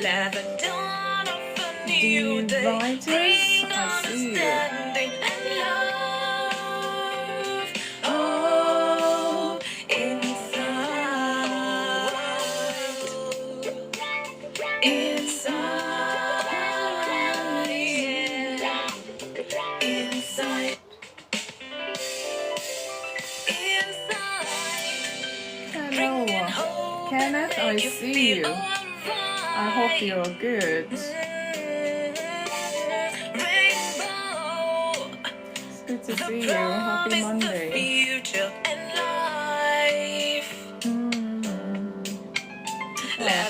Let the dawn of a new The day writers, bring I see you. understanding and love. Oh, inside, inside, yeah. Inside, inside. Hello, Kenneth, I see you. I hope you're good. It's good to see you. Happy Monday.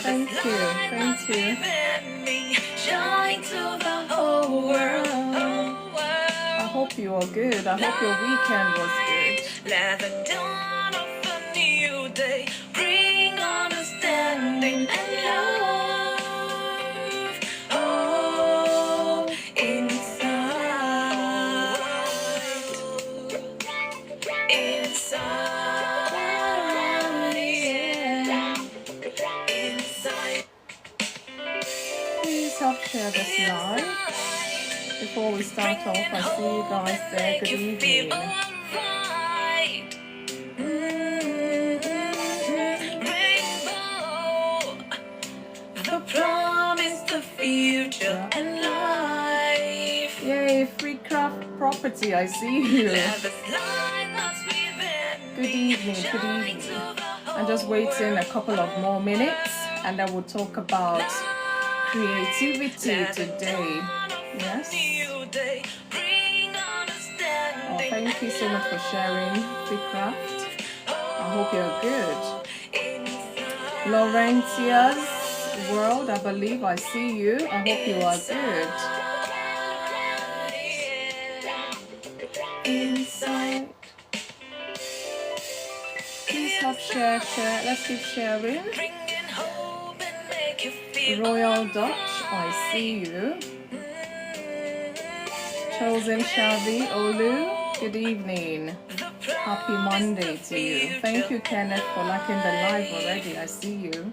Thank you. Thank you. Shine to the whole world. I hope you are good. I hope your weekend was good. Let the dawn of a new day bring understanding and love. Oh, inside, inside, yeah. Inside. Please help share this live. Before we start off, I see you guys there. Good evening. The promise, the future, and life. Yay, free craft property, I see you. Good evening, good evening. I'm just waiting a couple of more minutes and then we'll talk about creativity today. Yes. Oh, thank you so much for sharing free craft. I hope you're good. Laurentia's World, I believe I see you. I hope you are good. Inside. Please help share. Let's keep sharing. Royal Dutch, I see you. Chosen Shavi Olu, good evening. Happy Monday to you. Thank you, Kenneth, for liking the live already. I see you.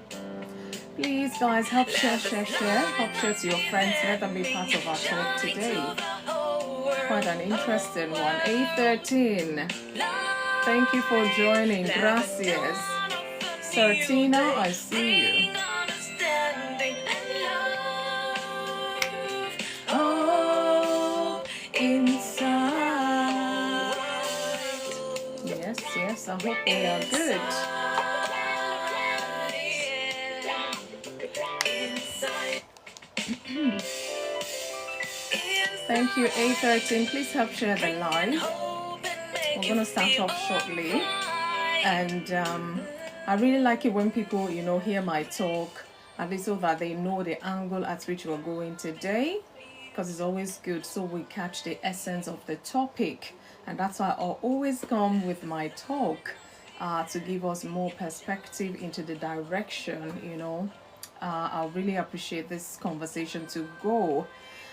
Please, guys, help share. Help share to your friends. Let them be part of our talk today. Quite an interesting one. 8:13. Thank you for joining. Gracias. Sartina, I see you. Oh, inside. Yes, I hope we are good. Thank you, 8:13. Please help share the live. We're going to start off shortly. And I really like it when people, hear my talk, at least so that they know the angle at which we're going today, because it's always good so we catch the essence of the topic. And that's why I'll always come with my talk to give us more perspective into the direction, I really appreciate this conversation to go.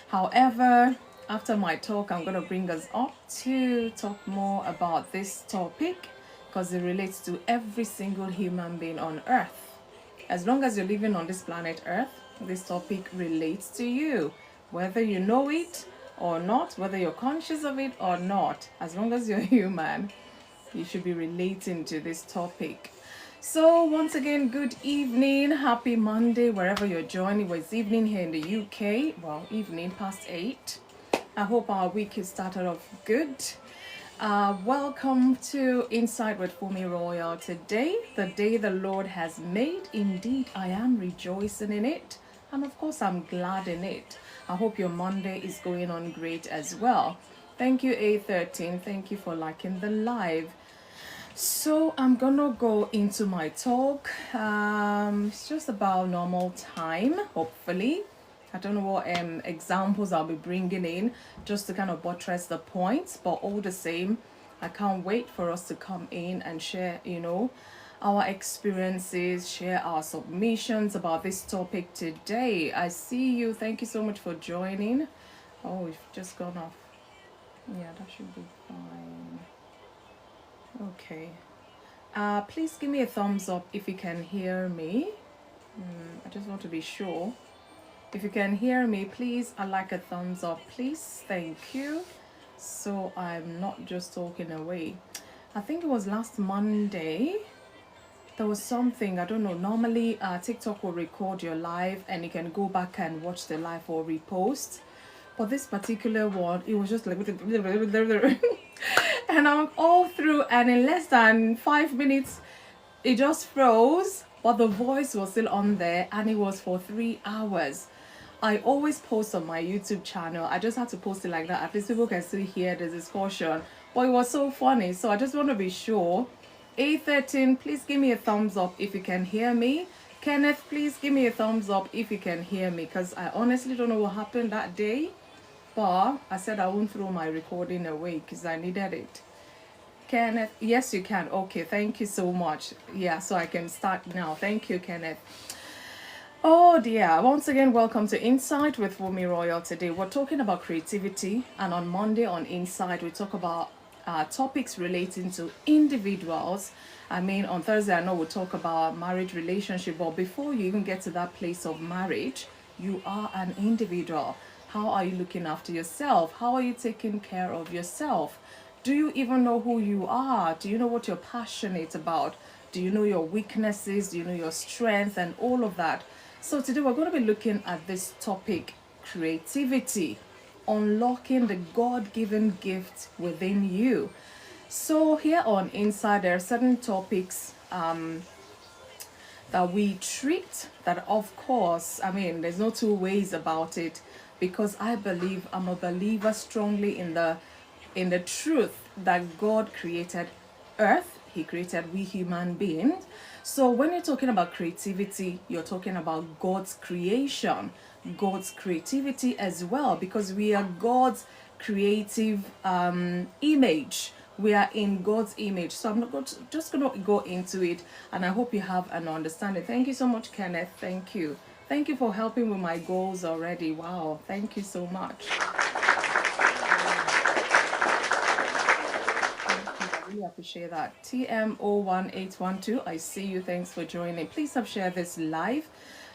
However, after my talk, I'm going to bring us up to talk more about this topic because it relates to every single human being on Earth. As long as you're living on this planet Earth, this topic relates to you, whether you know it or not, whether you're conscious of it or not. As long as you're human, you should be relating to this topic. So once again, good evening, happy Monday, wherever you're joining. Well, it's evening here in the UK, well, evening past 8. I hope our week has started off good. Welcome to Inside with FunmiRoyal. Today, the day the Lord has made. Indeed, I am rejoicing in it. And of course, I'm glad in it. I hope your Monday is going on great as well. Thank you, 8:13. Thank you for liking the live. So I'm gonna go into my talk. It's just about normal time, hopefully. I don't know what examples I'll be bringing in just to kind of buttress the points, but all the same, I can't wait for us to come in and share, our experiences, share our submissions about this topic today. I see you. Thank you so much for joining. Oh, we've just gone off. Yeah, that should be fine. Okay. Please give me a thumbs up if you can hear me. I just want to be sure If you can hear me, please, I'd like a thumbs up, please. Thank you. So I'm not just talking away. I think it was last Monday. There was something, I don't know. Normally, TikTok will record your live and you can go back and watch the live or repost. But this particular one, it was just like, and I'm all through, and in less than 5 minutes, it just froze. But the voice was still on there, and it was for 3 hours. I always post on my YouTube channel. I just had to post it like that. At least people can still hear the discussion. But it was so funny. So I just want to be sure. A13, please give me a thumbs up if you can hear me. Kenneth, please give me a thumbs up if you can hear me. Because I honestly don't know what happened that day. But I said I won't throw my recording away because I needed it. Kenneth, yes, you can. Okay, thank you so much. Yeah, so I can start now. Thank you, Kenneth. Oh dear, once again, welcome to Insight with FunmiRoyal. Today we're talking about creativity, and on Monday on Insight we talk about topics relating to individuals. I mean, on Thursday I know we'll talk about marriage relationship, but before you even get to that place of marriage, you are an individual. How are you looking after yourself? How are you taking care of yourself? Do you even know who you are? Do you know what you're passionate about? Do you know your weaknesses? Do you know your strength and all of that? So today we're going to be looking at this topic, creativity, unlocking the God-given gift within you. So here on Inside, there are certain topics that we treat that, of course, I mean, there's no two ways about it, because I'm a believer strongly in the truth that God created earth. He created we human beings. So when you're talking about creativity, you're talking about God's creation, God's creativity as well, because we are God's creative image. We are in God's image. So I'm not just going to go into it, and I hope you have an understanding. Thank you so much, Kenneth. Thank you. Thank you for helping with my goals already. Wow. Thank you so much. Really appreciate that. TMO1812, I see you. Thanks for joining. Please have shared this live.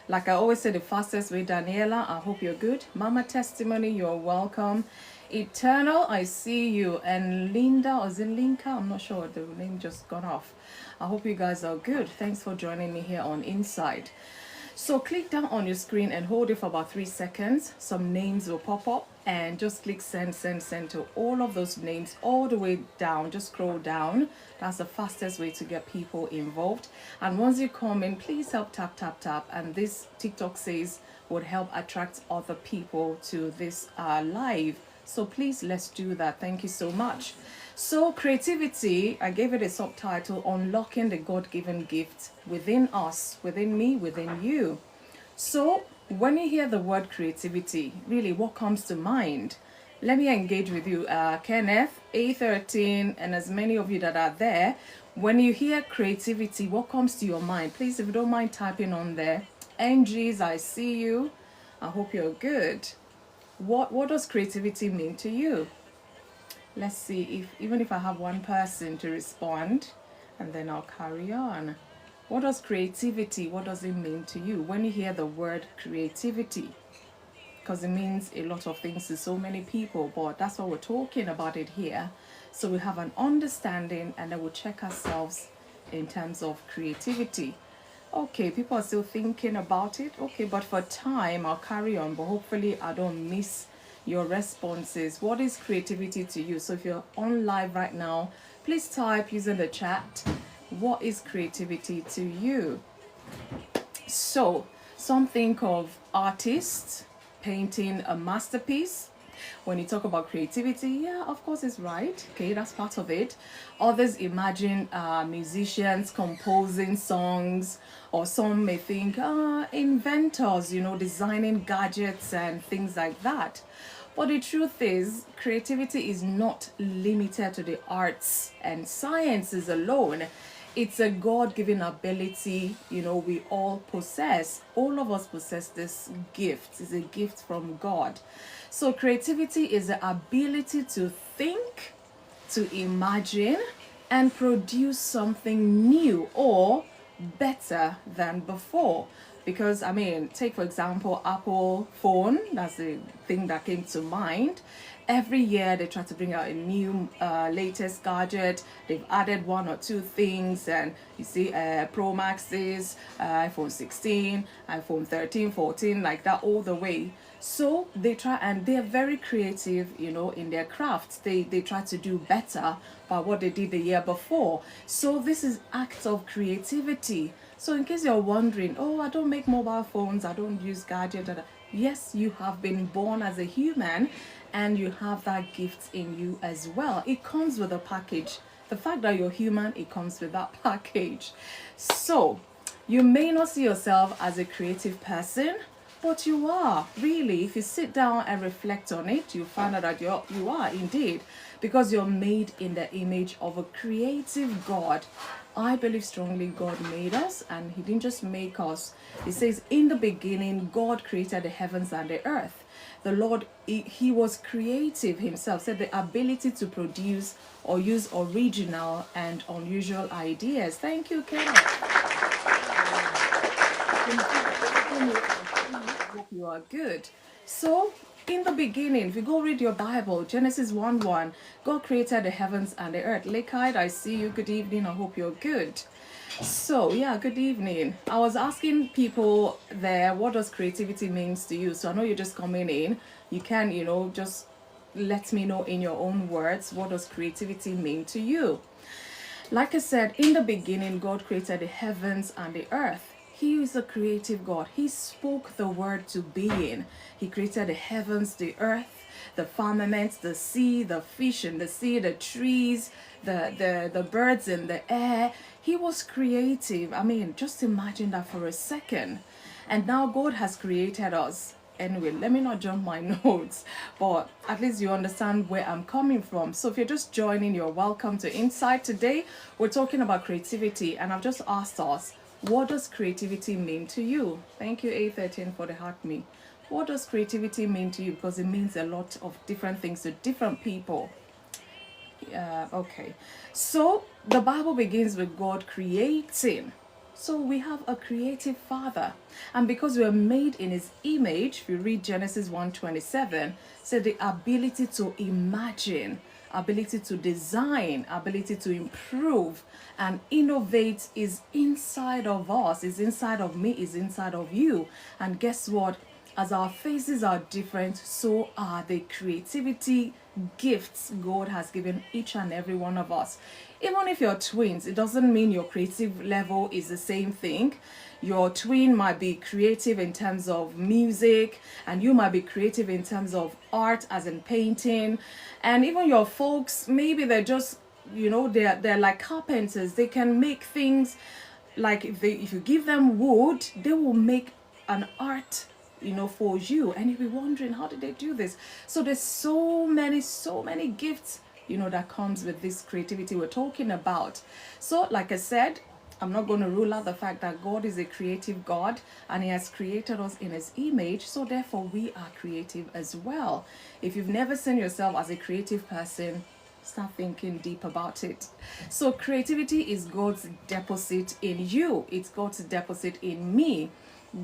Like I always say, the fastest way. Daniela, I hope you're good. Mama Testimony, you're welcome. Eternal, I see you. And Linda, or is it Linka? I'm not sure, the name just gone off. I hope you guys are good. Thanks for joining me here on Inside. So click down on your screen and hold it for about 3 seconds. Some names will pop up, and just click send to all of those names all the way down. Just scroll down. That's the fastest way to get people involved. And once you come in, please help tap, and this TikTok says would help attract other people to this live. So please, let's do that. Thank you so much. So creativity, I gave it a subtitle, Unlocking the God-Given Gift within us, within me, within you. So when you hear the word creativity, really what comes to mind? Let me engage with you, Kenneth, A13, and as many of you that are there. When you hear creativity, what comes to your mind? Please, if you don't mind typing on there. NGs, I see you. I hope you're good. What does creativity mean to you? Let's see even if I have one person to respond, and then I'll carry on. What does creativity, what does it mean to you when you hear the word creativity? Because it means a lot of things to so many people, but that's what we're talking about it here. So we have an understanding, and then we'll check ourselves in terms of creativity. Okay, people are still thinking about it. Okay, but for time, I'll carry on, but hopefully I don't miss your responses. What is creativity to you? So if you're on live right now, please type using the chat. What is creativity to you? So some think of artists painting a masterpiece. When you talk about creativity, yeah, of course it's right. Okay, that's part of it. Others imagine musicians composing songs, or some may think inventors, designing gadgets and things like that. But the truth is, creativity is not limited to the arts and sciences alone. It's a God-given ability, we all possess. All of us possess this gift. It's a gift from God. So creativity is the ability to think, to imagine, and produce something new or better than before. Because I mean, take for example Apple phone, that's the thing that came to mind. Every year they try to bring out a new latest gadget. They've added one or two things, and you see Pro Maxes, iPhone 16, iPhone 13, 14, like that all the way. So they try, and they're very creative, you know, in their crafts. They try to do better by what they did the year before. So this is acts of creativity. So in case you're wondering, oh, I don't make mobile phones, I don't use gadgets. Yes, you have been born as a human, and you have that gift in you as well. It comes with a package. The fact that you're human, it comes with that package. So you may not see yourself as a creative person, but you are really. If you sit down and reflect on it, you find out that you are indeed, because you're made in the image of a creative God. I believe strongly God made us, and he didn't just make us. He says in the beginning God created the heavens and the earth. The Lord, he was creative himself, said the ability to produce or use original and unusual ideas. Thank you, Kenneth. Hope you are good. So in the beginning, if you go read your Bible, Genesis 1:1, God created the heavens and the earth. Lakeite, I see you. Good evening. I hope you're good. So yeah, good evening. I was asking people there, what does creativity means to you? So I know you're just coming in. You can, you know, just let me know in your own words, what does creativity mean to you? Like I said, in the beginning, God created the heavens and the earth. He is a creative God. He spoke the word to being. He created the heavens, the earth, the firmament, the sea, the fish in the sea, the trees, the birds in the air. He was creative. I mean, just imagine that for a second. And now God has created us. Anyway, let me not jump my notes, but at least you understand where I'm coming from. So if you're just joining, you're welcome to Insight. Today we're talking about creativity, and I've just asked us, what does creativity mean to you? Thank you, A13, for the heart me. What does creativity mean to you? Because it means a lot of different things to different people. Okay, so the Bible begins with God creating. So we have a creative Father, and because we are made in his image, if you read Genesis 1:27, said the ability to imagine, ability to design, ability to improve and innovate is inside of us, is inside of me, is inside of you. And guess what? As our faces are different, so are the creativity gifts God has given each and every one of us. Even if you're twins, it doesn't mean your creative level is the same thing. Your twin might be creative in terms of music, and you might be creative in terms of art, as in painting. And even your folks, maybe they're just, you know, they're like carpenters. They can make things like, if you give them wood, they will make an art, you know, for you, and you'll be wondering, how did they do this? So there's so many gifts, you know, that comes with this creativity we're talking about. So like I said, I'm not going to rule out the fact that God is a creative God, and he has created us in his image, so therefore we are creative as well. If you've never seen yourself as a creative person, start thinking deep about it. So creativity is God's deposit in you. It's God's deposit in me.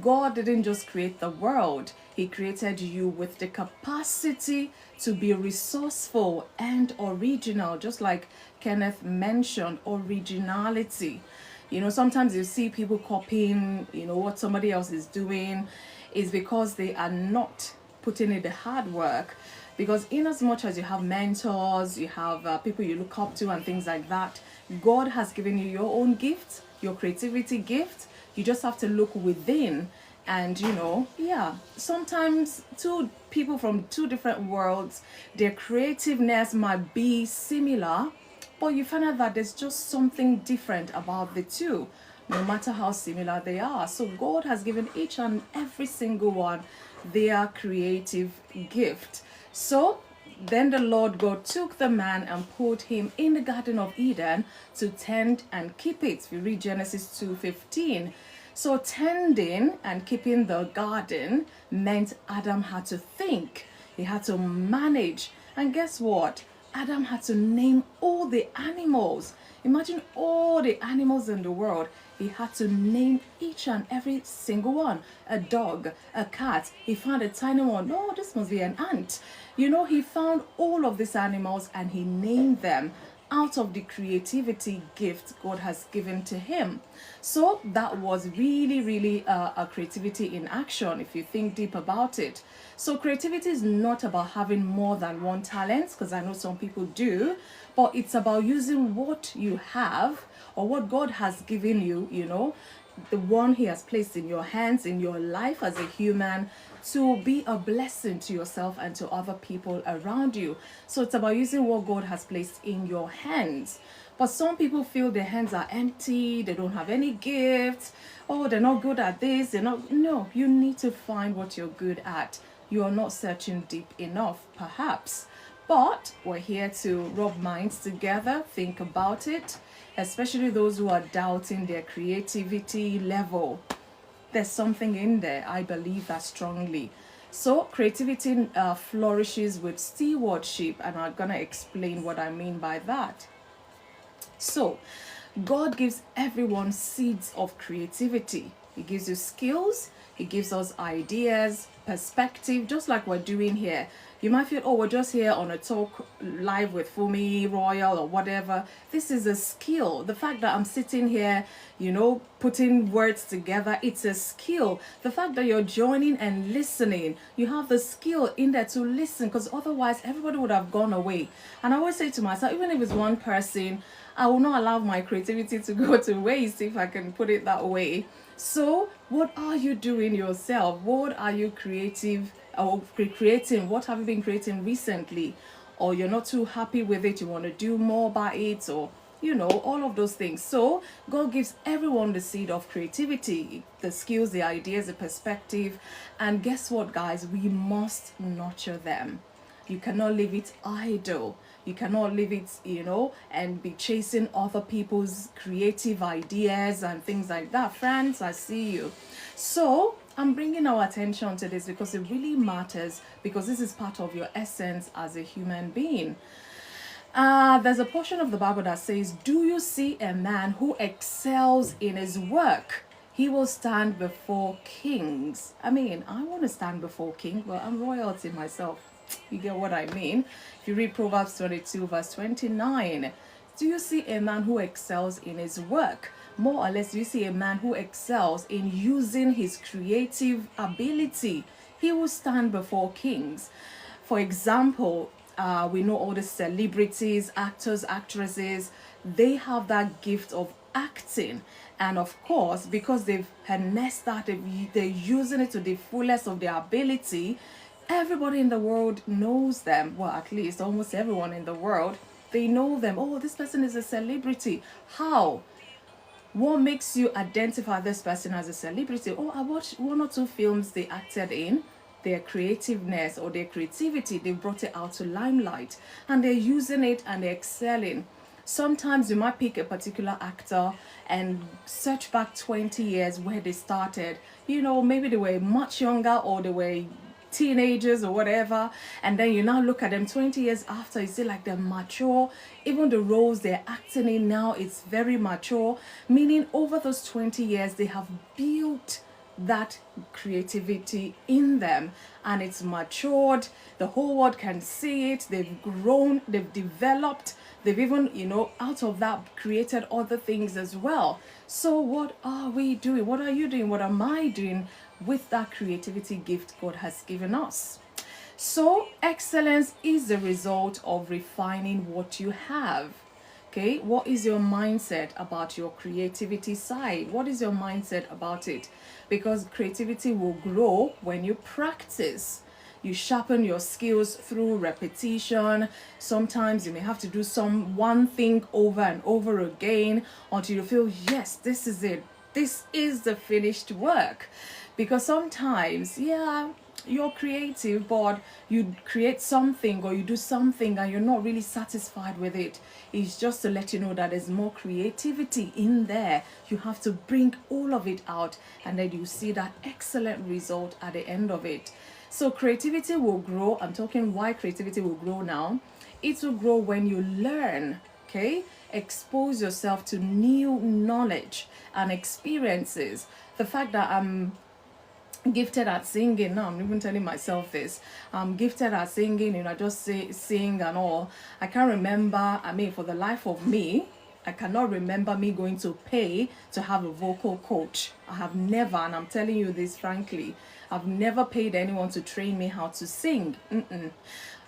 God didn't just create the world. He created you with the capacity to be resourceful and original, just like Kenneth mentioned, originality. You know, sometimes you see people copying, you know, what somebody else is doing, is because they are not putting in the hard work. Because in as much as you have mentors, you have people you look up to and things like that, God has given you your own gift, your creativity gift. You just have to look within, and you know, yeah, sometimes two people from two different worlds, their creativeness might be similar, but you find out that there's just something different about the two, no matter how similar they are. So God has given each and every single one their creative gift. So then the Lord God took the man and put him in the Garden of Eden to tend and keep it. If you read Genesis 2:15. So tending and keeping the garden meant Adam had to think. He had to manage. And guess what? Adam had to name all the animals. Imagine all the animals in the world. He had to name each and every single one. A dog, a cat. He found a tiny one. Oh, this must be an ant. He found all of these animals and he named them out of the creativity gift God has given to him. So that was really, really a creativity in action if you think deep about it. So creativity is not about having more than one talent, because I know some people do, but it's about using what you have or what God has given you, the one he has placed in your hands, in your life as a human, to be a blessing to yourself and to other people around you. So it's about using what God has placed in your hands. But some people feel their hands are empty, they don't have any gifts, oh, they're not good at this, they're not. No, you need to find what you're good at. You are not searching deep enough, perhaps. But we're here to rub minds together, think about it, especially those who are doubting their creativity level. There's something in there. I believe that strongly. So creativity flourishes with stewardship, and I'm gonna explain what I mean by that. So God gives everyone seeds of creativity. He gives you skills, he gives us ideas, perspective, just like we're doing here. You might feel, oh, we're just here on a talk live with FunmiRoyal or whatever. This is a skill. The fact that I'm sitting here, putting words together, it's a skill. The fact that you're joining and listening, you have the skill in there to listen, because otherwise everybody would have gone away. And I always say to myself, even if it's one person, I will not allow my creativity to go to waste, if I can put it that way. So what are you doing yourself? What are you creating? What have you been creating recently? Or you're not too happy with it, you want to do more about it, or all of those things. So God gives everyone the seed of creativity, the skills, the ideas, the perspective. And guess what, guys? We must nurture them. You cannot leave it idle. You cannot leave it, and be chasing other people's creative ideas and things like that. Friends, I see you. So I'm bringing our attention to this because it really matters, because this is part of your essence as a human being. There's a portion of the Bible that says, do you see a man who excels in his work? He will stand before kings. I mean, I want to stand before king. Well, I'm royalty myself. You get what I mean? If you read Proverbs 22 verse 29, do you see a man who excels in his work? More or less, do you see a man who excels in using his creative ability? He will stand before kings. For example, we know all the celebrities, actors, actresses, they have that gift of acting. And of course, because they've harnessed that, they're using it to the fullest of their ability, everybody in the world knows them. Well, at least almost everyone in the world, they know them. Oh, this person is a celebrity. How? What makes you identify this person as a celebrity? Oh, I watched one or two films they acted in. Their creativeness or their creativity, they brought it out to limelight, and they're using it and they're excelling. Sometimes you might pick a particular actor and search back 20 years where they started. Maybe they were much younger, or they were teenagers or whatever, and then you now look at them 20 years after, you see like they're mature. Even the roles they're acting in now, it's very mature, meaning over those 20 years they have built that creativity in them, and it's matured. The whole world can see it. They've grown, they've developed, they've even out of that created other things as well. So what are we doing? What are you doing? What am I doing with that creativity gift God has given us? So excellence is the result of refining what you have. Okay, what is your mindset about your creativity side? What is your mindset about it? Because creativity will grow when you practice. You sharpen your skills through repetition. Sometimes you may have to do one thing over and over again until you feel, yes, this is it. This is the finished work. Because sometimes, you're creative, but you create something or you do something and you're not really satisfied with it. It's just to let you know that there's more creativity in there. You have to bring all of it out, and then you see that excellent result at the end of it. So creativity will grow. I'm talking why creativity will grow now. It will grow when you learn, okay? expose yourself to new knowledge and experiences. The fact that I'm gifted at singing now, I'm even telling myself this, I'm gifted at singing, I just sing and all. I can't remember, for the life of me, I cannot remember me going to pay to have a vocal coach. I have never, and I'm telling you this frankly, I've never paid anyone to train me how to sing.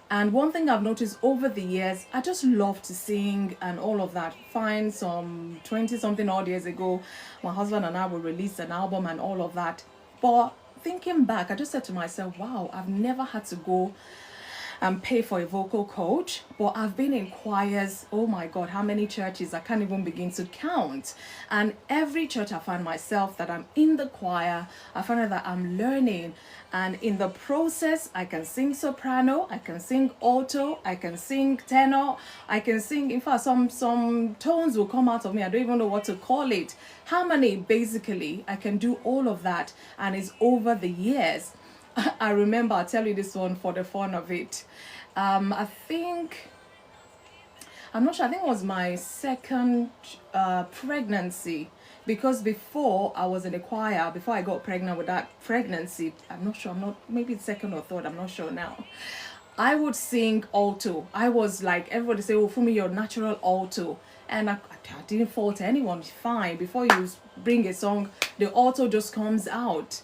And one thing I've noticed over the years, I just love to sing and all of that. Fine, some 20 something odd years ago, my husband and I will release an album and all of that. But thinking back, I just said to myself, wow, I've never had to go and pay for a vocal coach, but I've been in choirs, oh my God, how many churches, I can't even begin to count. And every church I find myself that I'm in the choir, I find that I'm learning. And in the process, I can sing soprano, I can sing alto, I can sing tenor, I can sing, in fact, some tones will come out of me, I don't even know what to call it. Harmony, basically, I can do all of that, and it's over the years. I remember, I'll tell you this one for the fun of it. I'm not sure, I think it was my second pregnancy, because before I was in the choir, before I got pregnant with that pregnancy, maybe it's second or third, I'm not sure now. I would sing alto. I was like, everybody say, oh, Fumi, you're natural alto. And I didn't fault anyone, fine. Before you bring a song, the alto just comes out.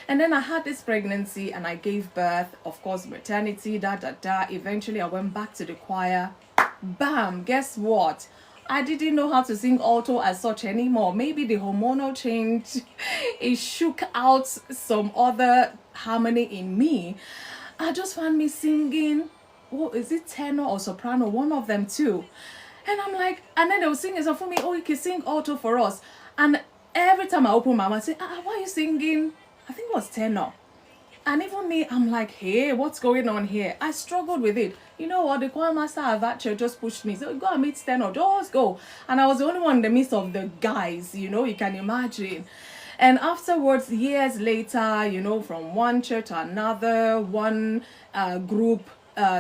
And then I had this pregnancy and I gave birth, of course, maternity, Eventually, I went back to the choir. Bam, guess what? I didn't know how to sing alto as such anymore. Maybe the hormonal change, it shook out some other harmony in me. I just found me singing, is it tenor or soprano? One of them too. And I'm like, and then they were singing, so for me, oh, you can sing alto for us. And every time I open my mouth, I say, why are you singing? I think it was tenor. And even me, I'm like, hey, what's going on here? I struggled with it. You know what? The choir master at that church just pushed me. So go and meet tenor, just go. And I was the only one in the midst of the guys, you can imagine. And afterwards, years later, from one church to another, one group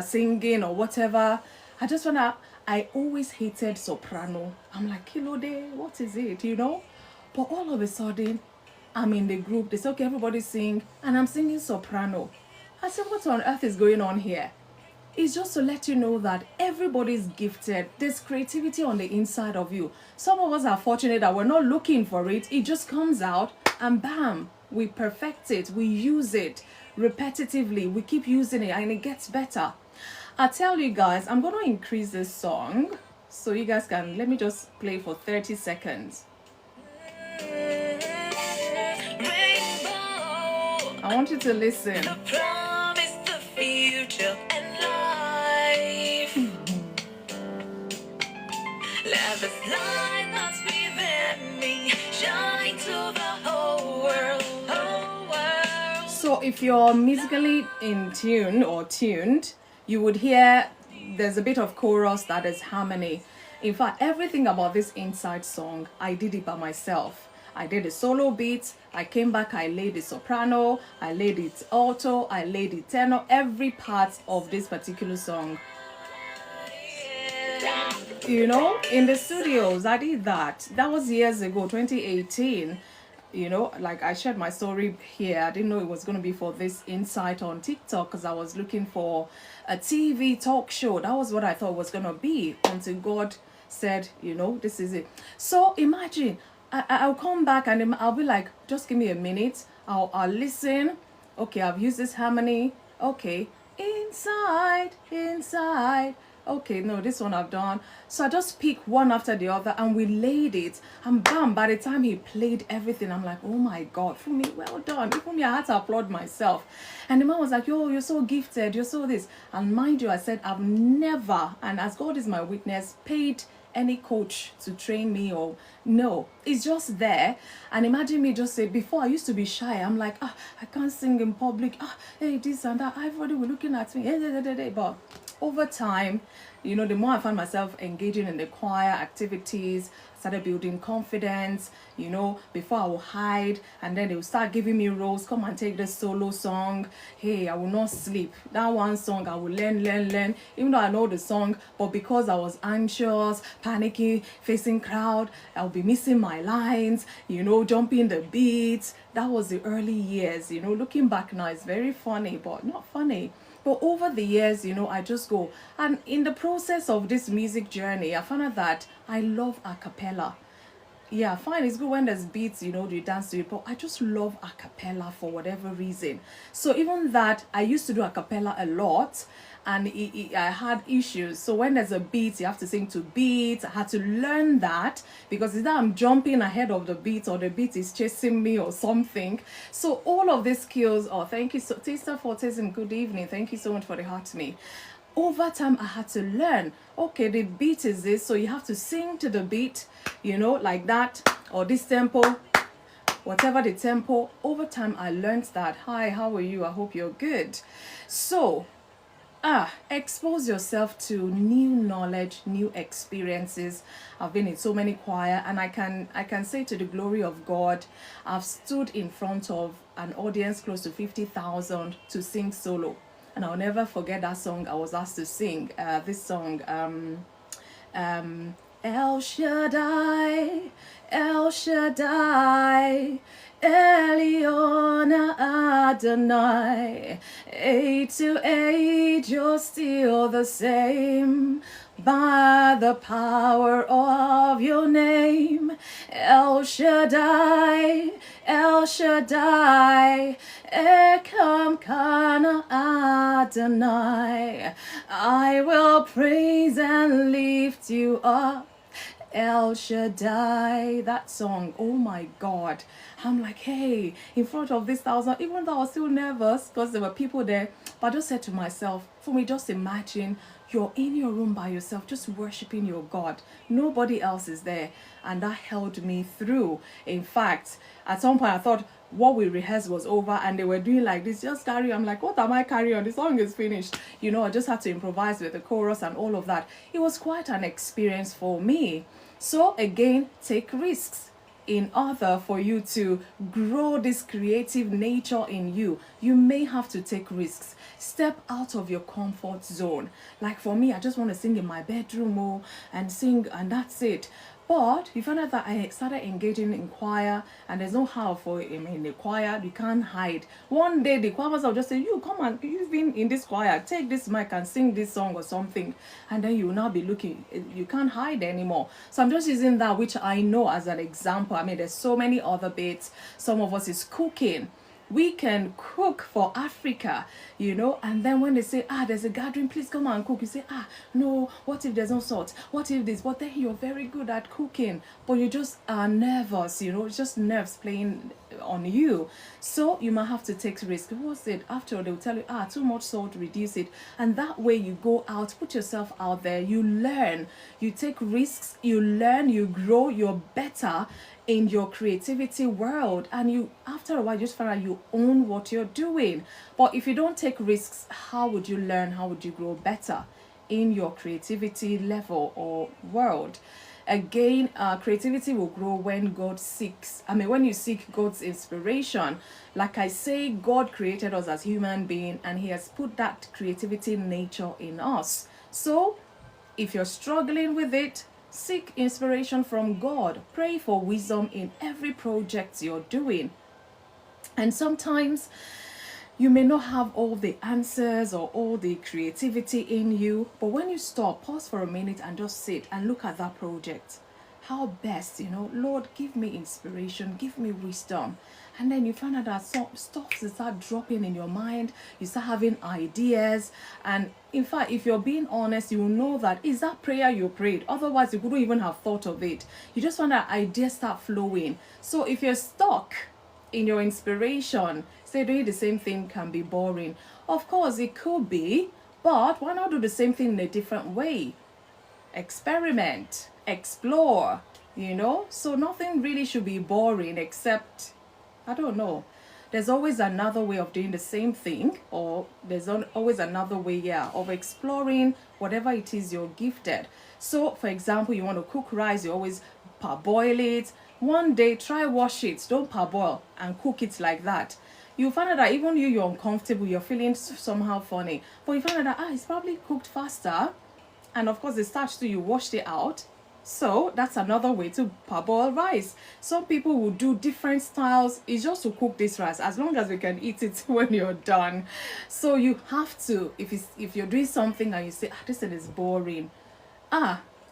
singing or whatever, I just found out I always hated soprano. I'm like, Kilode, what is it, But all of a sudden, I'm in the group. They say, okay, everybody sing. And I'm singing soprano. I said, what on earth is going on here? It's just to let you know that everybody's gifted. There's creativity on the inside of you. Some of us are fortunate that we're not looking for it. It just comes out and bam, we perfect it. We use it repetitively. We keep using it and it gets better. I tell you guys, I'm going to increase this song so you guys can, let me just play for 30 seconds. I want you to listen. The promise, the future, and life. Love is light that's within me. Shine to the whole world, whole world. So if you're musically in tune or tuned, you would hear there's a bit of chorus that is harmony. In fact, everything about this inside song, I did it by myself. I did a solo beat, I came back, I laid the soprano, I laid it alto, I laid it tenor, every part of this particular song. In the studios, I did that. That was years ago, 2018. Like I shared my story here. I didn't know it was going to be for this insight on TikTok because I was looking for a TV talk show. That was what I thought it was going to be until God said, this is it. So imagine, I'll come back and I'll be like, just give me a minute. I'll listen. Okay, I've used this harmony. Okay, inside. Okay, no, this one I've done. So I just pick one after the other and we laid it. And bam, by the time he played everything, I'm like, oh my God, Fumi, well done. Even me, I had to applaud myself. And the man was like, yo, you're so gifted, you're so this. And mind you, I said, I've never, and as God is my witness, paid any coach to train me or no, it's just there. And imagine me just say, before I used to be shy, I'm like, I can't sing in public, hey, this and that, everybody were looking at me, but over time, the more I found myself engaging in the choir activities, I started building confidence, you know, before I would hide, and then they would start giving me roles. Come and take this solo song. Hey, I will not sleep. That one song I will learn, even though I know the song, but because I was anxious, panicking, facing crowd, I'll be missing my lines, you know, jumping the beats. That was the early years, you know. Looking back now, it's very funny, but not funny. But over the years, you know, I just go. And in the process of this music journey, I found out that I love a cappella. Yeah, fine, it's good when there's beats, you know, you dance to it, but I just love a cappella for whatever reason. So even that, I used to do a cappella a lot, and I had issues. So when there's a beat, you have to sing to beats. I had to learn that, because either I'm jumping ahead of the beat or the beat is chasing me or something. So all of these skills, oh, thank you so, Tista Fortism, good evening. Thank you so much for the heart to me. Over time, I had to learn, okay, the beat is this, so you have to sing to the beat, you know, like that, or this tempo, whatever the tempo. Over time, I learned that. Hi, how are you? I hope you're good. So, expose yourself to new knowledge, new experiences. I've been in so many choir, and I can say, to the glory of God, I've stood in front of an audience close to 50,000 to sing solo. And I'll never forget that song I was asked to sing. This song, El Shaddai, El Shaddai, Eliona Adonai. Age to age, you're still the same. By the power of your name, El Shaddai, El Shaddai, Ekam Kana Adonai. I will praise and lift you up, El Shaddai. That song, oh my God. I'm like, hey, in front of this thousand, even though I was still nervous because there were people there, but I just said to myself, for me, just imagine you're in your room by yourself, just worshiping your God. Nobody else is there. And that held me through. In fact, at some point I thought what we rehearsed was over, and they were doing like this, just carry on. I'm like, what am I carrying on? The song is finished. You know, I just had to improvise with the chorus and all of that. It was quite an experience for me. So again, take risks. In order for you to grow this creative nature in you, you may have to take risks. Step out of your comfort zone. Like for me, I just want to sing in my bedroom, and sing, and that's it. But you find out that I started engaging in choir, and there's no how for him in the choir. You can't hide. One day the choir master will just say, you come and you've been in this choir, take this mic and sing this song or something, and then you will now be looking. You can't hide anymore. So I'm just using that, which I know as an example. I mean, there's so many other bits. Some of us is cooking. We can cook for Africa, you know, and then when they say, there's a gathering, please come and cook, you say, no, what if there's no salt? What if this? But then you're very good at cooking, but you just are nervous, you know, it's just nerves playing on you. So you might have to take risk. What's it? After all, they'll tell you, too much salt, reduce it. And that way you go out, put yourself out there, you learn, you take risks, you learn, you grow, you're better in your creativity world, and you, after a while, you just find out you own what you're doing. But if you don't take risks, how would you learn? How would you grow better in your creativity level or world? Again, creativity will grow when God seeks. I mean, when you seek God's inspiration. Like I say, God created us as human beings, and He has put that creativity nature in us. So if you're struggling with it, seek inspiration from God. Pray for wisdom in every project you're doing. And sometimes you may not have all the answers or all the creativity in you, but when you stop, pause for a minute and just sit and look at that project. How best, you know, Lord, give me inspiration, give me wisdom. And then you find out that some stuff start dropping in your mind. You start having ideas. And in fact, if you're being honest, you will know that is that prayer you prayed. Otherwise, you wouldn't even have thought of it. You just find that ideas start flowing. So if you're stuck in your inspiration, say doing the same thing can be boring. Of course, it could be, but why not do the same thing in a different way? Experiment, explore, you know? So nothing really should be boring except, I don't know, there's always another way of doing the same thing, or there's always another way, of exploring whatever it is you're gifted. So, for example, you want to cook rice, you always parboil it. One day, try wash it. Don't parboil and cook it like that. You find out that even you're uncomfortable, you're feeling somehow funny. But you find out that, it's probably cooked faster. And of course, the starch too, you washed it out. So that's another way to parboil rice. Some people will do different styles. It's just to cook this rice, as long as we can eat it when you're done. So you have to, if you're doing something and you say, this thing is boring,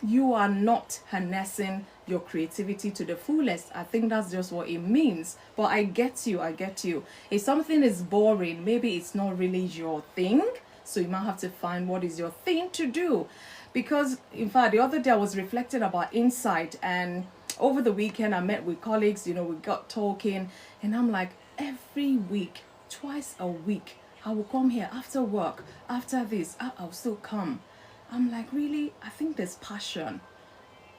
you are not harnessing your creativity to the fullest. I think that's just what it means. But I get you. If something is boring, maybe it's not really your thing. So you might have to find what is your thing to do. Because in fact, the other day I was reflecting about insight, and over the weekend I met with colleagues, we got talking, and I'm like, every week, twice a week, I will come here after work, after this, I'll still come. I'm like, really? I think there's passion.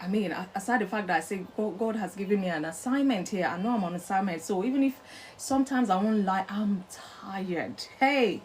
I mean, aside the fact that I say God has given me an assignment here, I know I'm on assignment. So even if sometimes I won't lie, I'm tired. Hey,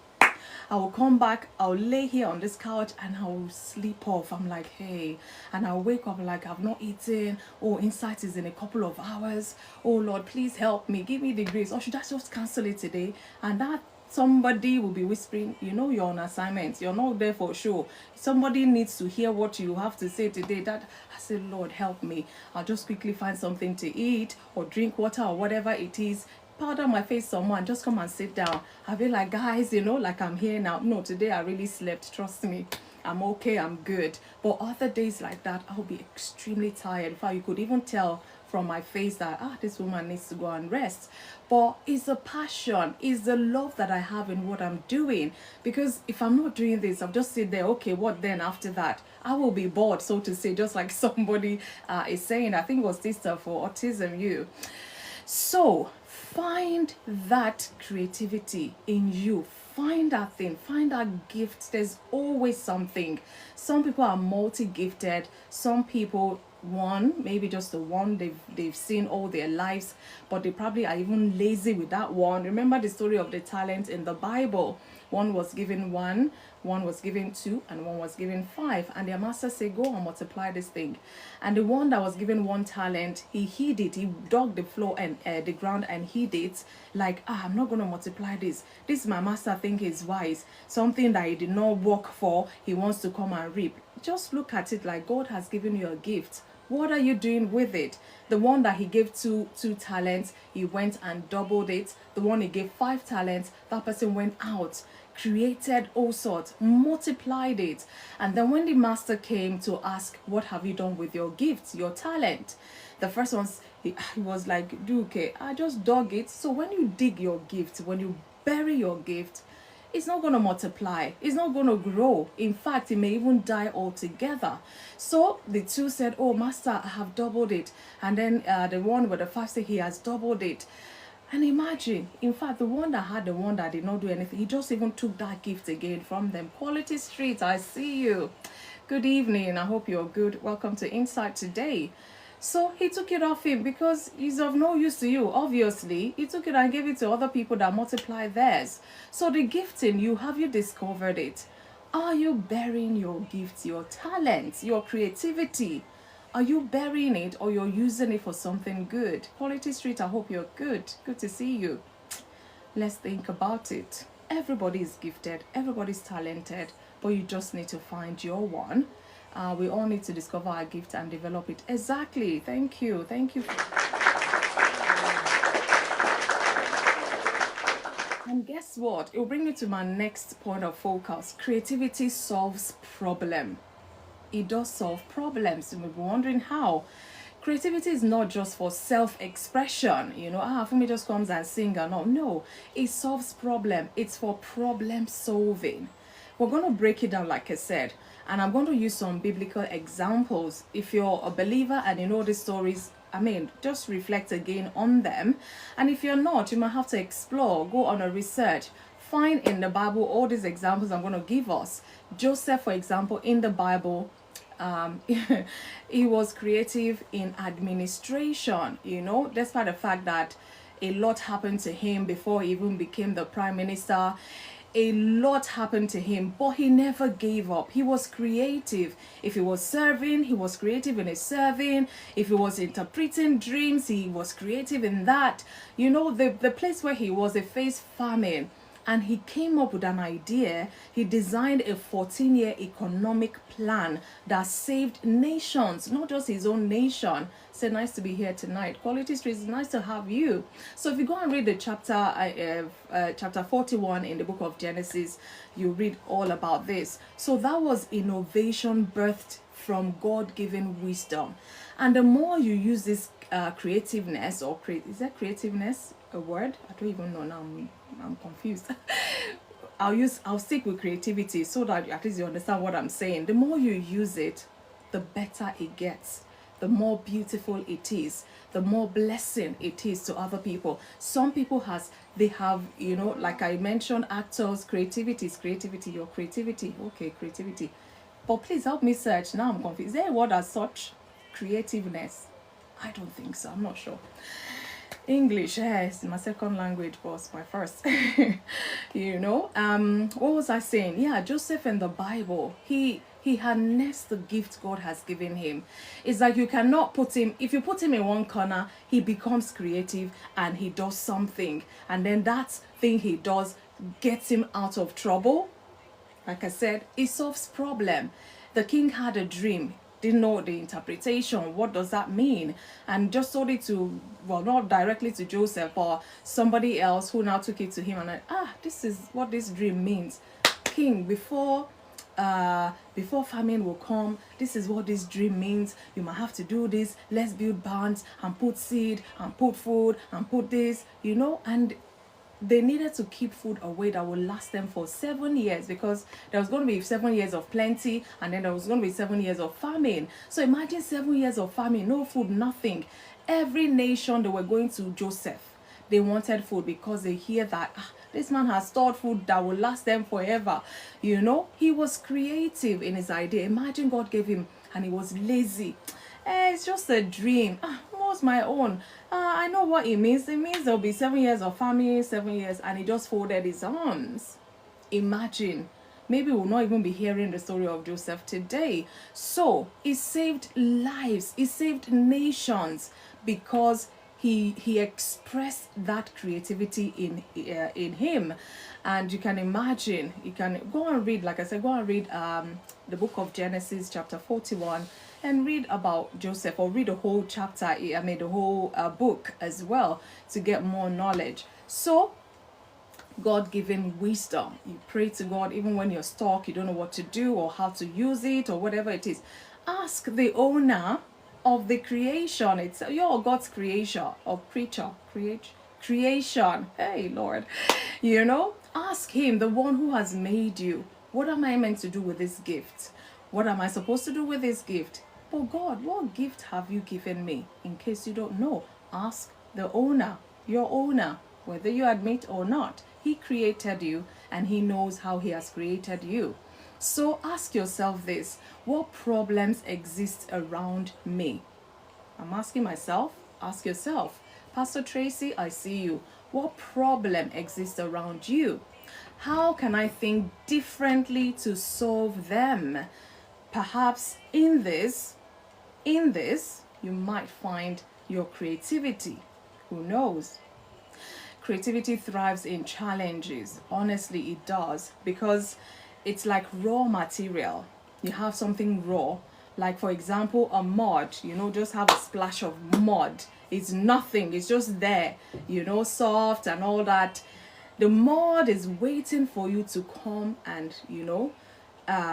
I will come back, I'll lay here on this couch and I'll sleep off. I'm like, hey, and I'll wake up like I've not eaten. Oh, insight is in a couple of hours. Oh Lord, please help me, give me the grace. Or should I just cancel it today? And that somebody will be whispering, you're on assignment, you're not there for show. Somebody needs to hear what you have to say today. That I say, Lord, help me. I'll just quickly find something to eat or drink water or whatever it is, powder my face someone, just come and sit down. I'll be like, guys, like I'm here now. No, today I really slept, trust me. I'm okay, I'm good. But other days like that, I'll be extremely tired. In fact, you could even tell from my face that this woman needs to go and rest. But it's a passion, it's the love that I have in what I'm doing. Because if I'm not doing this, I'll just sit there, okay, what then after that? I will be bored, so to say, just like somebody is saying, I think it was Sister for Autism You. So find that creativity in you. Find that thing, find that gift. There's always something. Some people are multi-gifted. Some people, maybe just the one they've seen all their lives, but they probably are even lazy with that one. Remember the story of the talent in the Bible. One was given one was given 2, and one was given 5. And their master said, go and multiply this thing. And the one that was given 1 talent, he hid it. He dug the floor and the ground and hid it. Like, I'm not going to multiply this. This my master think is wise. Something that he did not work for, he wants to come and reap. Just look at it like God has given you a gift. What are you doing with it? The one that he gave two talents, he went and doubled it. The one he gave 5 talents, that person went out, created all sorts, multiplied it. And then when the master came to ask, what have you done with your gift, your talent? The first one, he was like, okay, I just dug it. So when you dig your gift, when you bury your gift, it's not going to multiply. It's not going to grow. In fact, it may even die altogether. So the 2 said, oh, master, I have doubled it. And then the one with the 5 said, he has doubled it. And imagine, in fact, the one that did not do anything, he just even took that gift again from them. Quality Street, I see you. Good evening. I hope you're good. Welcome to Insight today. So he took it off him because he's of no use to you, obviously. He took it and gave it to other people that multiply theirs. So the gifting, have you discovered it? Are you burying your gifts, your talents, your creativity? Are you burying it, or you're using it for something good? Quality Street, I hope you're good. Good to see you. Let's think about it. Everybody is gifted. Everybody's talented. But you just need to find your one. We all need to discover our gift and develop it. Exactly. Thank you. Thank you. And guess what? It will bring me to my next point of focus. Creativity solves problem. It does solve problems. You may be wondering how. Creativity is not just for self-expression. Fumi just comes and sing and all. No, it solves problem. It's for problem solving. We're going to break it down, like I said, and I'm going to use some biblical examples. If you're a believer and you know these stories, just reflect again on them. And if you're not, you might have to explore, go on a research, find in the Bible all these examples I'm going to give us. Joseph, for example, in the Bible, he was creative in administration, despite the fact that a lot happened to him before he even became the prime minister. A lot happened to him, but he never gave up. He was creative. If he was serving, he was creative in his serving. If he was interpreting dreams, he was creative in that. You know, the place where he was, they faced famine. And he came up with an idea. He designed a 14-year economic plan that saved nations, not just his own nation. So nice to be here tonight. Quality Street, it's nice to have you. So if you go and read the chapter 41 in the book of Genesis, you read all about this. So that was innovation birthed from God-given wisdom. And the more you use this creativeness, or is that creativeness a word? I don't even know now. I'm confused. I'll stick with creativity so that at least you understand what I'm saying. The more you use it, the better it gets, the more beautiful it is, the more blessing it is to other people. Some people they have, you know, like I mentioned, actors, creativity is creativity, your creativity, okay, creativity. But please help me search. Now I'm confused. Is there a word as such? Creativeness? I don't think so. I'm not sure. English, yes, my second language was my first. You know, what was I saying? Yeah, Joseph in the Bible, he harnessed the gift God has given him. It's like you cannot put him, if you put him in one corner, he becomes creative and he does something. And then that thing he does gets him out of trouble. Like I said, it solves problem. The king had a dream, didn't know the interpretation. What does that mean? And just told it to, well, not directly to Joseph, or somebody else who now took it to him and this is what this dream means. King, before famine will come, this is what this dream means. You might have to do this. Let's build barns and put seed and put food and put this, you know, and they needed to keep food away that would last them for 7 years, because there was going to be 7 years of plenty and then there was going to be 7 years of famine. So imagine 7 years of famine, no food, nothing. Every nation, they were going to Joseph. They wanted food because they hear that this man has stored food that will last them forever. You know, he was creative in his idea. Imagine God gave him, and he was lazy. It's just a dream. What's my own? I know what it means. It means there'll be 7 years of famine, 7 years, and he just folded his arms. Imagine. Maybe we'll not even be hearing the story of Joseph today. So he saved lives. He saved nations because he expressed that creativity in him. And you can imagine, you can go and read, like I said, go and read the book of Genesis chapter 41 and read about Joseph, or read the whole chapter, the whole book as well, to get more knowledge. So God-given wisdom, you pray to God even when you're stuck, you don't know what to do or how to use it or whatever it is. Ask the owner of the creation. It's you're God's creation or creation. Hey Lord, you know, ask him, the one who has made you, what am I meant to do with this gift? What am I supposed to do with this gift? But God, what gift have you given me? In case you don't know, ask the owner, your owner, whether you admit or not. He created you and he knows how he has created you. So ask yourself this: what problems exist around me? I'm asking myself, ask yourself. Pastor Tracy, I see you. What problem exists around you? How can I think differently to solve them? Perhaps in this, you might find your creativity. Who knows? Creativity thrives in challenges. Honestly, it does, because it's like raw material. You have something raw, like for example, a mud, you know, just have a splash of mud. It's nothing, it's just there, you know, soft and all that. The mud is waiting for you to come and, you know,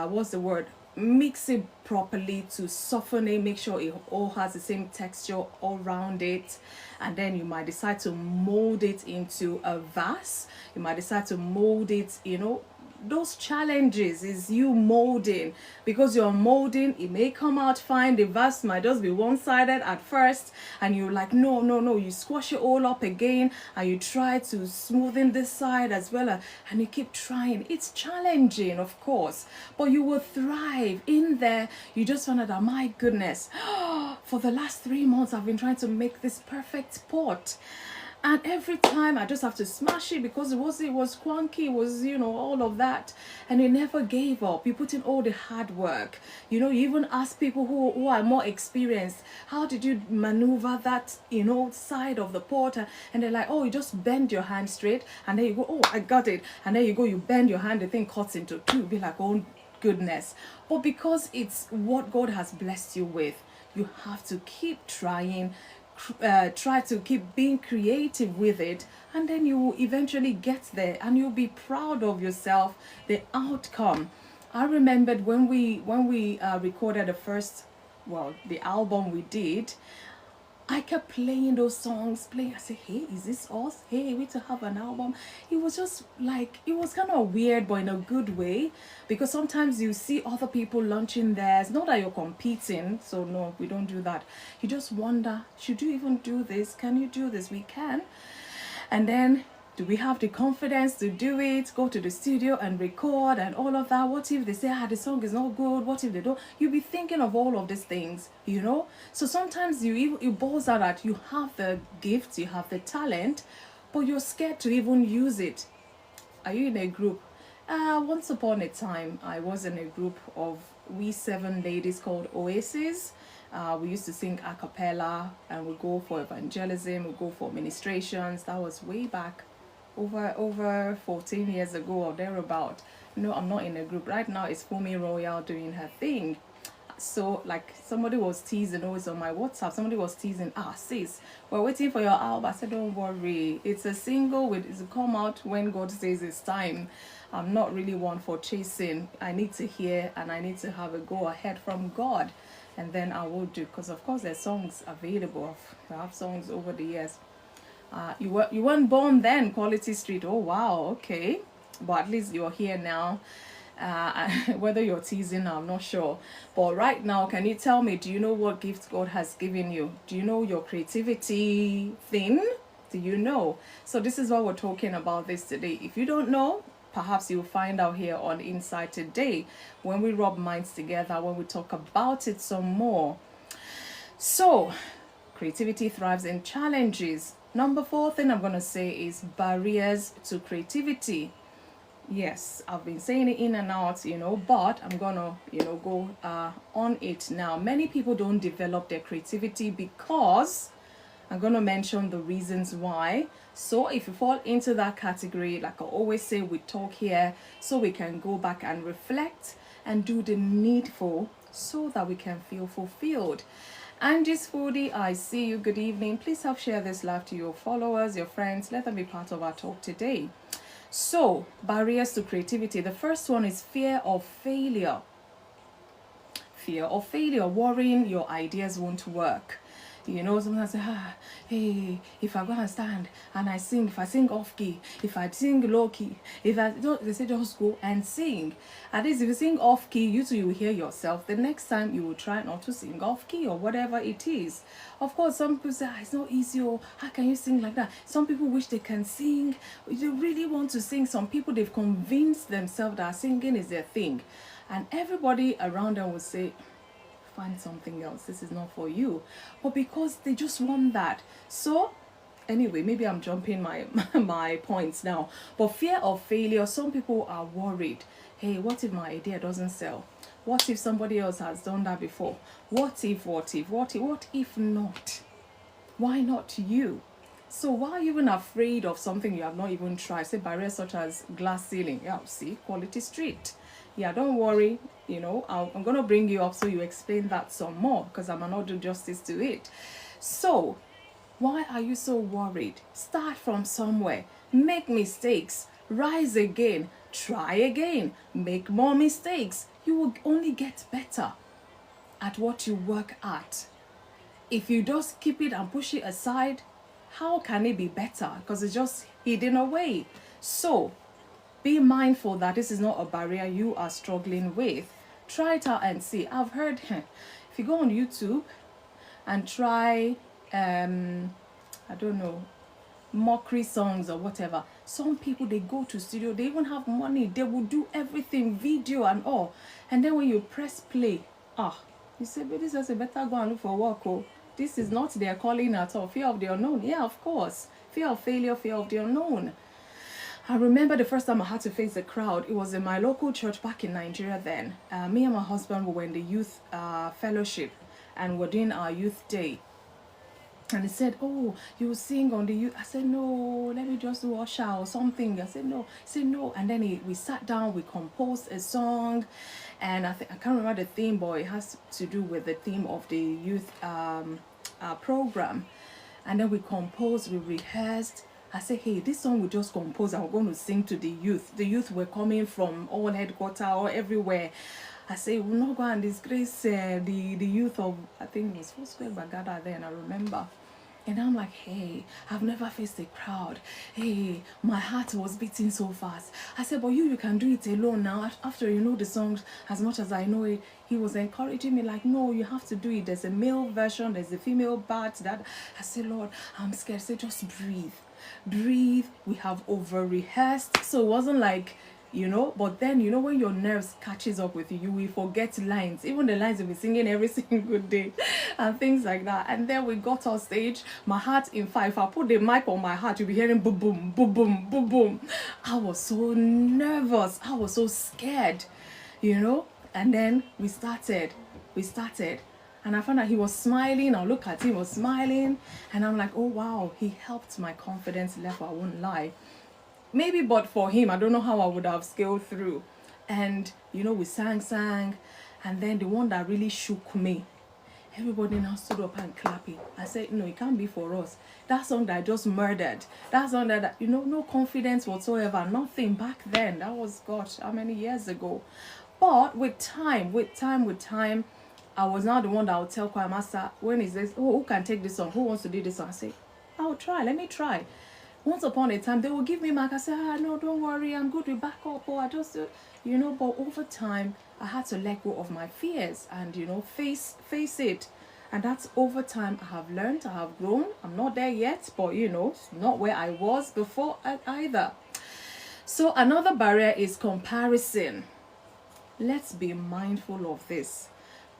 what's the word? Mix it properly to soften it, make sure it all has the same texture all around it. And then you might decide to mold it into a vase. You might decide to mold it, you know. Those challenges is you molding, because you're molding, it may come out fine. The vase might just be one-sided at first, and you're like, no, you squash it all up again, and you try to smoothen this side as well, and you keep trying. It's challenging, of course, but you will thrive in there. You just find out that, my goodness, for the last 3 months I've been trying to make this perfect pot. And every time I just have to smash it because it was clunky, it was, all of that. And he never gave up. He put in all the hard work. You even ask people who are more experienced, how did you maneuver that, side of the pot? And they're like, oh, you just bend your hand straight, and then you go, oh, I got it. And then you go, you bend your hand, the thing cuts into two. Be like, oh goodness. But because it's what God has blessed you with, you have to keep trying, try to keep being creative with it, and then you will eventually get there, and you'll be proud of yourself, the outcome. I remembered when we recorded the first, well, the album we did. I kept playing those songs, playing. I said, hey, is this us? Hey, we to have an album. It was just like, it was kind of weird, but in a good way. Because sometimes you see other people launching theirs. Not that you're competing. So no, we don't do that. You just wonder, should you even do this? Can you do this? We can. And then, do we have the confidence to do it? Go to the studio and record and all of that? What if they say, the song is not good? What if they don't? You'll be thinking of all of these things, So sometimes it boils out that you have the gift, you have the talent, but you're scared to even use it. Are you in a group? Once upon a time, I was in a group of we 7 ladies called Oasis. We used to sing a cappella, and we go for evangelism, we go for ministrations. That was way back, over 14 years ago or thereabout. No, I'm not in a group right now. It's FunmiRoyal doing her thing. So like somebody was teasing, always on my WhatsApp, somebody was teasing, sis, we're waiting for your album. I said, don't worry, it's a single, it's come out when God says it's time. I'm not really one for chasing. I need to hear, and I need to have a go ahead from God, and then I will do, because of course there's songs available. I have songs over the years. You weren't born then, Quality Street. Oh wow, okay, but at least you're here now. Whether you're teasing, I'm not sure. But right now, can you tell me, do you know what gift God has given you? Do you know your creativity thing? Do you know? So this is what we're talking about this today. If you don't know, perhaps you'll find out here on Inside Today when we rub minds together, when we talk about it some more. So creativity thrives in challenges. Number 4 thing I'm going to say is barriers to creativity. Yes, I've been saying it in and out, but I'm gonna, go on it now. Many people don't develop their creativity because I'm gonna mention the reasons why. So if you fall into that category, like I always say, we talk here so we can go back and reflect and do the needful so that we can feel fulfilled. Angie's Foodie, I see you. Good evening. Please help share this live to your followers, your friends. Let them be part of our talk today. So, barriers to creativity. The first one is fear of failure. Fear of failure, worrying your ideas won't work. Sometimes I say, hey, if I go and stand and if I sing off key, if I sing low key, they say just go and sing. At least if you sing off key, you will hear yourself. The next time you will try not to sing off key or whatever it is. Of course, some people say, it's not easy, or how can you sing like that? Some people wish they can sing. They really want to sing. Some people, they've convinced themselves that singing is their thing. And everybody around them will say, find something else, this is not for you. But because they just want that. So anyway, maybe I'm jumping my points now. But fear of failure, some people are worried. Hey, what if my idea doesn't sell? What if somebody else has done that before? What if not? Why not you? So why are you even afraid of something you have not even tried? Say barriers such as glass ceiling. Yeah, see, Quality Street. Yeah, don't worry. I'm going to bring you up so you explain that some more, because I might not do justice to it. So, why are you so worried? Start from somewhere. Make mistakes. Rise again. Try again. Make more mistakes. You will only get better at what you work at. If you just keep it and push it aside, how can it be better? Because it's just hidden away. So, be mindful that this is not a barrier you are struggling with. Try it out and see. I've heard, if you go on YouTube and try, mockery songs or whatever, some people, they go to studio, they even have money, they will do everything, video and all. And then when you press play, you say, but this is a better go and look for work. This is not their calling at all. Fear of the unknown. Yeah, of course. fear of failure, fear of the unknown. I remember the first time I had to face a crowd. It was in my local church back in Nigeria then. Me and my husband were in the youth fellowship, and we're doing our youth day. And he said, "Oh, you sing on the youth." I said, "No, let me just do usher or something." I said, "No." He said, "No." And then we sat down, we composed a song. And I can't remember the theme, but it has to do with the theme of the youth program. And then we composed, we rehearsed. I said, "Hey, this song we just composed, I'm going to sing to the youth." The youth were coming from all headquarters or everywhere. I said, "We'll not go and disgrace the youth of," I think it was Full Square Bagada then, I remember. And I'm like, "Hey, I've never faced a crowd. Hey, my heart was beating so fast." I said, "But you can do it alone now. After you know the songs as much as I know it." He was encouraging me like, "No, you have to do it. There's a male version, there's a female part." That I said, "Lord, I'm scared." I said, "Just breathe. Breathe." We have over rehearsed. So it wasn't like, but then, when your nerves catches up with you, you will forget lines, even the lines you'll be singing every single day and things like that. And then we got on stage. My heart, in fact, if I put the mic on my heart, you'll be hearing boom, boom, boom, boom, boom, boom. I was so nervous. I was so scared, and then we started. And I found out he was smiling. I look at him, he was smiling. And I'm like, "Oh, wow, he helped my confidence level, I won't lie." Maybe but for him, I don't know how I would have scaled through. And, we sang. And then the one that really shook me, everybody now stood up and clapping. I said, "No, it can't be for us. That song that I just murdered, that song that, no confidence whatsoever, nothing back then." That was, gosh, how many years ago? But with time, I was now the one that would tell choir master, when he says, "Oh, who can take this song? Who wants to do this song?" I say, "I'll try, let me try." Once upon a time, they will give me mark. I say, "No, don't worry, I'm good with backup." Or I just, but over time, I had to let go of my fears and, face it. And that's over time I have learned, I have grown. I'm not there yet, but, it's not where I was before either. So another barrier is comparison. Let's be mindful of this.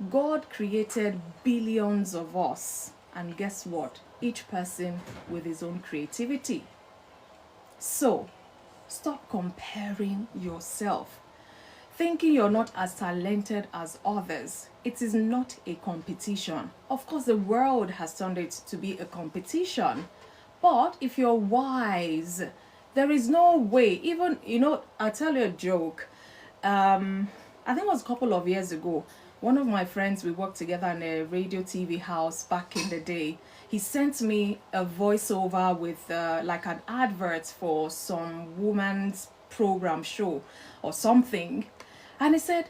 God created billions of us. And guess what? Each person with his own creativity. So, stop comparing yourself. Thinking you're not as talented as others. It is not a competition. Of course, the world has turned it to be a competition. But if you're wise, there is no way. Even, I'll tell you a joke. I think it was a couple of years ago. One of my friends, we worked together in a radio TV house back in the day. He sent me a voiceover with like an advert for some woman's program show or something. And he said,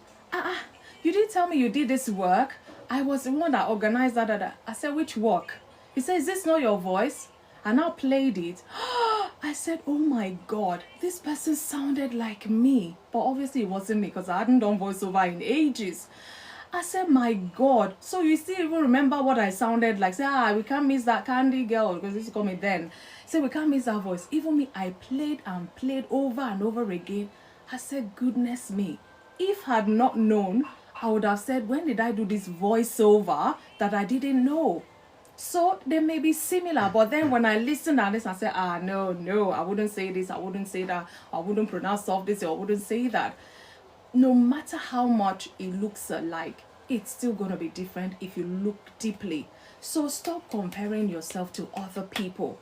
"You didn't tell me you did this work. I was the one that organized that." I said, "Which work?" He said, "Is this not your voice?" And I played it. I said, "Oh my God, this person sounded like me." But obviously it wasn't me because I hadn't done voiceover in ages. I said, "My God." So you still even remember what I sounded like. Say, we can't miss that Candy girl, because this called me then. Say, we can't miss that voice. Even me, I played and played over and over again. I said, goodness me. If I had not known, I would have said, when did I do this voiceover that I didn't know? So they may be similar, but then when I listen and listen, I say, no, I wouldn't say this, I wouldn't say that, I wouldn't pronounce soft this, or I wouldn't say that. No matter how much it looks alike, it's still going to be different if you look deeply. So stop comparing yourself to other people.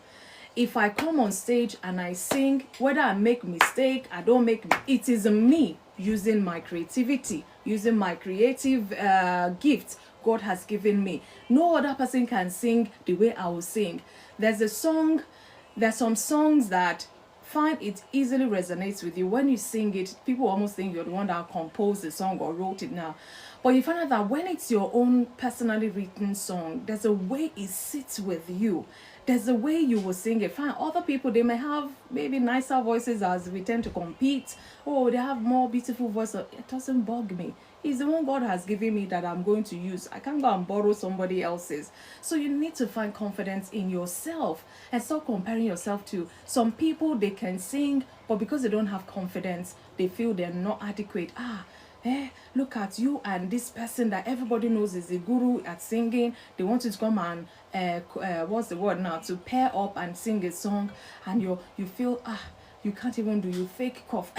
If I come on stage and I sing, whether I make mistake, I don't make, it is me using my creativity, using my creative gift God has given me. No other person can sing the way I will sing. There's some songs that find it easily resonates with you. When you sing it, people almost think you're the one that composed the song or wrote it now. But you find out that when it's your own personally written song, there's a way it sits with you. There's a way you will sing it. Fine, other people, they may have maybe nicer voices as we tend to compete. Oh, they have more beautiful voices. It doesn't bug me. It's the one God has given me that I'm going to use. I can't go and borrow somebody else's. So you need to find confidence in yourself and stop comparing yourself to some people. They can sing, but because they don't have confidence, they feel they're not adequate. look at you and this person that everybody knows is a guru at singing. They want you to come and what's the word now, to pair up and sing a song, and you feel you can't even do, you fake cough,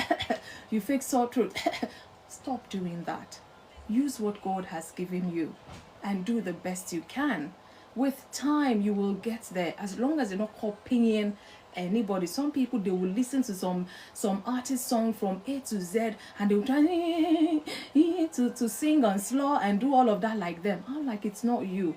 you fake sore throat. Stop doing that. Use what God has given you and do the best you can. With time, you will get there, as long as you're not copying anybody. Some people, they will listen to some artist song from A to Z, and they will try to sing and slur and do all of that like them. I'm like, it's not you.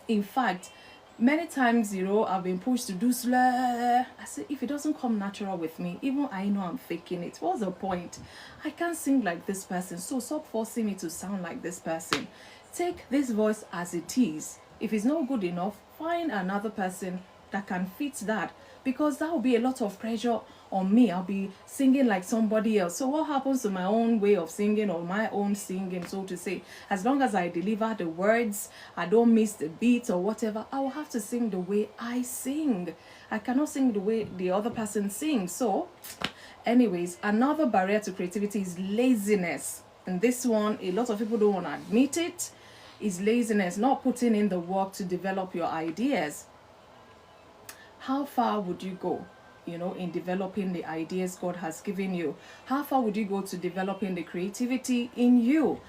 In fact, many times, I've been pushed to do slur. I say, if it doesn't come natural with me, even I know I'm faking it. What's the point? I can't sing like this person, so stop forcing me to sound like this person. Take this voice as it is. If it's not good enough, find another person that can fit that, because that will be a lot of pressure on me. I'll be singing like somebody else. So what happens to my own way of singing, or my own singing, so to say? As long as I deliver the words, I don't miss the beat or whatever, I will have to sing the way I sing. I cannot sing the way the other person sings. So anyways, another barrier to creativity is laziness. And this one, a lot of people don't want to admit it, is laziness, not putting in the work to develop your ideas. How far would you go, in developing the ideas God has given you? How far would you go to developing the creativity in you?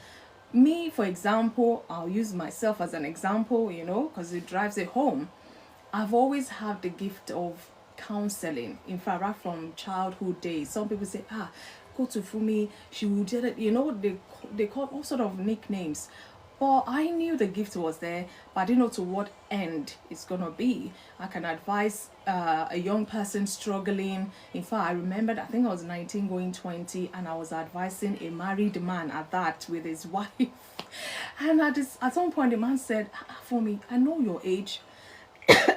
Me, for example, I'll use myself as an example, because it drives it home. I've always had the gift of counseling. In fact, right from childhood days, some people say, go to Fumi, she will do it. They call all sort of nicknames. But I knew the gift was there, but I didn't know to what end it's gonna be. I can advise a young person struggling. In fact, I remembered, I think I was 19 going 20, and I was advising a married man at that with his wife. And at some point, the man said, for me, I know your age,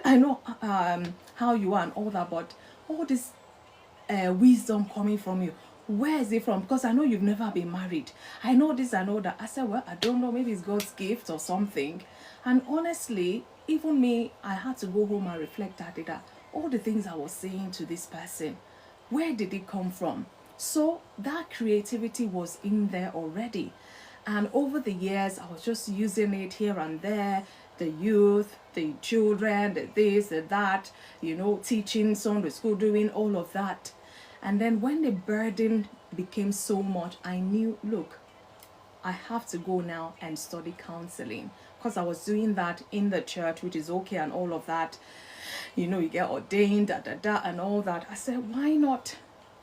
I know how you are and all that, but all this wisdom coming from you, where is it from? Because I know you've never been married. I know this, I know that. I said, well, I don't know, maybe it's God's gift or something. And honestly, even me, I had to go home and reflect at it, that all the things I was saying to this person, where did it come from? So that creativity was in there already. And over the years, I was just using it here and there. The youth, the children, the this, the that, teaching, Sunday school, doing all of that. And then when the burden became so much, I knew, look, I have to go now and study counseling, because I was doing that in the church, which is okay and all of that. You get ordained, and all that. I said, why not?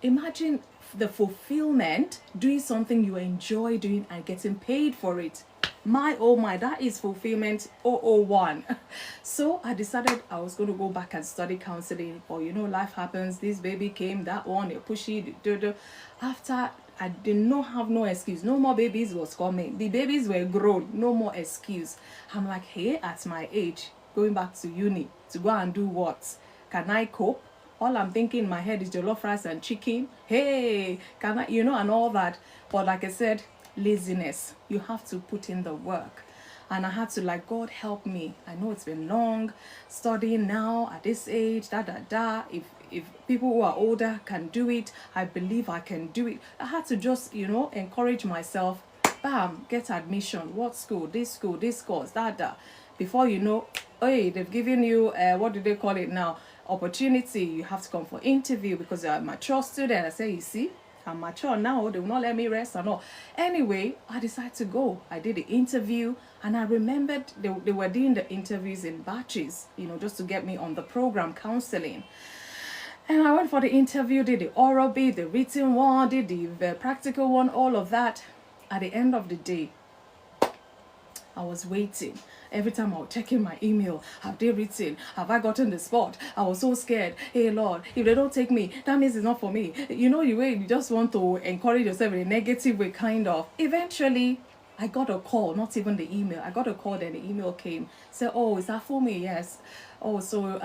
Imagine the fulfillment, doing something you enjoy doing and getting paid for it. My, that is fulfillment 001. So I decided I was going to go back and study counseling. But life happens. This baby came, that one, you pushy. After, I did not have no excuse. No more babies was coming. The babies were grown. No more excuse. I'm like, hey, at my age, going back to uni to go and do what? Can I cope? All I'm thinking in my head is jollof rice and chicken. Hey, can I, and all that. But like I said, laziness. You have to put in the work. And I had to, God help me. I know it's been long studying now at this age, If people who are older can do it, I believe I can do it. I had to just, encourage myself. Bam, get admission. What school, this course, that. Before you know, hey, they've given you, what do they call it now? Opportunity. You have to come for interview because you're a mature student. I say, you see, I'm mature now, they will not let me rest and all. Anyway, I decided to go. I did the interview, and I remembered they were doing the interviews in batches, just to get me on the program counseling. And I went for the interview, did the oral bit, the written one, did the practical one, all of that. At the end of the day, I was waiting. Every time I was checking my email, have they written? Have I gotten the spot? I was so scared. Hey Lord, if they don't take me, that means it's not for me. You just want to encourage yourself in a negative way, kind of. Eventually, I got a call, not even the email. I got a call, then the email came. Said, oh, is that for me? Yes. Oh, so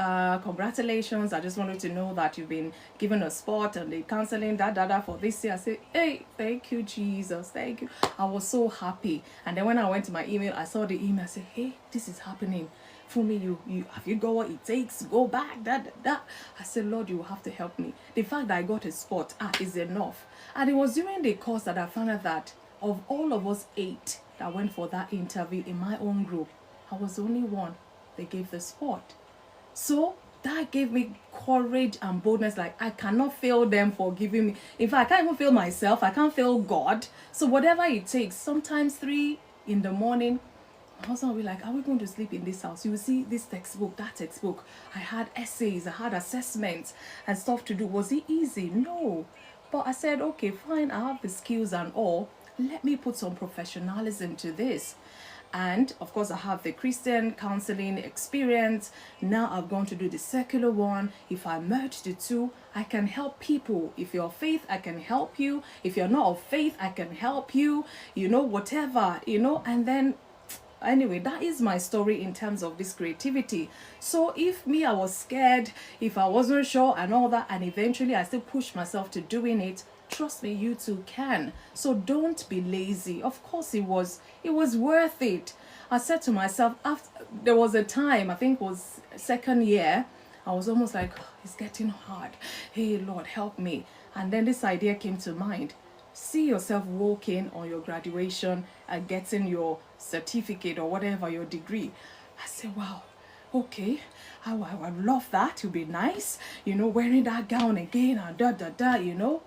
congratulations. I just wanted to know that you've been given a spot and the counseling, for this year. I said, hey, thank you, Jesus. Thank you. I was so happy. And then when I went to my email, I saw the email. I said, hey, this is happening. For me, you have you got what it takes to go back? I said, Lord, you will have to help me. The fact that I got a spot is enough. And it was during the course that I found out that of all of us 8 that went for that interview in my own group, I was the only one they gave the spot. So that gave me courage and boldness. Like, I cannot fail them for giving me. In fact, I can't even fail myself. I can't fail God. So whatever it takes, sometimes 3 in the morning, my husband will be like, are we going to sleep in this house? You will see this textbook, that textbook. I had essays, I had assessments and stuff to do. Was it easy? No. But I said, okay, fine, I have the skills and all. Let me put some professionalism to this. And of course, I have the Christian counseling experience. Now I've gone to do the secular one. If I merge the two, I can help people. If you're of faith, I can help you. If you're not of faith, I can help you. You know, whatever, you know. And then, anyway, that is my story in terms of this creativity. So if me, I was scared, if I wasn't sure and all that, and eventually I still pushed myself to doing it, trust me, you too can. So don't be lazy. Of course it was worth it. I said to myself, after there was a time, I think it was second year, I was almost like, oh, it's getting hard. Hey Lord, help me. And then this idea came to mind. See yourself walking on your graduation and getting your certificate or whatever, your degree. I said, wow, okay, I love that. It would be nice, you know, wearing that gown again and you know.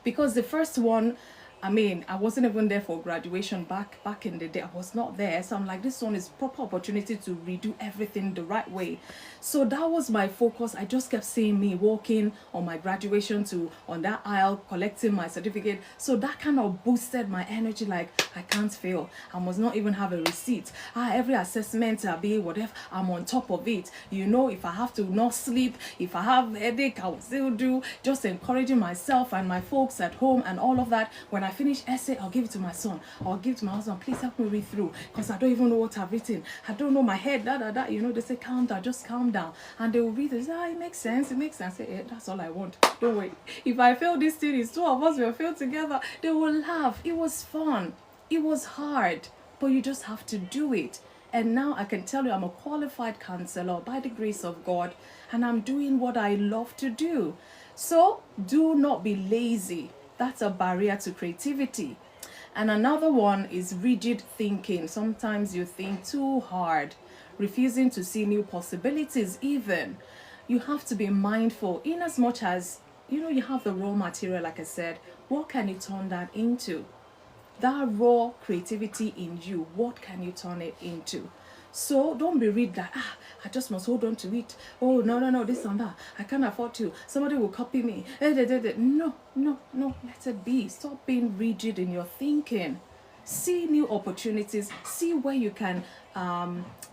Because the first one, I mean, I wasn't even there for graduation back in the day. I was not there. So I'm like, this one is proper opportunity to redo everything the right way. So that was my focus. I just kept seeing me walking on my graduation on that aisle, collecting my certificate. So that kind of boosted my energy. Like, I can't fail. I must not even have a receipt. Every assessment, be whatever, I'm on top of it. You know, if I have to not sleep, if I have a headache, I will still do. Just encouraging myself and my folks at home and all of that. When I finish essay, I'll give it to my son. I'll give it to my husband. Please help me read through, because I don't even know what I've written. I don't know my head, You know, they say, calm down, just calm down. And they will read it. Say, it makes sense. It makes sense. I say, yeah, that's all I want. Don't wait. If I fail this thing, it's 2 of us will fail together. They will laugh. It was fun. It was hard, but you just have to do it. And now I can tell you, I'm a qualified counselor by the grace of God, and I'm doing what I love to do. So do not be lazy. That's a barrier to creativity. And another one is rigid thinking. Sometimes you think too hard, refusing to see new possibilities even. You have to be mindful, in as much as, you know, you have the raw material, like I said, what can you turn that into? That raw creativity in you, what can you turn it into? So don't be read that, I just must hold on to it. Oh, no, this and that. I can't afford to. Somebody will copy me. No, let it be. Stop being rigid in your thinking. See new opportunities. See where you can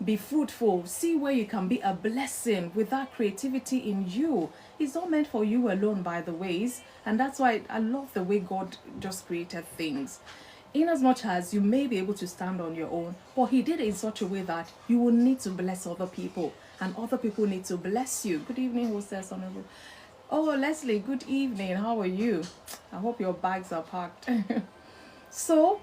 be fruitful. See where you can be a blessing with that creativity in you. It's not meant for you alone, by the ways. And that's why I love the way God just created things. In as much as you may be able to stand on your own, but he did it in such a way that you will need to bless other people, and other people need to bless you. Good evening, hostess, honorable. Oh, Leslie, good evening. How are you? I hope your bags are packed. So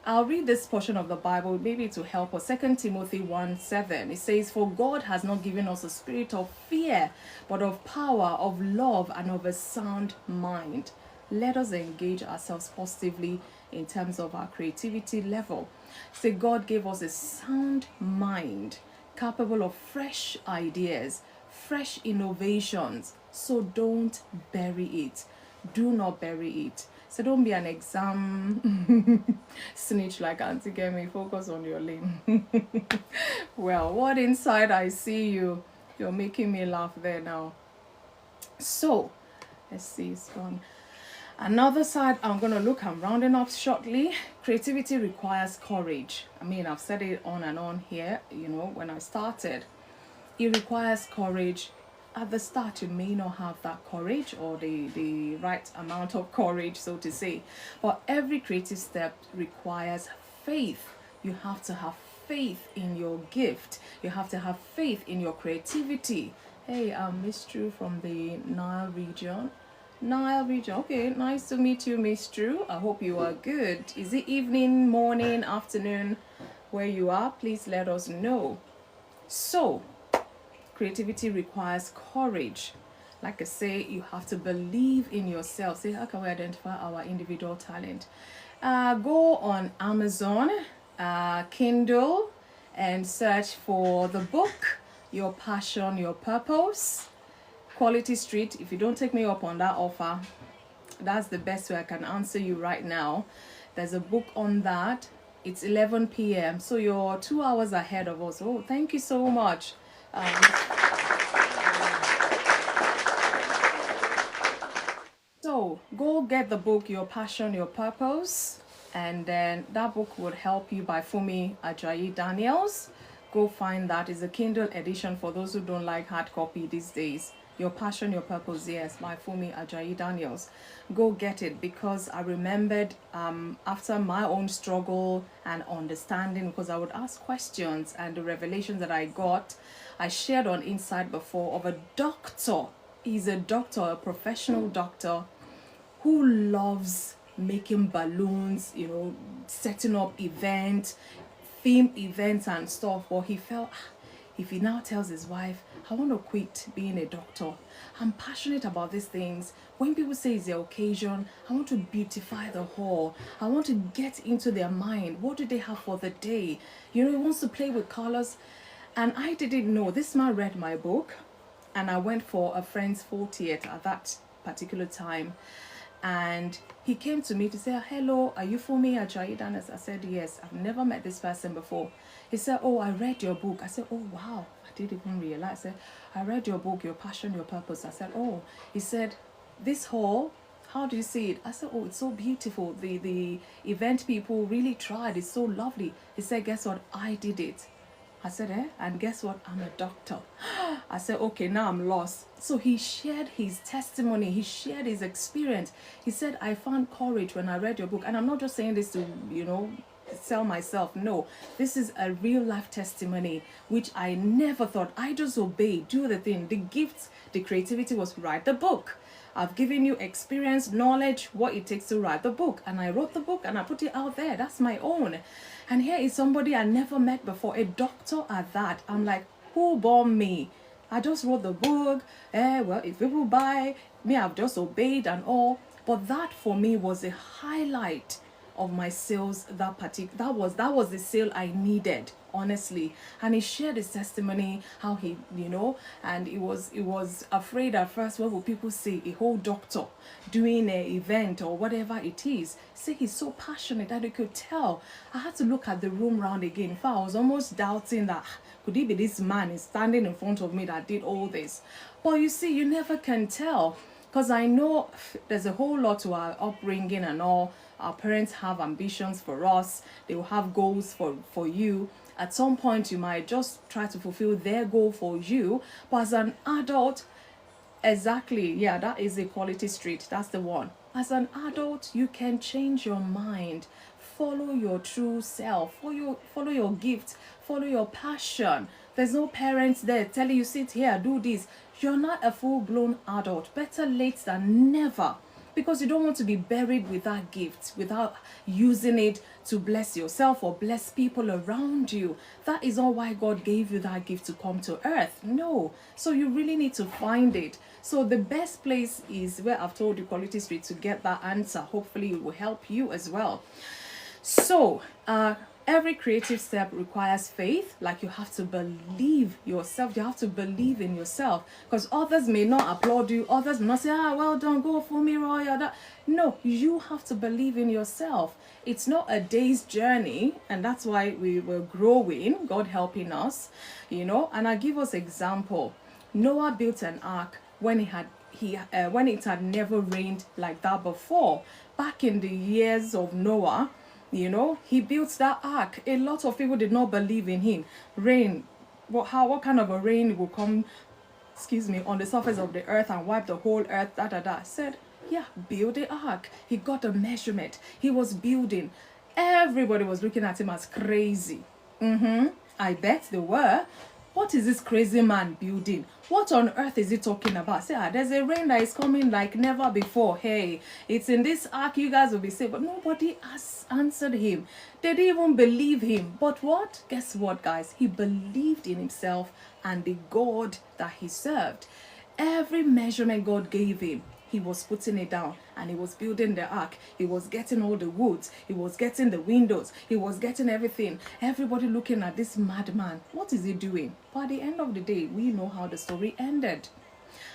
I'll read this portion of the Bible, maybe to help us. 2 Timothy 1:7. It says, for God has not given us a spirit of fear, but of power, of love, and of a sound mind. Let us engage ourselves positively in terms of our creativity level. So God gave us a sound mind, capable of fresh ideas, fresh innovations. So don't bury it. Do not bury it. So don't be an exam snitch like Auntie Gemi. Focus on your lane. Well, what inside I see you. You're making me laugh there now. So, let's see, it's gone. Another side I'm going to look, I'm rounding up shortly. Creativity requires courage. I mean, I've said it on and on here, you know, when I started. It requires courage. At the start, you may not have that courage or the right amount of courage, so to say. But every creative step requires faith. You have to have faith in your gift. You have to have faith in your creativity. Hey, I'm Miss True from the Nile region. Okay, nice to meet you, Miss True. I hope you are good. Is it evening, morning, afternoon where you are? Please let us know. So, creativity requires courage. Like I say, you have to believe in yourself. Say, how can we identify our individual talent? Go on Amazon, Kindle, and search for the book, Your Passion, Your Purpose. Quality Street. If you don't take me up on that offer, that's the best way I can answer you right now. There's a book on that. It's 11 p.m. So you're 2 hours ahead of us. Oh, thank you so much. So go get the book, Your Passion, Your Purpose. And then that book would help you by Fumi Ajayi-Daniels. Go find that. It's a Kindle edition for those who don't like hard copy these days. Your Passion, Your Purpose, yes, by Fumi Ajayi-Daniels. Go get it, because I remembered after my own struggle and understanding, because I would ask questions, and the revelations that I got, I shared on Inside before, of a doctor. He's a doctor, a professional doctor, who loves making balloons, setting up events, theme events and stuff. But he felt, if he now tells his wife, I want to quit being a doctor, I'm passionate about these things. When people say it's their occasion, I want to beautify the hall. I want to get into their mind. What do they have for the day? He wants to play with colors. And I didn't know. This man read my book, and I went for a friend's 40th at that particular time. And he came to me to say, hello, are you Fumi Ajayi-Daniels? I said, yes. I've never met this person before. He said, oh, I read your book. I said, oh, wow. I didn't even realize. I said, I read your book, Your Passion, Your Purpose. I said, oh. He said, this hall, how do you see it? I said, oh, it's so beautiful. The event people really tried. It's so lovely. He said, guess what? I did it. I said, and guess what? I'm a doctor. I said, okay, now I'm lost. So he shared his testimony. He shared his experience. He said, I found courage when I read your book. And I'm not just saying this to, sell myself. No, this is a real life testimony, which I never thought. I just obeyed, do the thing. The gift, the creativity was write the book. I've given you experience, knowledge, what it takes to write the book. And I wrote the book and I put it out there. That's my own. And here is somebody I never met before, a doctor at that. I'm like, who born me? I just wrote the book. Well, if people buy me, I've just obeyed and all. But that for me was a highlight of my sales. That was the sale I needed, honestly. And he shared his testimony, how he, and it was afraid at first, what will people say? A whole doctor doing an event or whatever it is. Say he's so passionate that you could tell. I had to look at the room round again. In fact, I was almost doubting that could it be this man is standing in front of me that did all this. But you see, you never can tell. Because I know there's a whole lot to our upbringing and all. Our parents have ambitions for us. They will have goals for you. At some point, you might just try to fulfill their goal for you. But as an adult, exactly, yeah, that is a Quality Street. That's the one. As an adult, you can change your mind. Follow your true self. Follow your gift. Follow your passion. There's no parents there telling you, sit here, do this. You're not a full-blown adult. Better late than never. Because you don't want to be buried with that gift without using it to bless yourself or bless people around you. That is not why God gave you that gift, to come to earth. No. So you really need to find it. So the best place is where I've told you, Quality Street, to get that answer. Hopefully it will help you as well. So, every creative step requires faith. Like, you have to believe yourself. You have to believe in yourself. Because others may not applaud you. Others may not say, well done, go FunmiRoyal. No, you have to believe in yourself. It's not a day's journey. And that's why we were growing, God helping us, And I give us example. Noah built an ark when it had never rained like that before. Back in the years of Noah, he built that ark. A lot of people did not believe in him. Rain, what kind of a rain will come, on the surface of the earth and wipe the whole earth, Said, yeah, build the ark. He got a measurement. He was building. Everybody was looking at him as crazy. I bet they were. What is this crazy man building? What on earth is he talking about? Say, there's a rain that is coming like never before. Hey, it's in this ark, you guys will be safe. But nobody has answered him. They didn't even believe him. But what? Guess what, guys? He believed in himself and the God that he served. Every measurement God gave him, he was putting it down, and he was building the ark. He was getting all the woods. He was getting the windows. He was getting everything. Everybody looking at this madman. What is he doing? But at the end of the day, we know how the story ended.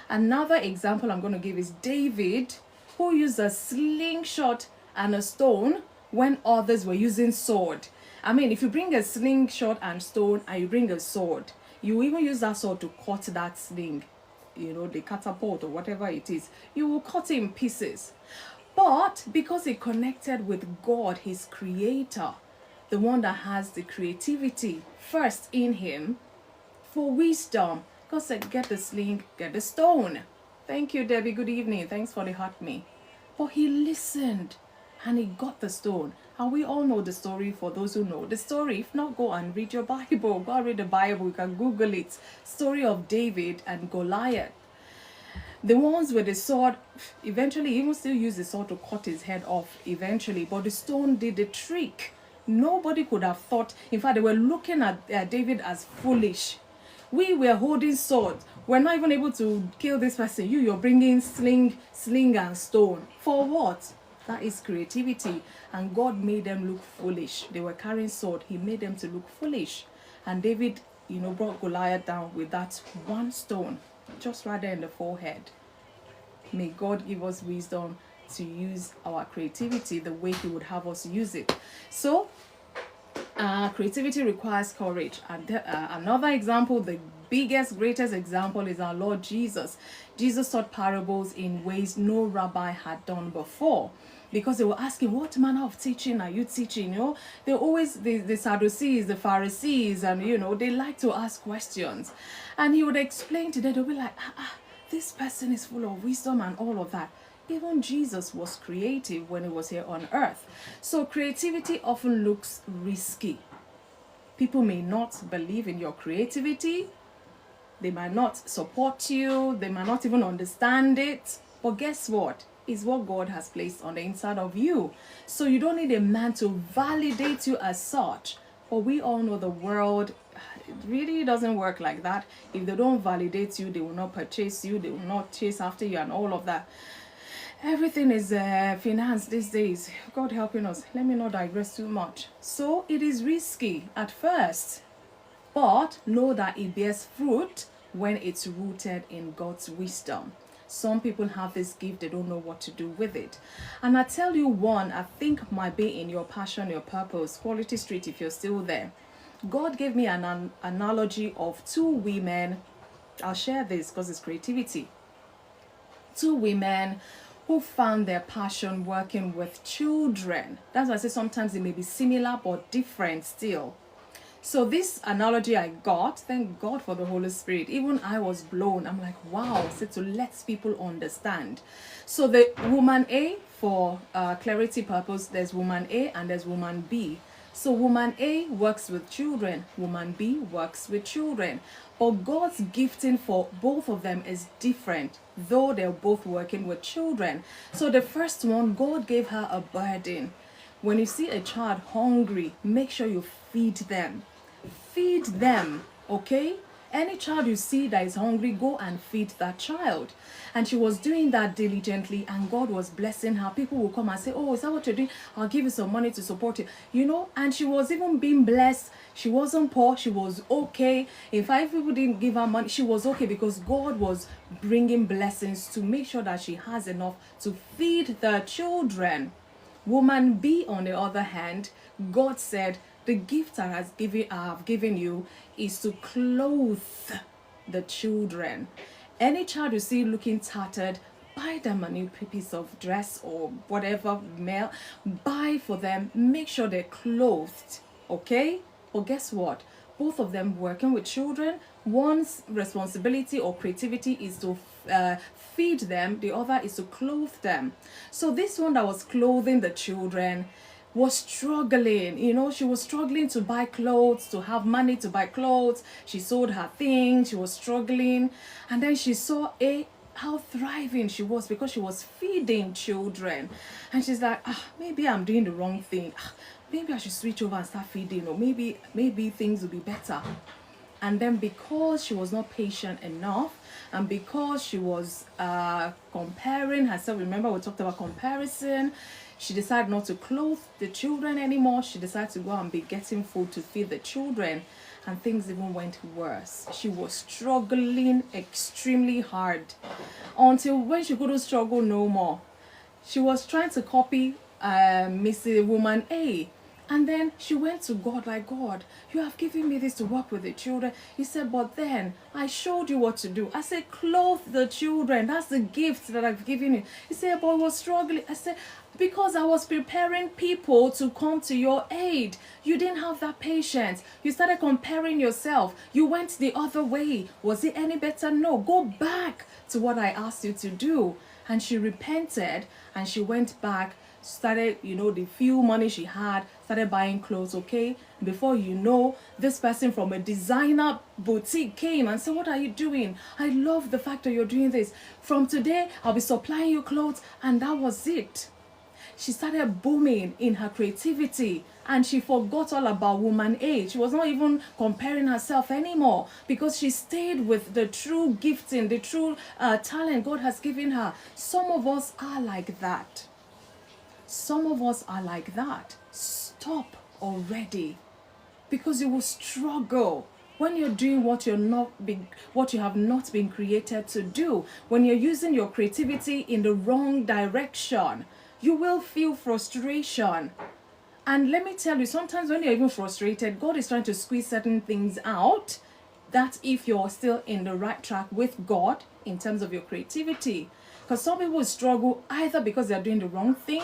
Another example I'm going to give is David, who used a slingshot and a stone when others were using sword. I mean, if you bring a slingshot and stone and you bring a sword, you even use that sword to cut that sling, the catapult or whatever it is, you will cut it in pieces. But because he connected with God, his creator, the one that has the creativity first in him, for wisdom, God said, get the sling, get the stone. Thank you, Debbie. Good evening. Thanks for the heart me. But he listened and he got the stone. And we all know the story. For those who know the story, if not, go and read your Bible. Go and read the Bible. You can Google it. Story of David and Goliath. The ones with the sword, eventually, even still used the sword to cut his head off eventually. But the stone did the trick. Nobody could have thought. In fact, they were looking at David as foolish. We were holding swords. We're not even able to kill this person. You're bringing sling and stone. For what? That is creativity. And God made them look foolish. They were carrying sword. He made them to look foolish. And David, brought Goliath down with that one stone, just right there in the forehead. May God give us wisdom to use our creativity the way he would have us use it. So, creativity requires courage. And another example, the biggest, greatest example, is our Lord Jesus. Jesus taught parables in ways no rabbi had done before, because they were asking, what manner of teaching are you teaching? They always, the Sadducees, the Pharisees, and they like to ask questions. And he would explain to them. They'll be like, this person is full of wisdom and all of that. Even Jesus was creative when he was here on earth. So creativity often looks risky. People may not believe in your creativity. They might not support you. They might not even understand it. But guess what? It's what God has placed on the inside of you. So you don't need a man to validate you as such. But we all know the world, it really doesn't work like that. If they don't validate you, they will not purchase you. They will not chase after you and all of that. Everything is finance these days. God helping us. Let me not digress too much. So it is risky at first, but know that it bears fruit when it's rooted in God's wisdom. Some people have this gift, they don't know what to do with it. And I tell you one, I think might be in your passion, your purpose, Quality Street, if you're still there. God gave me an analogy of two women. I'll share this because it's creativity. Two women who found their passion working with children. That's why I say sometimes it may be similar but different still. So this analogy I got, thank God for the Holy Spirit. Even I was blown. I'm like, wow, so to let people understand. So the woman A, for clarity purpose, there's woman A and there's woman B. So woman A works with children, woman B works with children. But God's gifting for both of them is different, though they're both working with children. So the first one, God gave her a burden. When you see a child hungry, make sure you feed them. Feed them, okay? Any child you see that is hungry, go and feed that child. And she was doing that diligently, and God was blessing her. People will come and say, oh, is that what you're doing? I'll give you some money to support you. And she was even being blessed. She wasn't poor. She was okay. In fact, if people didn't give her money, she was okay, because God was bringing blessings to make sure that she has enough to feed the children. Woman B, on the other hand, God said, the gift I have given you is to clothe the children. Any child you see looking tattered, buy them a new piece of dress or whatever, male, buy for them, make sure they're clothed, okay? But guess what? Both of them working with children, one's responsibility or creativity is to feed them, the other is to clothe them. So this one that was clothing the children was struggling. She was struggling to buy clothes, to have money to buy clothes. She sold her things, she was struggling. And then she saw how thriving she was, because she was feeding children. And she's like, maybe I'm doing the wrong thing. Maybe I should switch over and start feeding, or maybe things will be better. And then because she was not patient enough, And because she was comparing herself, remember we talked about comparison, she decided not to clothe the children anymore. She decided to go and be getting food to feed the children. And things even went worse. She was struggling extremely hard until when she couldn't struggle no more. She was trying to copy Mrs. Woman A. And then she went to God like, God, you have given me this to work with the children. He said, but then I showed you what to do. I said, clothe the children. That's the gift that I've given you. He said, but I was struggling. I said, because I was preparing people to come to your aid. You didn't have that patience. You started comparing yourself. You went the other way. Was it any better? No. Go back to what I asked you to do. And she repented and she went back, started, the few money she had, started buying clothes, okay? Before you know, this person from a designer boutique came and said, what are you doing? I love the fact that you're doing this. From today, I'll be supplying you clothes. And that was it. She started booming in her creativity and she forgot all about woman A. She was not even comparing herself anymore because she stayed with the true gifting, the true talent God has given her. Some of us are like that. Some of us are like that. Stop already, because you will struggle when you're doing what you have not been created to do. When you're using your creativity in the wrong direction, you will feel frustration. And let me tell you, sometimes when you're even frustrated, God is trying to squeeze certain things out, that if you're still in the right track with God in terms of your creativity. Because some people struggle either because they're doing the wrong thing,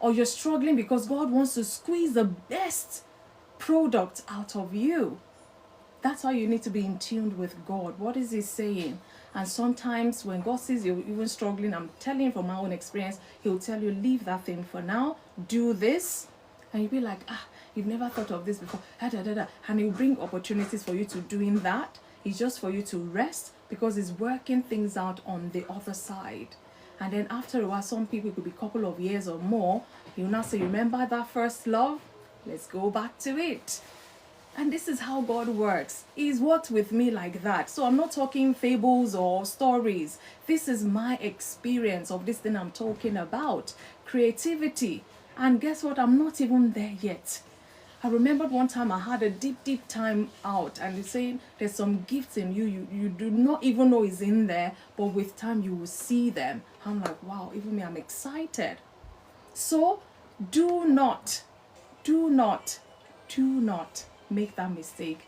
or you're struggling because God wants to squeeze the best product out of you. That's why you need to be in tune with God. What is He saying? And sometimes when God sees you're even struggling, I'm telling you from my own experience, He'll tell you, leave that thing for now, do this. And you'll be like, you've never thought of this before. And He'll bring opportunities for you to doing that. It's just for you to rest, because He's working things out on the other side. And then after a while, some people, it could be a couple of years or more, He'll now say, remember that first love? Let's go back to it. And this is how God works. He's worked with me like that. So I'm not talking fables or stories. This is my experience of this thing I'm talking about. Creativity. And guess what? I'm not even there yet. I remembered one time I had a deep time out, and they're saying there's some gifts in you. You do not even know is in there, but with time you will see them. I'm like, wow, even me, I'm excited. So do not make that mistake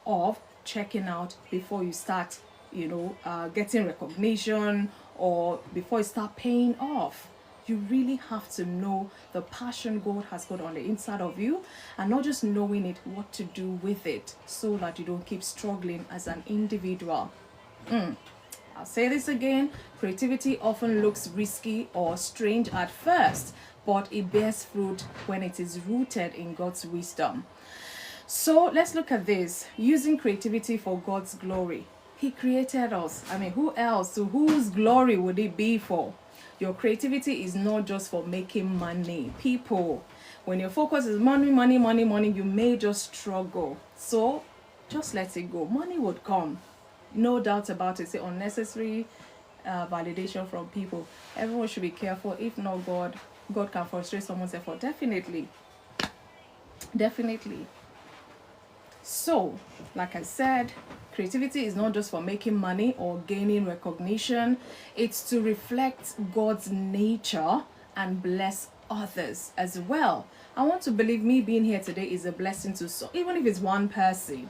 of checking out before you start, getting recognition, or before you start paying off. You really have to know the passion God has got on the inside of you, and not just knowing it, what to do with it, so that you don't keep struggling as an individual. I'll say this again. Creativity often looks risky or strange at first, but it bears fruit when it is rooted in God's wisdom. So let's look at this. Using creativity for God's glory. He created us. Who else? So whose glory would it be for? Your creativity is not just for making money. People, when your focus is money, you may just struggle. So just let it go. Money would come. No doubt about it. Say unnecessary validation from people. Everyone should be careful. If not, God can frustrate someone's effort. Definitely. So, like I said, creativity is not just for making money or gaining recognition. It's to reflect God's nature and bless others as well. I want to believe me being here today is a blessing to even if it's one person.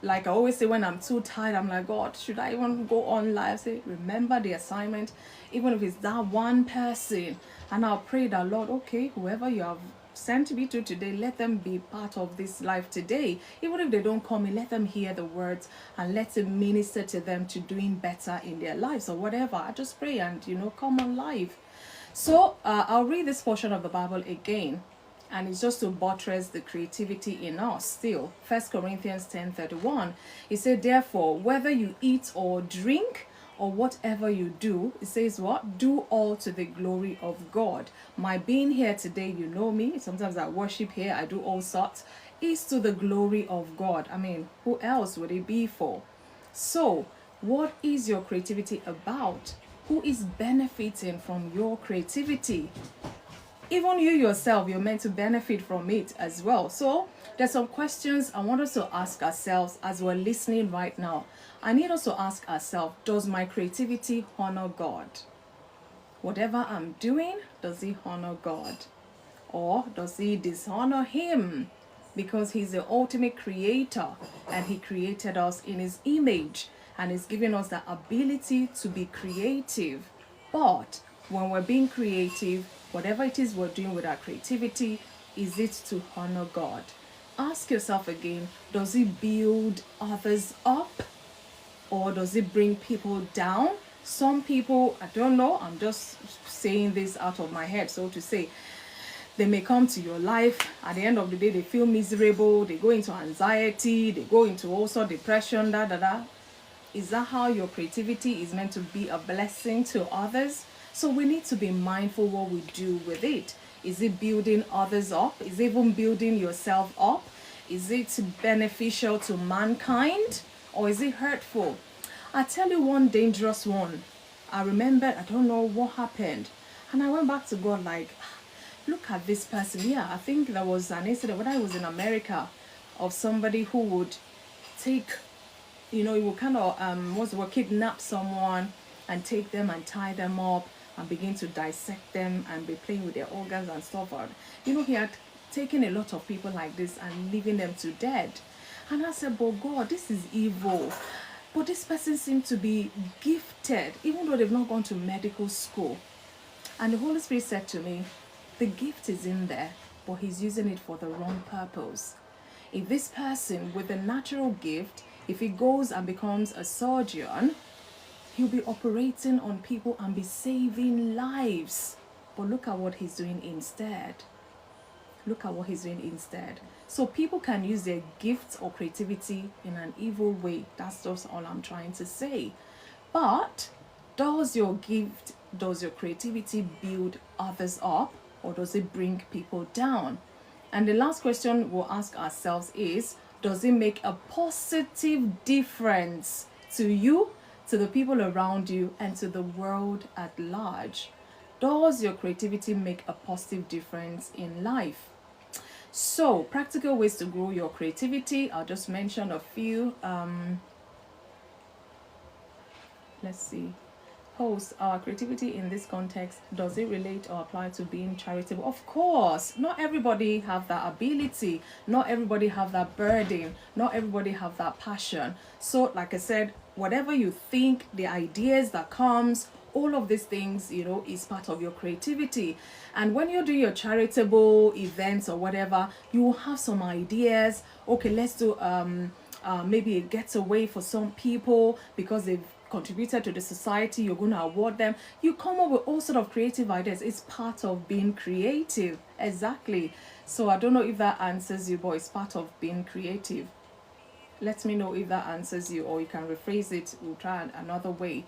Like I always say, when I'm too tired, I'm like, God, should I even go on live? Say, remember the assignment, even if it's that one person. And I'll pray that, Lord, okay, whoever you have sent me to today, let them be part of this life today. Even if they don't come in, let them hear the words and let it minister to them to doing better in their lives or whatever. I just pray and, come on live. So I'll read this portion of the Bible again. And it's just to buttress the creativity in us still. 1 Corinthians 10:31. It said, therefore, whether you eat or drink or whatever you do, it says what? Do all to the glory of God. My being here today, you know me. Sometimes I worship here. I do all sorts. Is to the glory of God. Who else would it be for? So, What is your creativity about? Who is benefiting from your creativity? Even you yourself, you're meant to benefit from it as well. So there's some questions I want us to ask ourselves as we're listening right now. I need us to ask ourselves, does my creativity honor God? Whatever I'm doing, does it honor God? Or does it dishonor him? Because he's the ultimate creator and he created us in his image and he's given us the ability to be creative. But when we're being creative, whatever it is we're doing with our creativity, is it to honor God? Ask yourself again, does it build others up or does it bring people down? Some people, I don't know, I'm just saying this out of my head, so to say, they may come to your life. At the end of the day, they feel miserable. They go into anxiety. They go into also depression. Is that how your creativity is meant to be a blessing to others? So we need to be mindful what we do with it. Is it building others up? Is it even building yourself up? Is it beneficial to mankind? Or is it hurtful? I tell you one dangerous one. I remember, I don't know what happened. And I went back to God like, look at this person. Yeah, I think there was an incident when I was in America of somebody who would take, he would kind of kidnap someone and take them and tie them up and begin to dissect them and be playing with their organs and stuff. He had taken a lot of people like this and leaving them to dead. And I said, but God, this is evil. But this person seemed to be gifted, even though they've not gone to medical school. And the Holy Spirit said to me, the gift is in there, but he's using it for the wrong purpose. If this person with a natural gift, if he goes and becomes a surgeon, he'll be operating on people and be saving lives. But look at what he's doing instead. Look at what he's doing instead. So people can use their gifts or creativity in an evil way. That's just all I'm trying to say. But does your gift, does your creativity build others up? Or does it bring people down? And the last question we'll ask ourselves is, does it make a positive difference to you, to the people around you, and to the world at large? Does your creativity make a positive difference in life? So, practical ways to grow your creativity. I'll just mention a few. Let's see. Host, our creativity in this context, does it relate or apply to being charitable? Of course. Not everybody have that ability. Not everybody have that burden. Not everybody have that passion. So like I said, whatever you think, the ideas that comes, all of these things, is part of your creativity. And when you do your charitable events or whatever, you will have some ideas. Okay, let's do maybe a getaway for some people because they've contributed to the society. You're going to award them. You come up with all sort of creative ideas. It's part of being creative. Exactly. So I don't know if that answers you, but it's part of being creative. Let me know if that answers you, or you can rephrase it. We'll try another way.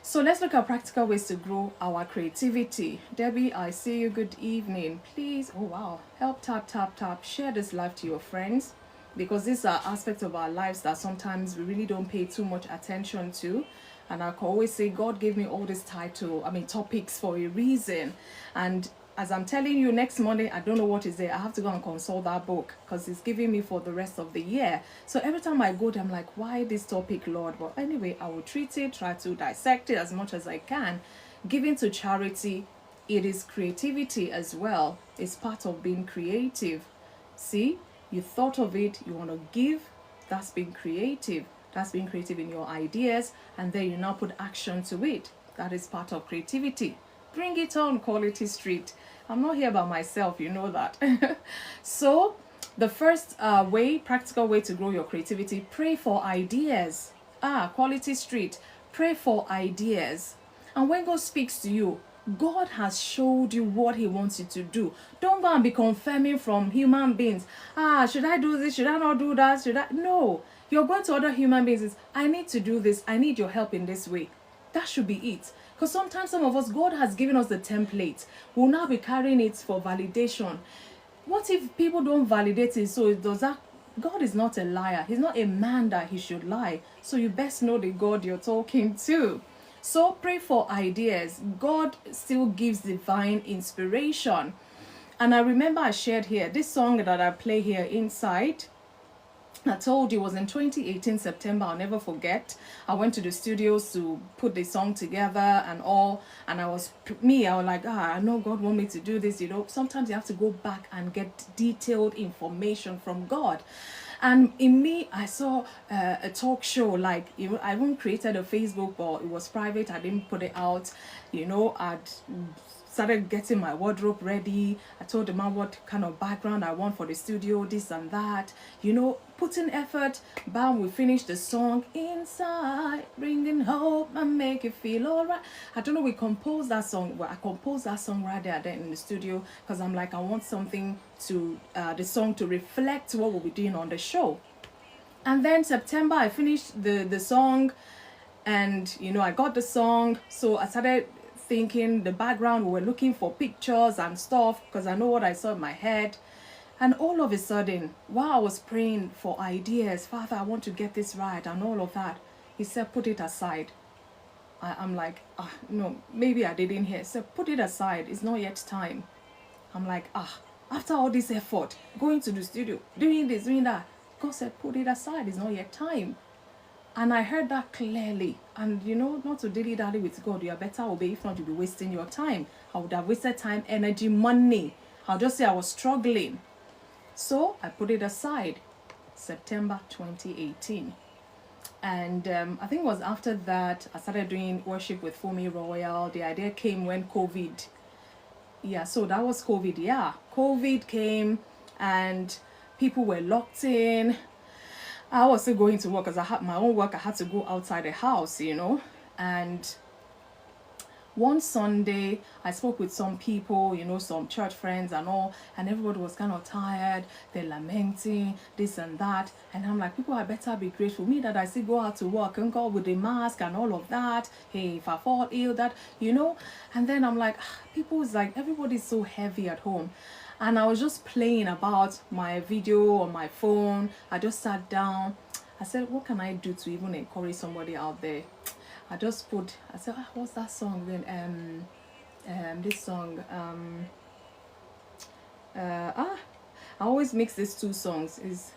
So let's look at practical ways to grow our creativity. Debbie, I see you. Good evening. Please, oh wow, help tap. Share this live to your friends, because these are aspects of our lives that sometimes we really don't pay too much attention to. And I can always say, God gave me all these topics for a reason. And as I'm telling you, next Monday, I don't know what is there. I have to go and consult that book because it's giving me for the rest of the year. So every time I go there, I'm like, why this topic, Lord? But anyway, I will treat it, try to dissect it as much as I can. Giving to charity, it is creativity as well. It's part of being creative. See? You thought of it, you want to give, that's being creative. That's being creative in your ideas, and then you now put action to it. That is part of creativity. Bring it on, Quality Street. I'm not here by myself, you know that. So, the first practical way to grow your creativity, pray for ideas. Quality Street, pray for ideas. And when God speaks to you, God has showed you what he wants you to do. Don't go and be confirming from human beings. Should I do this? Should I not do that? No. You're going to other human beings. I need to do this. I need your help in this way. That should be it. Because sometimes some of us, God has given us the template. We'll now be carrying it for validation. What if people don't validate it? So does that God is not a liar. He's not a man that he should lie. So you best know the God you're talking to. So pray for ideas. God still gives divine inspiration. And I remember I shared here, this song that I play here inside, I told you it was in 2018 September. I'll never forget. I went to the studios to put the song together and all, and I was like, I know God want me to do this. Sometimes you have to go back and get detailed information from God. And in me, I saw a talk show, like, I even created a Facebook, but it was private. I didn't put it out. I'd started getting my wardrobe ready. I told the man what kind of background I want for the studio, this and that. Putting effort. Bam, we finished the song. Inside, bringing hope and make you feel alright. I don't know, we composed that song. Well, I composed that song right there in the studio, because I'm like, I want something to, the song to reflect what we'll be doing on the show. And then September, I finished the song, and I got the song. So I started thinking the background. We were looking for pictures and stuff, because I know what I saw in my head. And all of a sudden, while I was praying for ideas, Father, I want to get this right and all of that, he said, put it aside. I'm like, no, maybe I didn't hear. He said, put it aside. It's not yet time. I'm like, after all this effort, going to the studio, doing this, doing that, God said, put it aside. It's not yet time. And I heard that clearly. And not to dilly-dally with God, you are better obey. If not, you'll be wasting your time. I would have wasted time, energy, money. I'll just say I was struggling. So I put it aside. September 2018. And I think it was after that I started doing worship with FunmiRoyal. The idea came when COVID. Yeah, so that was COVID. Yeah, COVID came and people were locked in. I was still going to work because I had my own work. I had to go outside the house, And one Sunday, I spoke with some people, some church friends and all, and everybody was kind of tired. They're lamenting, this and that. And I'm like, people, I better be grateful. Me that I still go out to work and go with the mask and all of that. Hey, if I fall ill, that, And then I'm like, people's like, everybody's so heavy at home. And I was just playing about my video on my phone. I just sat down. I said, what can I do to even encourage somebody out there? I said, what's that song again? This song, I always mix these two songs. Is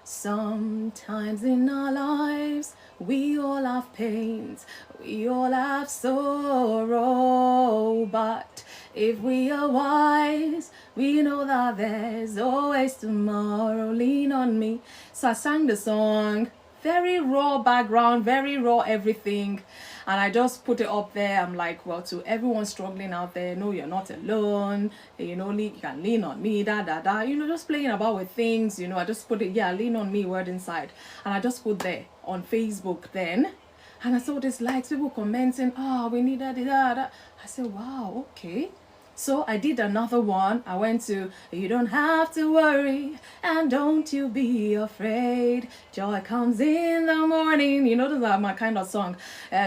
sometimes in our lives we all have pains, we all have sorrow, but if we are wise, we know that there's always tomorrow. Lean on me. So I sang the song. Very raw background, very raw everything. And I just put it up there. I'm like, well, to everyone struggling out there, no, you're not alone. You can lean on me, just playing about with things. I just put it, lean on me word inside. And I just put there on Facebook then. And I saw this likes, people commenting, we need that. I said, wow, okay. So I did another one. I went to, you don't have to worry and don't you be afraid. Joy comes in the morning. Those are my kind of song.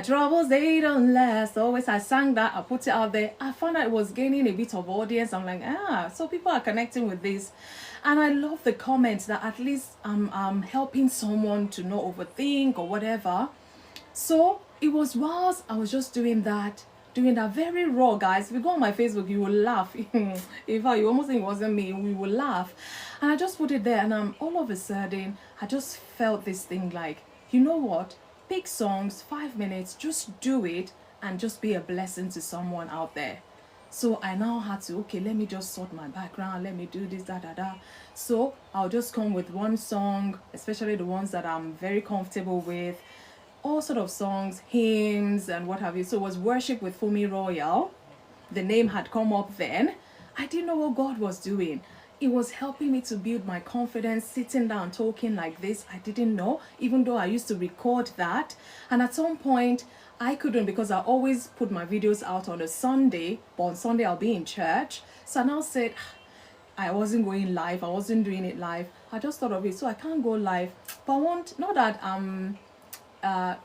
Troubles, they don't last. Always I sang that. I put it out there. I found out it was gaining a bit of audience. I'm like, so people are connecting with this. And I love the comments that at least I'm helping someone to not overthink or whatever. So it was whilst I was just doing that very raw, guys. If you go on my Facebook, you will laugh. In fact, you almost think it wasn't me. We will laugh. And I just put it there, and all of a sudden, I just felt this thing like, you know what? Pick songs, 5 minutes, just do it, and just be a blessing to someone out there. So I now had to, okay, let me just sort my background. Let me do this, So I'll just come with one song, especially the ones that I'm very comfortable with. All sort of songs, hymns, and what have you. So it was worship with FunmiRoyal. The name had come up then. I didn't know what God was doing. It was helping me to build my confidence, sitting down, talking like this. I didn't know, even though I used to record that. And at some point, I couldn't, because I always put my videos out on a Sunday, but on Sunday I'll be in church. So I now said, I wasn't going live. I wasn't doing it live. I just thought of it. So I can't go live. But I want, not that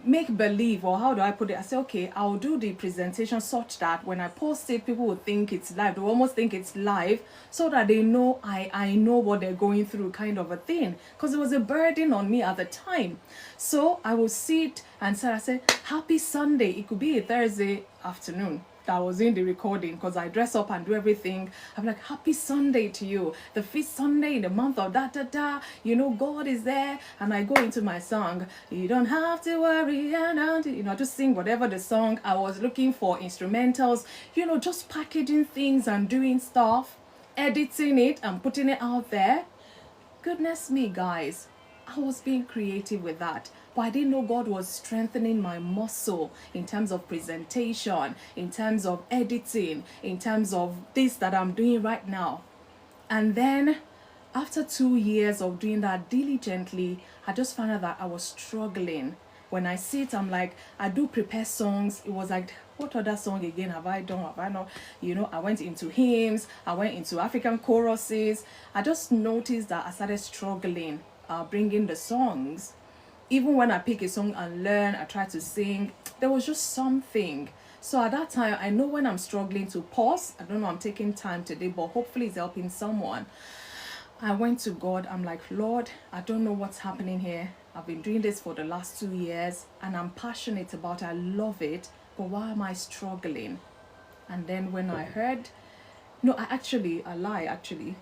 make believe, or how do I put it? I say, okay, I'll do the presentation such that when I post it, people will think it's live. They will almost think it's live, so that they know I know what they're going through, kind of a thing. Because it was a burden on me at the time. So I will sit and say, I say, happy Sunday. It could be a Thursday afternoon that I was in the recording, because I dress up and do everything. I'm like, happy Sunday to you, the 5th Sunday in the month of da da da, you know, God is there. And I go into my song, you don't have to worry, and you know, just sing whatever the song. I was looking for instrumentals, you know, just packaging things and doing stuff, editing it and putting it out there. Goodness me, guys, I was being creative with that. But I didn't know God was strengthening my muscle in terms of presentation, in terms of editing, in terms of this that I'm doing right now. And then after 2 years of doing that diligently, I just found out that I was struggling. When I sit, I'm like, I do prepare songs. It was like, what other song again have I done? Have I not? You know, I went into hymns, I went into African choruses. I just noticed that I started struggling bringing the songs. Even when I pick a song and learn, I try to sing, there was just something. So at that time, I know when I'm struggling to pause. I don't know, I'm taking time today, but hopefully it's helping someone. I went to God. I'm like, Lord, I don't know what's happening here. I've been doing this for the last 2 years and I'm passionate about it. I love it. But why am I struggling? And then when I heard, no, I lie, actually.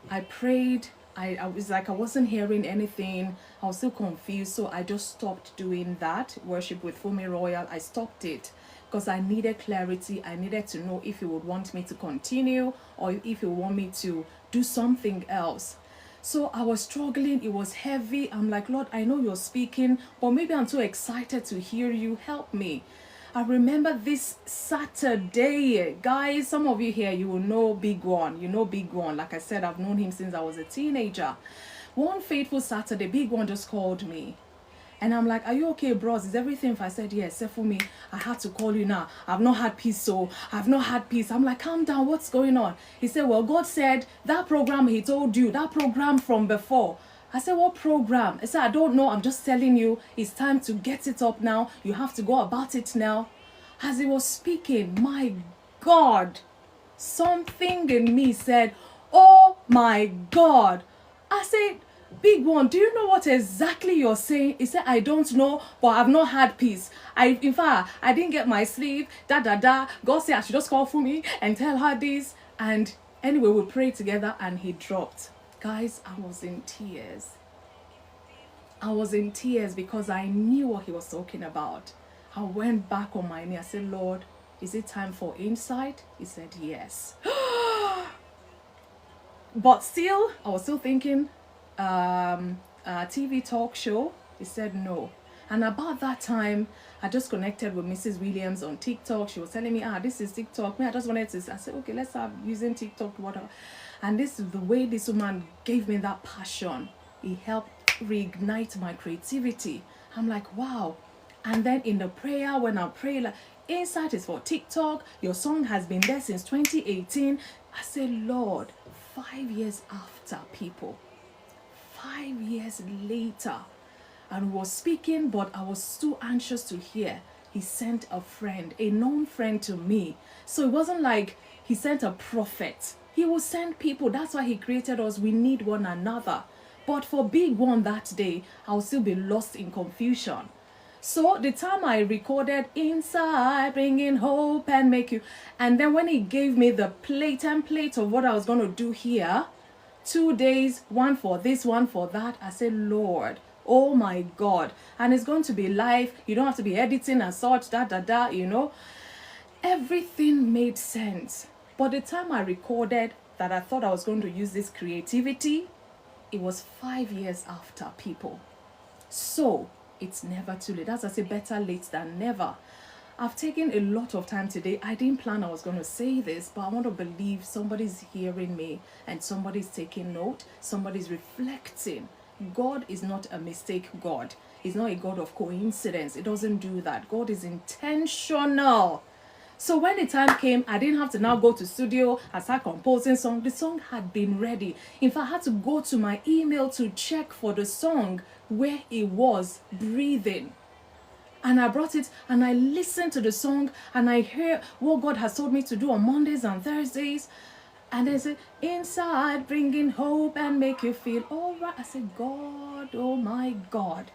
I prayed. I was like, I wasn't hearing anything. I was still confused. So I just stopped doing that. Worship with FunmiRoyal. I stopped it because I needed clarity. I needed to know if he would want me to continue or if he would want me to do something else. So I was struggling. It was heavy. I'm like, Lord, I know you're speaking, but maybe I'm too excited to hear you. Help me. I remember this Saturday, guys, some of you here, you will know Big One. You know Big One. Like I said, I've known him since I was a teenager. One fateful Saturday, Big One just called me. And I'm like, are you okay, bros? Is everything? If I said, yes, except for me, I had to call you now. I've not had peace, so I've not had peace. I'm like, calm down, what's going on? He said, well, God said that program he told you, that program from before. I said, what program? I said, I don't know. I'm just telling you, it's time to get it up now. You have to go about it now. As he was speaking, my God, something in me said, oh my God. I said, Big One, do you know what exactly you're saying? He said, I don't know, but I've not had peace. In fact, I didn't get my sleep, God said I should just call Fumi and tell her this. And anyway, we prayed together and he dropped. Guys, I was in tears. I was in tears because I knew what he was talking about. I went back on my knee. I said, Lord, is it time for insight? He said, yes. But still, I was still thinking, TV talk show. He said, no. And about that time, I just connected with Mrs. Williams on TikTok. She was telling me, this is TikTok. I just wanted to, I said, okay, let's start using TikTok, whatever. And this is the way this woman gave me that passion. It helped reignite my creativity. I'm like, wow. And then in the prayer, when I pray, like, insight is for TikTok. Your song has been there since 2018. I said, Lord, 5 years after, people, 5 years later, and was speaking, but I was too anxious to hear. He sent a friend, a known friend to me. So it wasn't like he sent a prophet. He will send people. That's why he created us. We need one another. But for Big One that day, I'll still be lost in confusion. So the time I recorded Inside, bringing hope and make you, and then when he gave me the template of what I was going to do here, 2 days, one for this, one for that, I said, Lord, oh my God. And it's going to be live. You don't have to be editing and such, you know. Everything made sense. But the time I recorded that I thought I was going to use this creativity, it was 5 years after, people. So it's never too late. As I say, better late than never. I've taken a lot of time today. I didn't plan I was going to say this, but I want to believe somebody's hearing me and somebody's taking note, somebody's reflecting. God is not a mistake God. He's not a God of coincidence. It doesn't do that. God is intentional. So when the time came, I didn't have to now go to studio and start composing song. The song had been ready. In fact, I had to go to my email to check for the song where it was breathing. And I brought it and I listened to the song and I hear what God has told me to do on Mondays and Thursdays. And they say, inside, bringing hope and make you feel all right. I said, God, oh my God.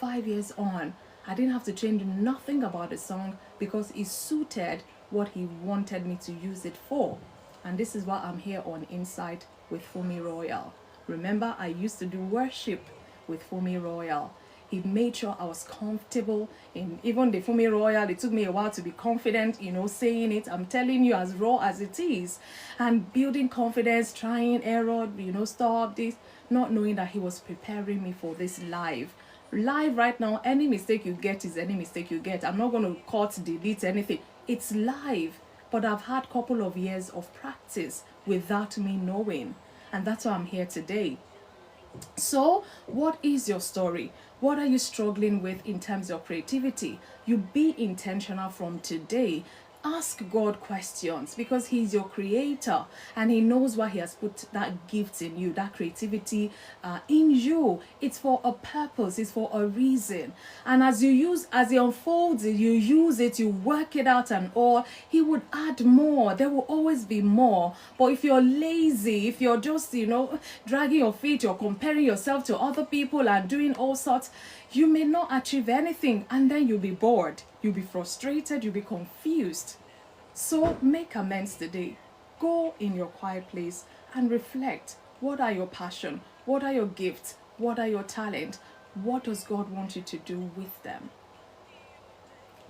5 years on, I didn't have to change nothing about the song because it suited what he wanted me to use it for. And this is why I'm here on Insight with FunmiRoyal. Remember, I used to do worship with FunmiRoyal. He made sure I was comfortable in even the FunmiRoyal. It took me a while to be confident, saying it. I'm telling you, as raw as it is. And building confidence, trying error, stop this, not knowing that he was preparing me for this live right now. Any mistake you get is any mistake you get. I'm not going to cut, delete anything. It's live, but I've had a couple of years of practice without me knowing, and that's why I'm here today. So what is your story? What are you struggling with in terms of creativity? You be intentional from today. Ask God questions because he's your creator and he knows why he has put that gift in you, that creativity in you. It's for a purpose, it's for a reason. And as he unfolds it, you use it, you work it out and all, he would add more. There will always be more. But if you're lazy, if you're just, dragging your feet, you're comparing yourself to other people and doing all sorts, you may not achieve anything, and then you'll be bored, you'll be frustrated, you'll be confused. So make amends today. Go in your quiet place and reflect. What are your passion? What are your gifts? What are your talent? What does God want you to do with them?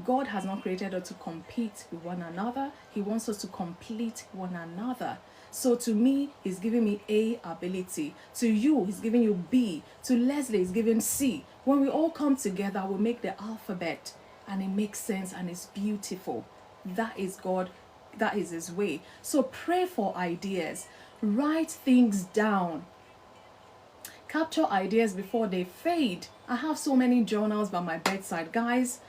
God has not created us to compete with one another. He wants us to complete one another. So to me, he's giving me A, ability. To you, he's giving you B. To Leslie, he's giving C. When we all come together, we make the alphabet and it makes sense and it's beautiful. That is God. That is his way. So pray for ideas. Write things down. Capture ideas before they fade. I have so many journals by my bedside, guys.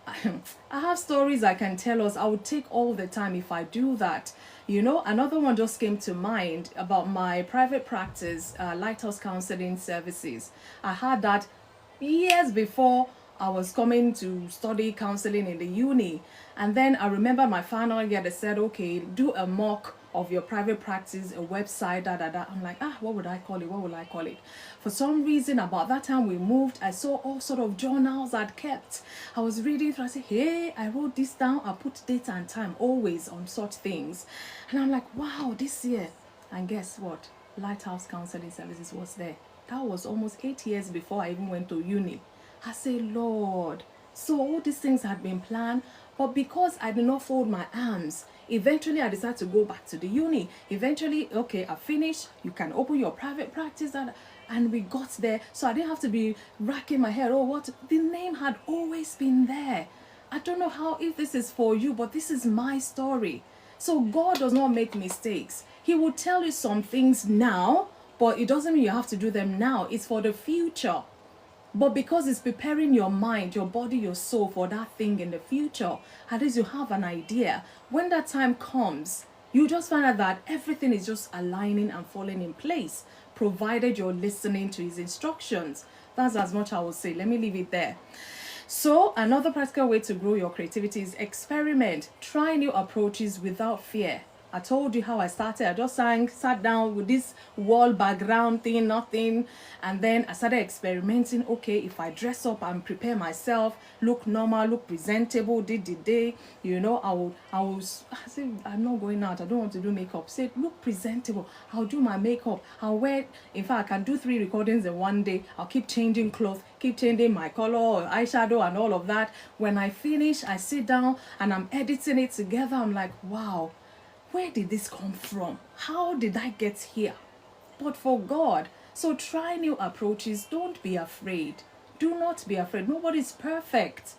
I have stories I can tell us. I would take all the time if I do that. Another one just came to mind about my private practice, Lighthouse Counseling Services. I had that years before I was coming to study counseling in the uni. And then I remember my final year, they said, okay, do a mock of your private practice, a website, I'm like, what would I call it? For some reason, about that time we moved, I saw all sort of journals I'd kept. I was reading through, I said, hey, I wrote this down. I put date and time always on such things. And I'm like, wow, this year. And guess what? Lighthouse Counseling Services was there. That was almost 8 years before I even went to uni. I say, Lord, so all these things had been planned, but because I did not fold my arms, eventually I decided to go back to the uni. Eventually, okay, I finished. You can open your private practice, and we got there. So I didn't have to be racking my head. Oh, what? The name had always been there. I don't know if this is for you, but this is my story. So God does not make mistakes. He will tell you some things now, but it doesn't mean you have to do them now. It's for the future. But because it's preparing your mind, your body, your soul for that thing in the future, at least you have an idea. When that time comes, you just find out that everything is just aligning and falling in place, provided you're listening to his instructions. That's as much I will say. Let me leave it there. So another practical way to grow your creativity is experiment. Try new approaches without fear. I told you how I started. I just sat down with this wall background thing, nothing. And then I started experimenting. Okay, if I dress up and prepare myself, look normal, look presentable, day, I say, I'm not going out. I don't want to do makeup. Say, look presentable. I'll do my makeup. I'll wear, in fact, I can do 3 recordings in one day. I'll keep changing clothes, keep changing my color or eyeshadow and all of that. When I finish, I sit down and I'm editing it together. I'm like, wow. Where did this come from? How did I get here? But for God. So try new approaches. Don't be afraid. Do not be afraid. Nobody's perfect.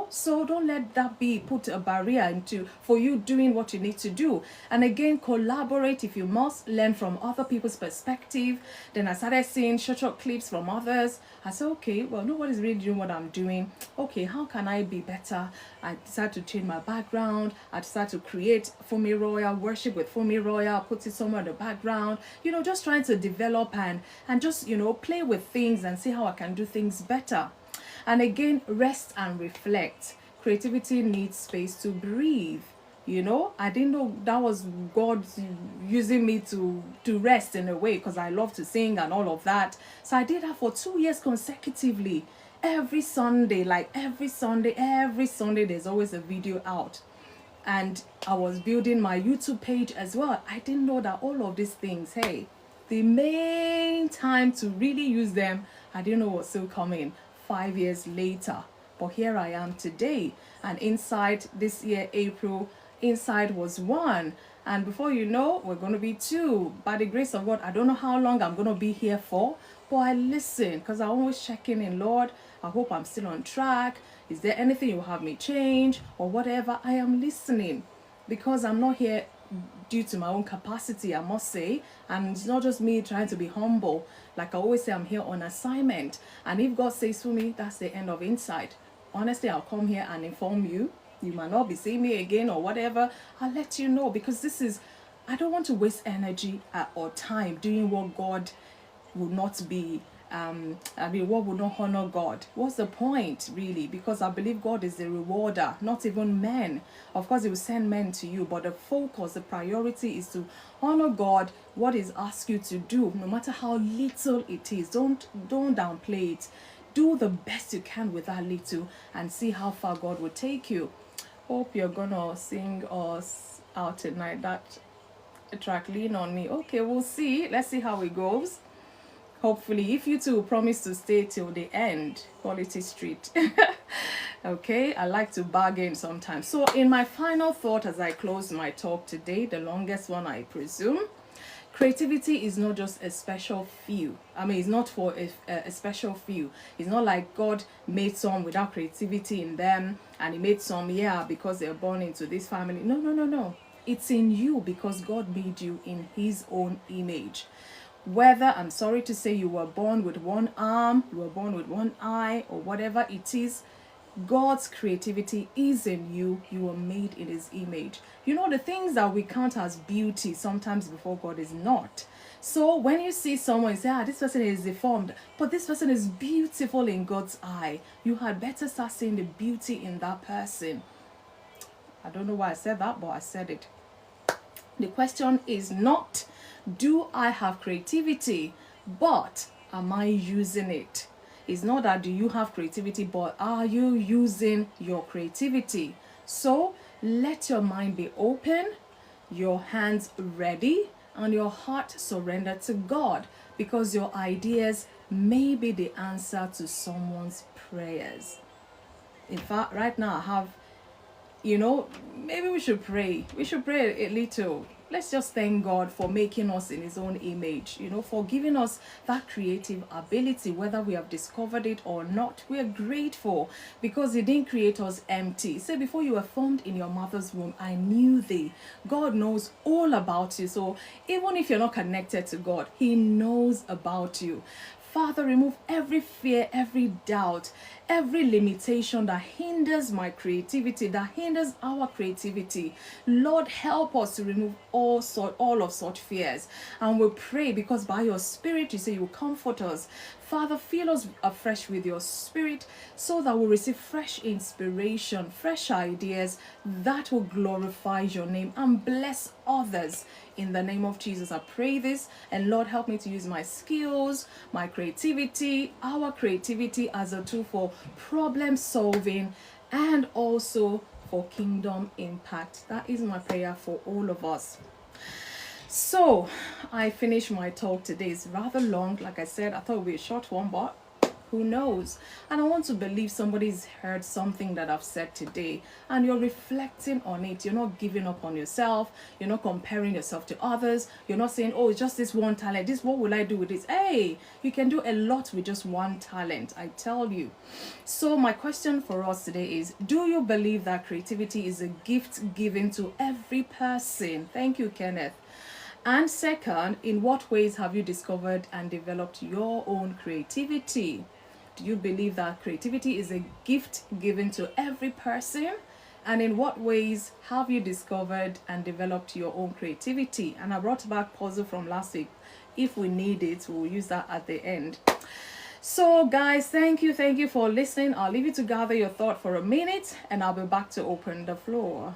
So don't let that put a barrier for you doing what you need to do. And again, collaborate if you must. Learn from other people's perspective. Then I started seeing short clips from others. I said, okay, well, nobody's really doing what I'm doing. Okay, how can I be better? I decided to change my background. I decided to create FunmiRoyal, worship with FunmiRoyal, put it somewhere in the background. Just trying to develop and just, play with things and see how I can do things better. And again, rest and reflect. Creativity needs space to breathe. You know, I didn't know that was God using me to rest in a way, because I love to sing and all of that. So I did that for 2 years consecutively. Every Sunday, like every Sunday, there's always a video out. And I was building my YouTube page as well. I didn't know that all of these things, hey, the main time to really use them, I didn't know was still coming 5 years later. But here I am today. And inside this year, April, inside was 1. And before you know, we're going to be 2. By the grace of God, I don't know how long I'm going to be here for. But I listen, because I always check in, Lord, I hope I'm still on track. Is there anything you have me change or whatever? I am listening, because I'm not here due to my own capacity, I must say. And it's not just me trying to be humble. Like I always say, I'm here on assignment. And if God says to me, that's the end of Insight. Honestly, I'll come here and inform you. You might not be seeing me again or whatever. I'll let you know, because this is, I don't want to waste energy or time doing what God would not be, what would not honor God. What's the point, really? Because I believe God is the rewarder, not even men. Of course, He will send men to you, but the focus, the priority is to honor God, what He's asked you to do, no matter how little it is. Don't downplay it. Do the best you can with that little and see how far God will take you. Hope you're gonna sing us out tonight. That track, Lean on Me. Okay, we'll see. Let's see how it goes. Hopefully, if you two promise to stay till the end, Quality Street. Okay, I like to bargain sometimes. So in my final thought as I close my talk today, the longest one I presume, creativity is not just a special few. I mean, it's not for a special few. It's not like God made some without creativity in them, and He made some, yeah, because they're born into this family. No, no, no, no. It's in you because God made you in His own image. Whether, I'm sorry to say, you were born with one arm, you were born with one eye, or whatever it is, God's creativity is in you. You were made in His image. You know, the things that we count as beauty sometimes before God is not. So when you see someone, you say, this person is deformed, but this person is beautiful in God's eye. You had better start seeing the beauty in that person. I don't know why I said that, but I said it. The question is not, do I have creativity, but am I using it? It's not that do you have creativity, but are you using your creativity? So let your mind be open, your hands ready, and your heart surrendered to God, because your ideas may be the answer to someone's prayers. In fact, right now I have, maybe we should pray. We should pray a little. Let's just thank God for making us in His own image, for giving us that creative ability, whether we have discovered it or not. We are grateful because He didn't create us empty. Say, before you were formed in your mother's womb, I knew thee. God knows all about you. So even if you're not connected to God, He knows about you. Father, remove every fear, every doubt, every limitation that hinders my creativity, that hinders our creativity. Lord, help us to remove all of such fears. And we pray, because by your Spirit, you say you will comfort us. Father, fill us afresh with your Spirit so that we'll receive fresh inspiration, fresh ideas that will glorify your name and bless others. In the name of Jesus, I pray this. And Lord, help me to use my skills, my creativity, our creativity as a tool for problem solving and also for kingdom impact. That is my prayer for all of us. So I finished my talk today. It's rather long. Like I said, I thought it would be a short one, but who knows? And I want to believe somebody's heard something that I've said today and you're reflecting on it. You're not giving up on yourself. You're not comparing yourself to others. You're not saying, oh, it's just this one talent. What will I do with this? Hey, you can do a lot with just one talent, I tell you. So my question for us today is, do you believe that creativity is a gift given to every person? Thank you, Kenneth. And second, in what ways have you discovered and developed your own creativity? Do you believe that creativity is a gift given to every person? And in what ways have you discovered and developed your own creativity? And I brought back puzzle from last week. If we need it, we'll use that at the end. So, guys, thank you for listening. I'll leave you to gather your thought for a minute, and I'll be back to open the floor.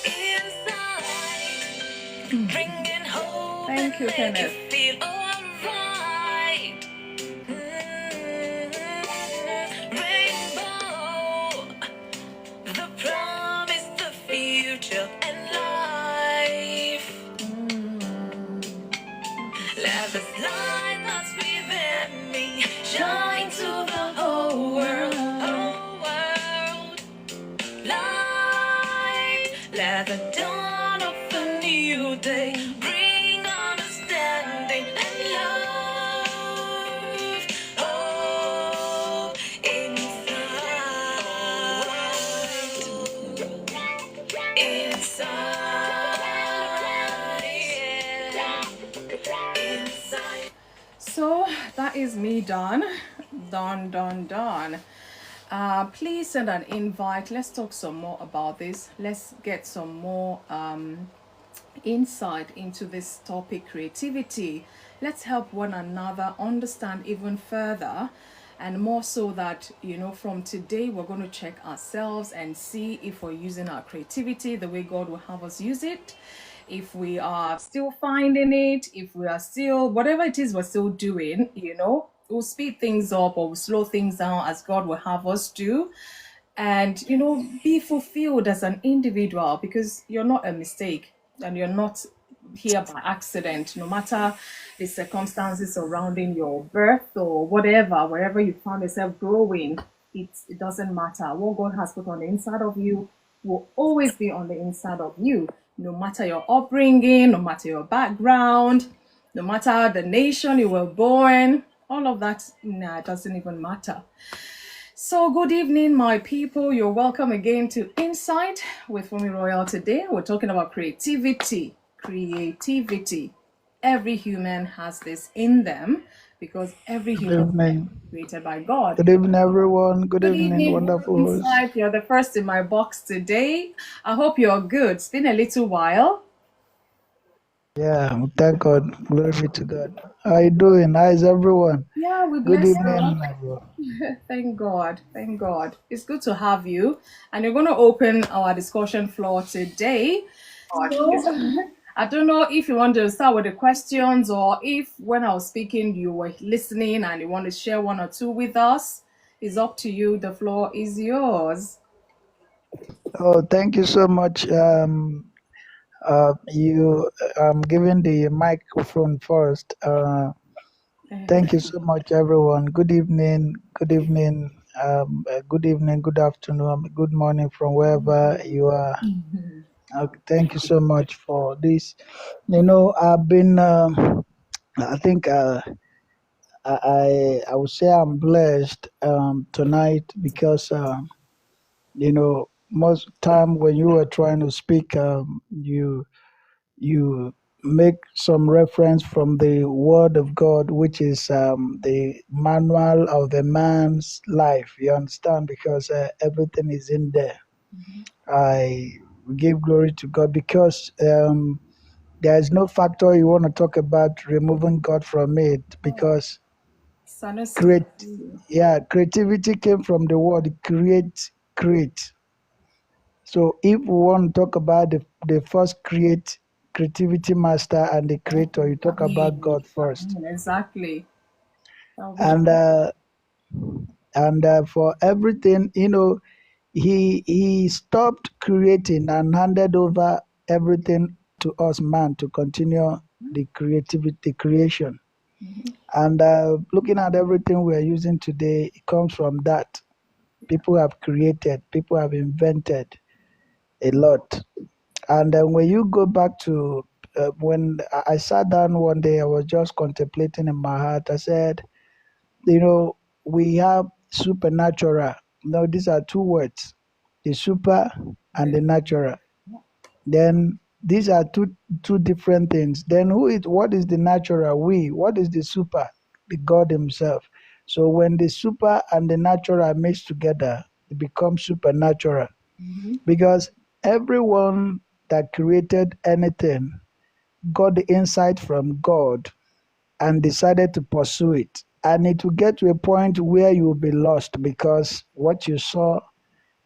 Inside, bringing hope Thank and you, make Kenneth. you feel alright. Rainbow, the promise, the future, and life. Let this light that's within me shine to the whole world, whole world. Light, let the dawn of a new day bring understanding and love. Oh, inside, yeah. Inside. So that is me done. Done. Please send an invite. Let's talk some more about this. Let's get some more insight into this topic, creativity. Let's help one another understand even further, and more so that, from today we're going to check ourselves and see if we're using our creativity the way God will have us use it, if we are still finding it, if we are still, whatever it is we're still doing, we'll speed things up or we'll slow things down as God will have us do. And, be fulfilled as an individual, because you're not a mistake and you're not here by accident. No matter the circumstances surrounding your birth or whatever, wherever you found yourself growing, it doesn't matter. What God has put on the inside of you will always be on the inside of you, no matter your upbringing, no matter your background, no matter the nation you were born. All of that, nah, it doesn't even matter. So, good evening, my people. You're welcome again to Insight with FunmiRoyal. Today, we're talking about creativity. Creativity. Every human has this in them because every Good human evening. is created by God. Good evening, everyone. Good Good evening, evening, wonderful host. Insight. You're the first in my box today. I hope you're good. It's been a little while. Yeah, thank God. Glory be to God. How you doing? How is everyone? Yeah, we Good bless God. evening, everyone. Thank God. Thank God. It's good to have you. And you're going to open our discussion floor today. So, I don't know if you want to start with the questions, or if when I was speaking, you were listening and you want to share one or two with us. It's up to you. The floor is yours. Oh, thank you so much. You, I'm giving the microphone first. Thank you so much, everyone. Good evening. Good evening. Good evening. Good afternoon. Good morning from wherever you are. Thank you so much for this. I've been. I think. I would say I'm blessed tonight because most time when you were trying to speak, you make some reference from the Word of God, which is the manual of the man's life. You understand, because everything is in there. I give glory to God because there is no factor you want to talk about removing God from it, because Sanusi. Create, yeah, creativity came from the word create. So if we want to talk about the first creativity master and the creator, you talk about God first. Exactly. That would be the And for everything, he stopped creating and handed over everything to us, man, to continue the creativity, the creation. And looking at everything we are using today, it comes from that. People have created, people have invented a lot. And when you go back to when I sat down one day, I was just contemplating in my heart. I said, we have supernatural. No, these are two words, the super and the natural. Then these are two different things. Then what is the natural? What is the super? The God Himself. So when the super and the natural are mixed together, it becomes supernatural. Because everyone that created anything got the insight from God. and decided to pursue it. And it will get to a point where you will be lost because what you saw,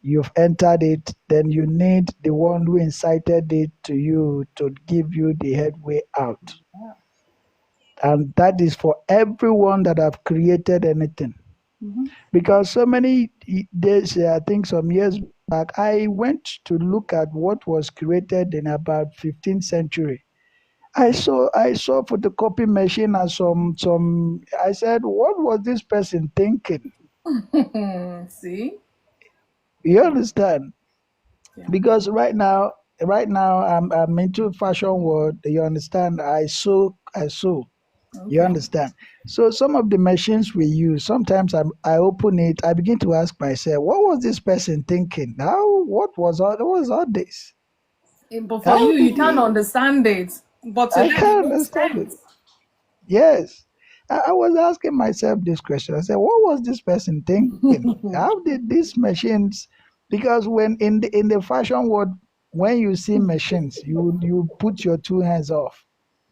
you've entered it, then you need the one who incited it to you to give you the headway out. Yeah. And that is for everyone that have created anything. Mm-hmm. Because so many days, I think some years back, I went to look at what was created in about 15th century. I saw photocopy machine and some. I said, what was this person thinking? See? You understand? Yeah. Because right now I'm into fashion world. You understand? I sew. You Okay. understand? So some of the machines we use, sometimes I open it, I begin to ask myself, what was this person thinking? What was all this? But for How you, did you can't he? understand it. But to I them, it can't makes understand it. sense. Yes. I was asking myself this question. I said, what was this person thinking? How did these machines? Because when in the fashion world, when you see machines, you put your two hands off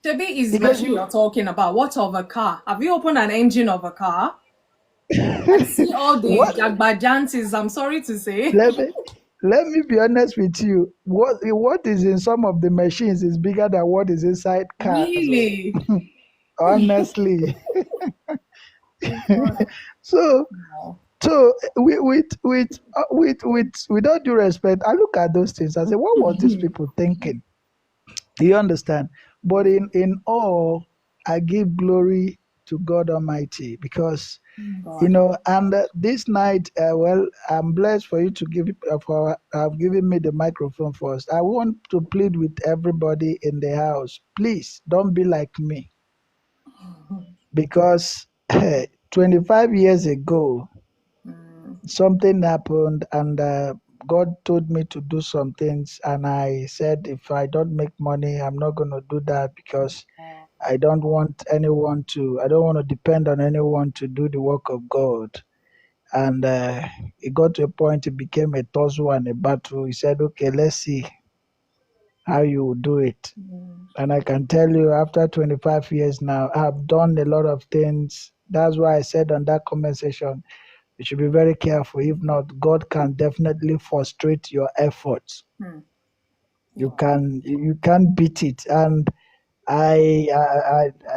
Maybe is because machine you you're talking about. What of a car? Have you opened an engine of a car and see all the what jagbajantis? I'm sorry to say. let me let me be honest with you. What is in some of the machines is bigger than what is inside cars. Oh, Really? honestly. Oh God. So No. with all due respect, I look at those things. I say, what was these people thinking? You understand? But in all, I give glory to God Almighty because God. and this night, well, I'm blessed for you to give for have given me the microphone first. I want to plead with everybody in the house. Please don't be like me because 25 years ago Mm, something happened and God told me to do some things and I said if I don't make money I'm not going to do that because I don't want to depend on anyone to do the work of God. And it got to a point it became a tussle and a battle. He said, okay, let's see how you will do it. mm, And I can tell you after 25 years now I've done a lot of things. That's why I said on that comment section, you should be very careful. If not, God can definitely frustrate your efforts. mm. You Wow. can you can't beat it. And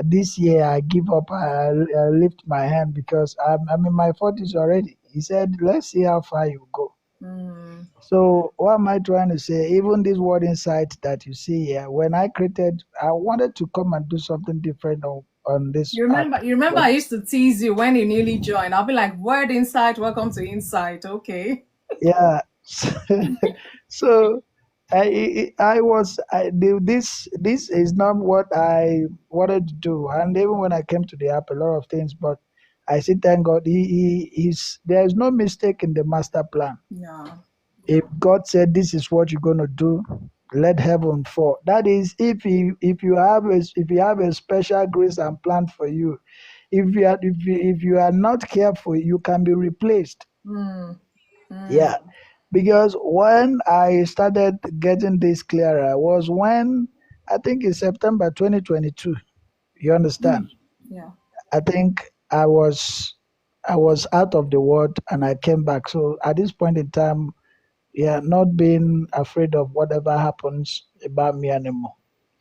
this year I give up. I lift my hand because I'm in my 40s already. He said, "Let's see how far you go." Mm. So what am I trying to say? Even this word insight that you see here, when I created, I wanted to come and do something different on this You app. remember? You remember? But I used to tease you when you newly joined. I'll be like, "Word Insight, welcome to Insight." Okay. yeah, so this is not what I wanted to do. And even when I came to the app, a lot of things, but I say thank God, he's there's no mistake in the master plan. Yeah. If God said this is what you're going to do, let heaven fall. That is, if you have a special grace and plan for you, if you are not careful, you can be replaced. Mm. Mm. Yeah, because when I started getting this clearer was when I think in September 2022. You understand? Yeah. I think I was out of the world and I came back. So at this point in time, yeah, not being afraid of whatever happens about me anymore.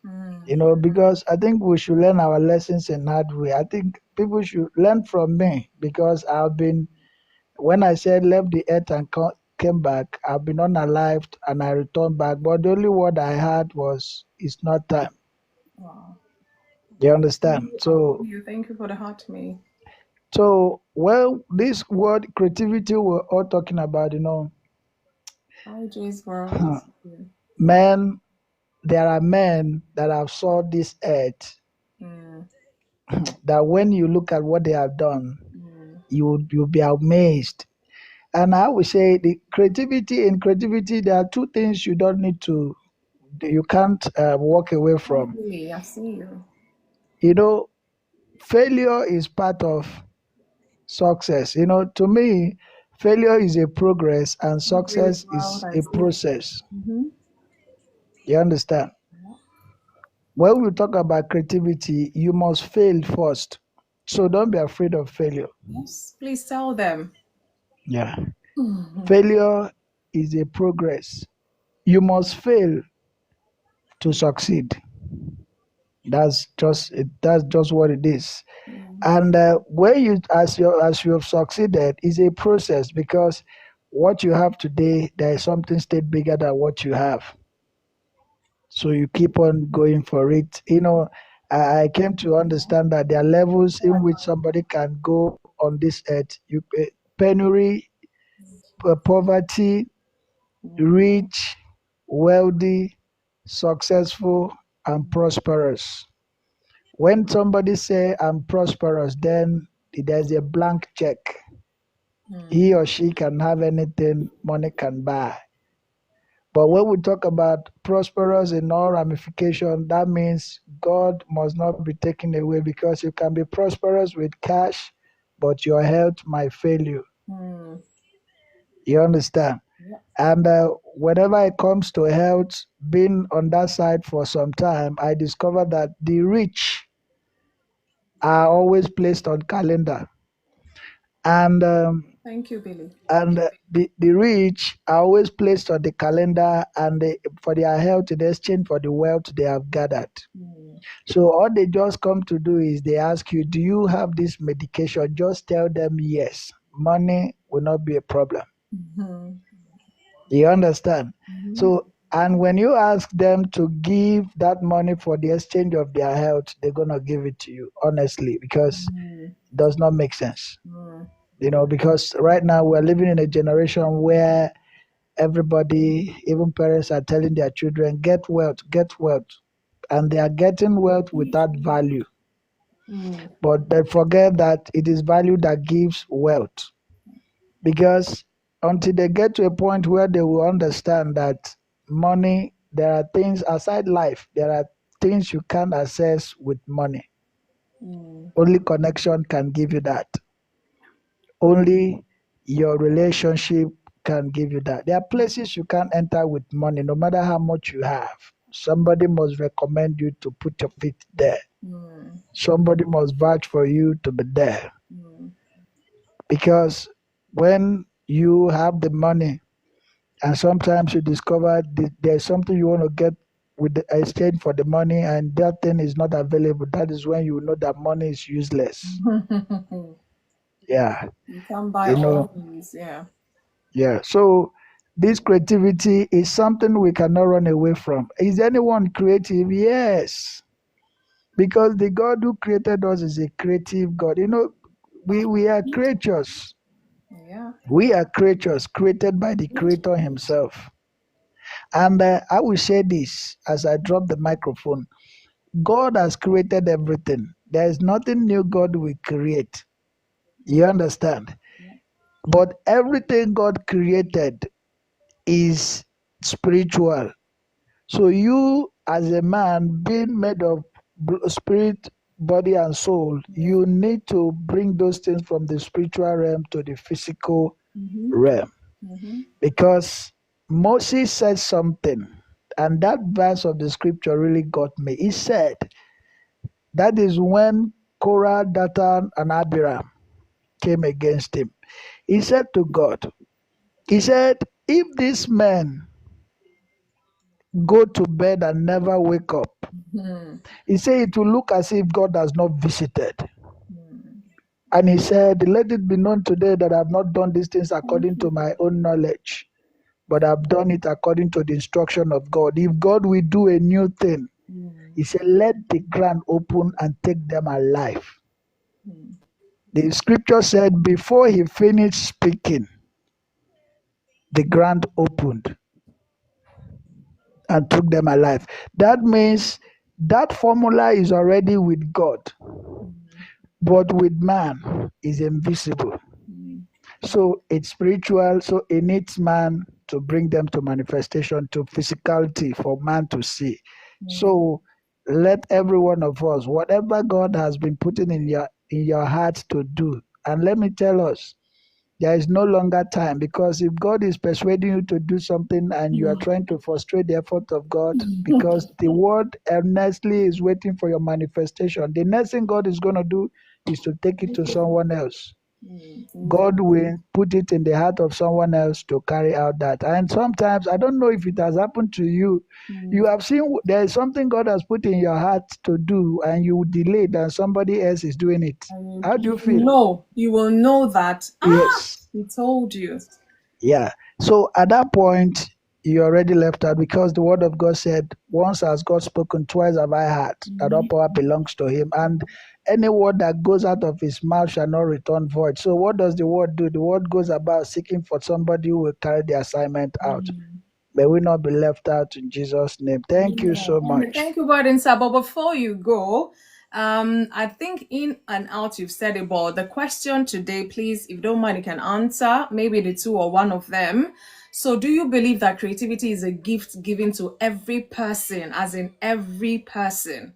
Mm. Because I think we should learn our lessons in hard way. I think people should learn from me because when I said left the earth and came back, I've been unalived and I returned back. But the only word I had was, it's not time. Wow. You Thank understand? you. I feel So, you. Thank you for the heart, me. well, this word creativity we're all talking about, Hi, Jay's world. Yeah. men, there are men that have saw this earth Mm. that when you look at what they have done, Mm. you'll be amazed. And I would say in creativity, there are two things you can't walk away Oh, from. really? I see you. You know, failure is part of success. To me, failure is a progress and Jay's success world. is I a see you. process. Mm-hmm. You understand? When we talk about creativity, you must fail first. So don't be afraid of failure. Yes, please tell them. Yeah. Failure is a progress. You must fail to succeed. That's just what it is. And when you as you have succeeded is a process, because what you have today, there is something still bigger than what you have. So you keep on going for it. I came to understand that there are levels in which somebody can go on this earth. Penury, poverty, rich, wealthy, successful, and prosperous. When somebody say I'm prosperous, then there's a blank check. He or she can have anything money can buy. But when we talk about prosperous in all ramification, that means God must not be taken away, because you can be prosperous with cash, but your health might fail you. You understand? Yeah. And whenever it comes to health, being on that side for some time, I discovered that the rich are always placed on calendar. And Thank you, Billy. the rich are always placed on the calendar, and for their health in exchange for the wealth they have gathered. So all they just come to do is they ask you, do you have this medication? Just tell them yes. Money will not be a problem. You understand? So, and when you ask them to give that money for the exchange of their health, they're going to give it to you, honestly, because it does not make sense. Because right now we're living in a generation where everybody, even parents, are telling their children, get wealth, get wealth. And they are getting wealth without value. But they forget that it is value that gives wealth. Because until they get to a point where they will understand that money, there are things outside life, there are things you can't access with money. Only connection can give you that. Only your relationship can give you that. There are places you can't enter with money, no matter how much you have. Somebody must recommend you to put your feet there. Somebody must vouch for you to be there. Because when you have the money, and sometimes you discover there's something you want to get with the exchange for the money, and that thing is not available, that is when you know that money is useless. Yeah. You can buy You all know, things, yeah. yeah. So this creativity is something we cannot run away from. Is anyone creative? Yes. Because the God who created us is a creative God. We are creatures. Yeah. We are creatures created by the Creator Himself. And I will say this as I drop the microphone. God has created everything. There is nothing new God will create. You understand? But everything God created is spiritual. So you, as a man, being made of spirit, body, and soul, you need to bring those things from the spiritual realm to the physical realm. Because Moses said something, and that verse of the scripture really got me. He said, that is when Korah, Dathan, and Abiram came against him. He said to God, he said, if these men go to bed and never wake up, he said it will look as if God has not visited. And he said, let it be known today that I have not done these things according to my own knowledge, but I've done it according to the instruction of God. If God will do a new thing, he said, let the ground open and take them alive. The scripture said before he finished speaking, the ground opened and took them alive. That means that formula is already with God, but with man is invisible. So it's spiritual, so it needs man to bring them to manifestation, to physicality for man to see. So let every one of us, whatever God has been putting in your heart to do, and let me tell us, there is no longer time, because if God is persuading you to do something and you are trying to frustrate the effort of God, because the word earnestly is waiting for your manifestation, the next thing God is going to do is to take it to someone else. God will put it in the heart of someone else to carry out that. And sometimes, I don't know if it has happened to you, you have seen there is something God has put in your heart to do, and you delay it, and somebody else is doing it. How do you feel? No, you will know that. Yes. He told you. Yeah. So at that point, you already left out, because the word of God said, once has God spoken, twice have I heard, that all power belongs to him. And any word that goes out of his mouth shall not return void. So what does the word do? The word goes about seeking for somebody who will carry the assignment out. May we not be left out in Jesus' name. Thank you so much. Thank you, Burden Sir. But before you go, I think in and out you've said it, but the question today, please, if you don't mind, you can answer maybe the two or one of them. So, do you believe that creativity is a gift given to every person, as in every person?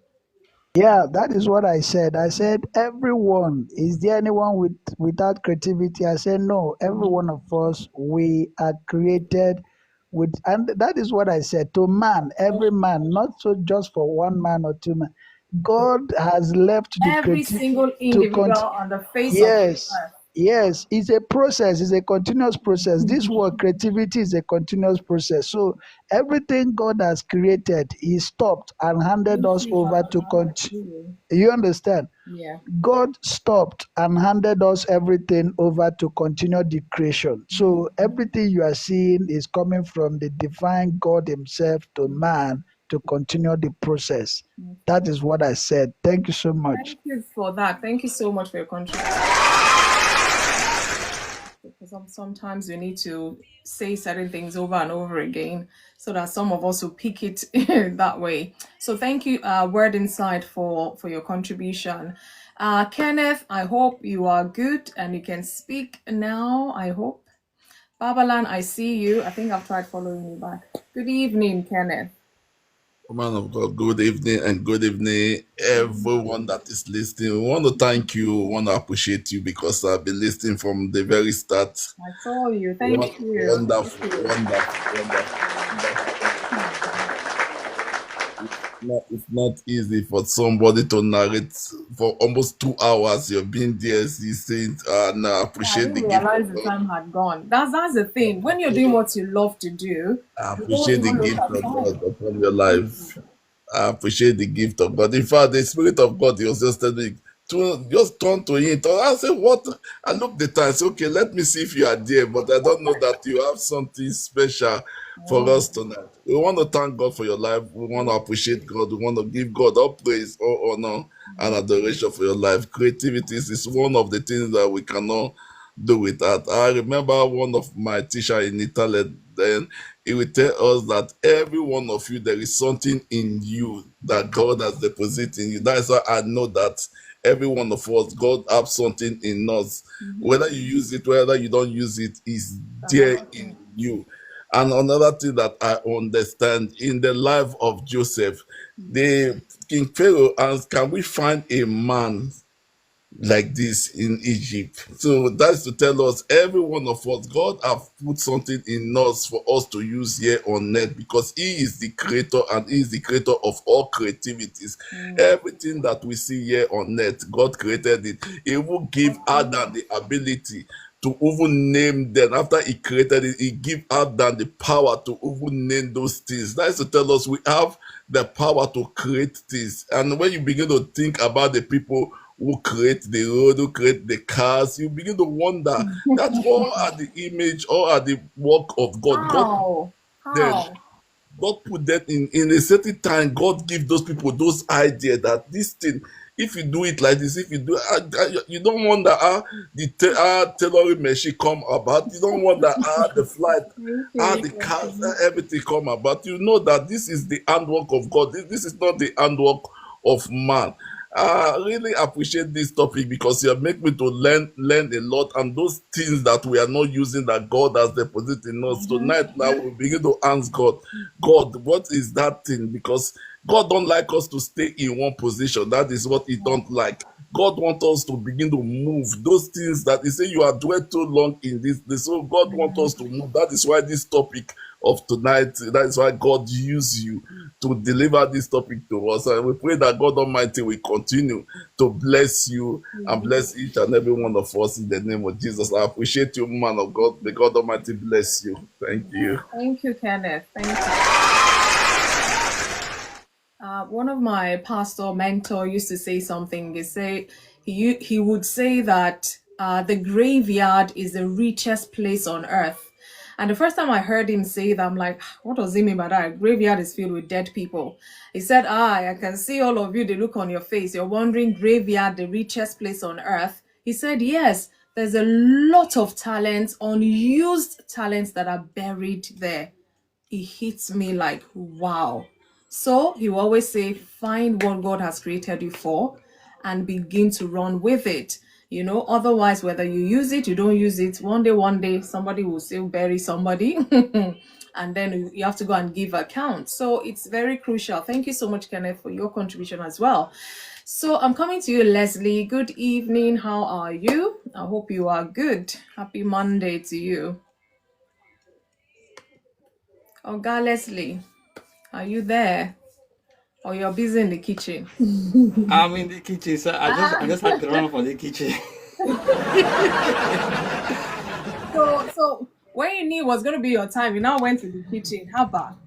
Yeah, that is what I said. I said, everyone. Is there anyone without creativity? I said, no. Every one of us, we are created with, and that is what I said. To man, every man, not so just for one man or two men. God has left the Every creativity single to individual on the face of the Yes, earth. yes, it's a process, it's a continuous process. This word creativity is a continuous process. So everything God has created, He stopped and handed us over to continue. You understand? Yeah. God stopped and handed us everything over to continue the creation. So everything you are seeing is coming from the divine God Himself to man to continue the process. That is what I said. Thank you so much. Thank you for that. Thank you so much for your contribution. Because sometimes you need to say certain things over and over again so that some of us will pick it that way. So thank you, Word Inside, for your contribution. Kenneth, I hope you are good and you can speak now, I hope. Babalan, I see you. I think I've tried following you back. Good evening, Kenneth. Man of God, good evening and good evening, everyone that is listening. We want to thank you, we want to appreciate you because I've been listening from the very start. I saw you. Thank you. Wonderful, wonderful, wonderful, wonderful. It's not easy for somebody to narrate for almost 2 hours. You've been there, you saying, and I I appreciate didn't the gift realize of the God. time had gone. That's the thing. When you're doing what you love to do, I you don't appreciate the even look gift at of God time. upon your life. I appreciate the gift of God. In fact, the Spirit of God, He was just telling me to just turn to Him. I said, what? I looked the time. I said, okay, let me see if you are there. But I don't know that you have something special for us tonight. We want to thank God for your life. We want to appreciate God. We want to give God all praise, all honor, and adoration for your life. Creativity is one of the things that we cannot do without. I remember one of my teacher in Italy then he will tell us that every one of you, there is something in you that God has deposited in you. That is why I know that every one of us, God has something in us. Whether you use it, whether you don't use it, is there in you. And another thing that I understand in the life of Joseph, the King Pharaoh asked, can we find a man like this in Egypt? So that's to tell us every one of us, God have put something in us for us to use here on earth because He is the creator and He is the creator of all creativities. Everything that we see here on earth, God created it. He will give Adam the ability to even name them. After He created it, He give Adam the power to even name those things. That's to tell us we have the power to create things. And when you begin to think about the people who create the road, who create the cars, you begin to wonder that all are the image, all are the work of God. How? Then How? God put that in a certain time. God give those people those ideas that this thing, if you do it like this, if you do, you don't wonder how the tailoring machine come about. You don't wonder how the flight, Thank how you. the cars, everything come about. You know that this is the handwork of God. This is not the handwork of man. I really appreciate this topic because you have made me to learn a lot, and those things that we are not using that God has deposited in us. Tonight now we begin to ask God, God, what is that thing? Because God don't like us to stay in one position. That is what He don't like. God wants us to begin to move those things that He say you are dwelt too long in this. So God wants us to move. That is why this topic of tonight, that is why God used you to deliver this topic to us. And we pray that God Almighty will continue to bless you and bless each and every one of us in the name of Jesus. I appreciate you, man of God. May God Almighty bless you. Thank you. Thank you, Kenneth. Thank you. One of my pastor mentor used to say something. He would say that the graveyard is the richest place on earth. And the first time I heard him say that, I'm like, what does he mean by that? Graveyard is filled with dead people. He said, I can see all of you, the look on your face. You're wondering, graveyard, the richest place on earth. He said, yes, there's a lot of talents, unused talents that are buried there. It hits me like, wow. So he will always say, find what God has created you for and begin to run with it. Otherwise, whether you use it, you don't use it, one day, somebody will still bury somebody. And then you have to go and give account. So it's very crucial. Thank you so much, Kenneth, for your contribution as well. So I'm coming to you, Leslie. Good evening. How are you? I hope you are good. Happy Monday to you. Oh, God, Leslie, are you there? Or you're busy in the kitchen? I'm in the kitchen, so I just had to run for the kitchen. So when you knew it was going to be your time, you now went to the kitchen. How about?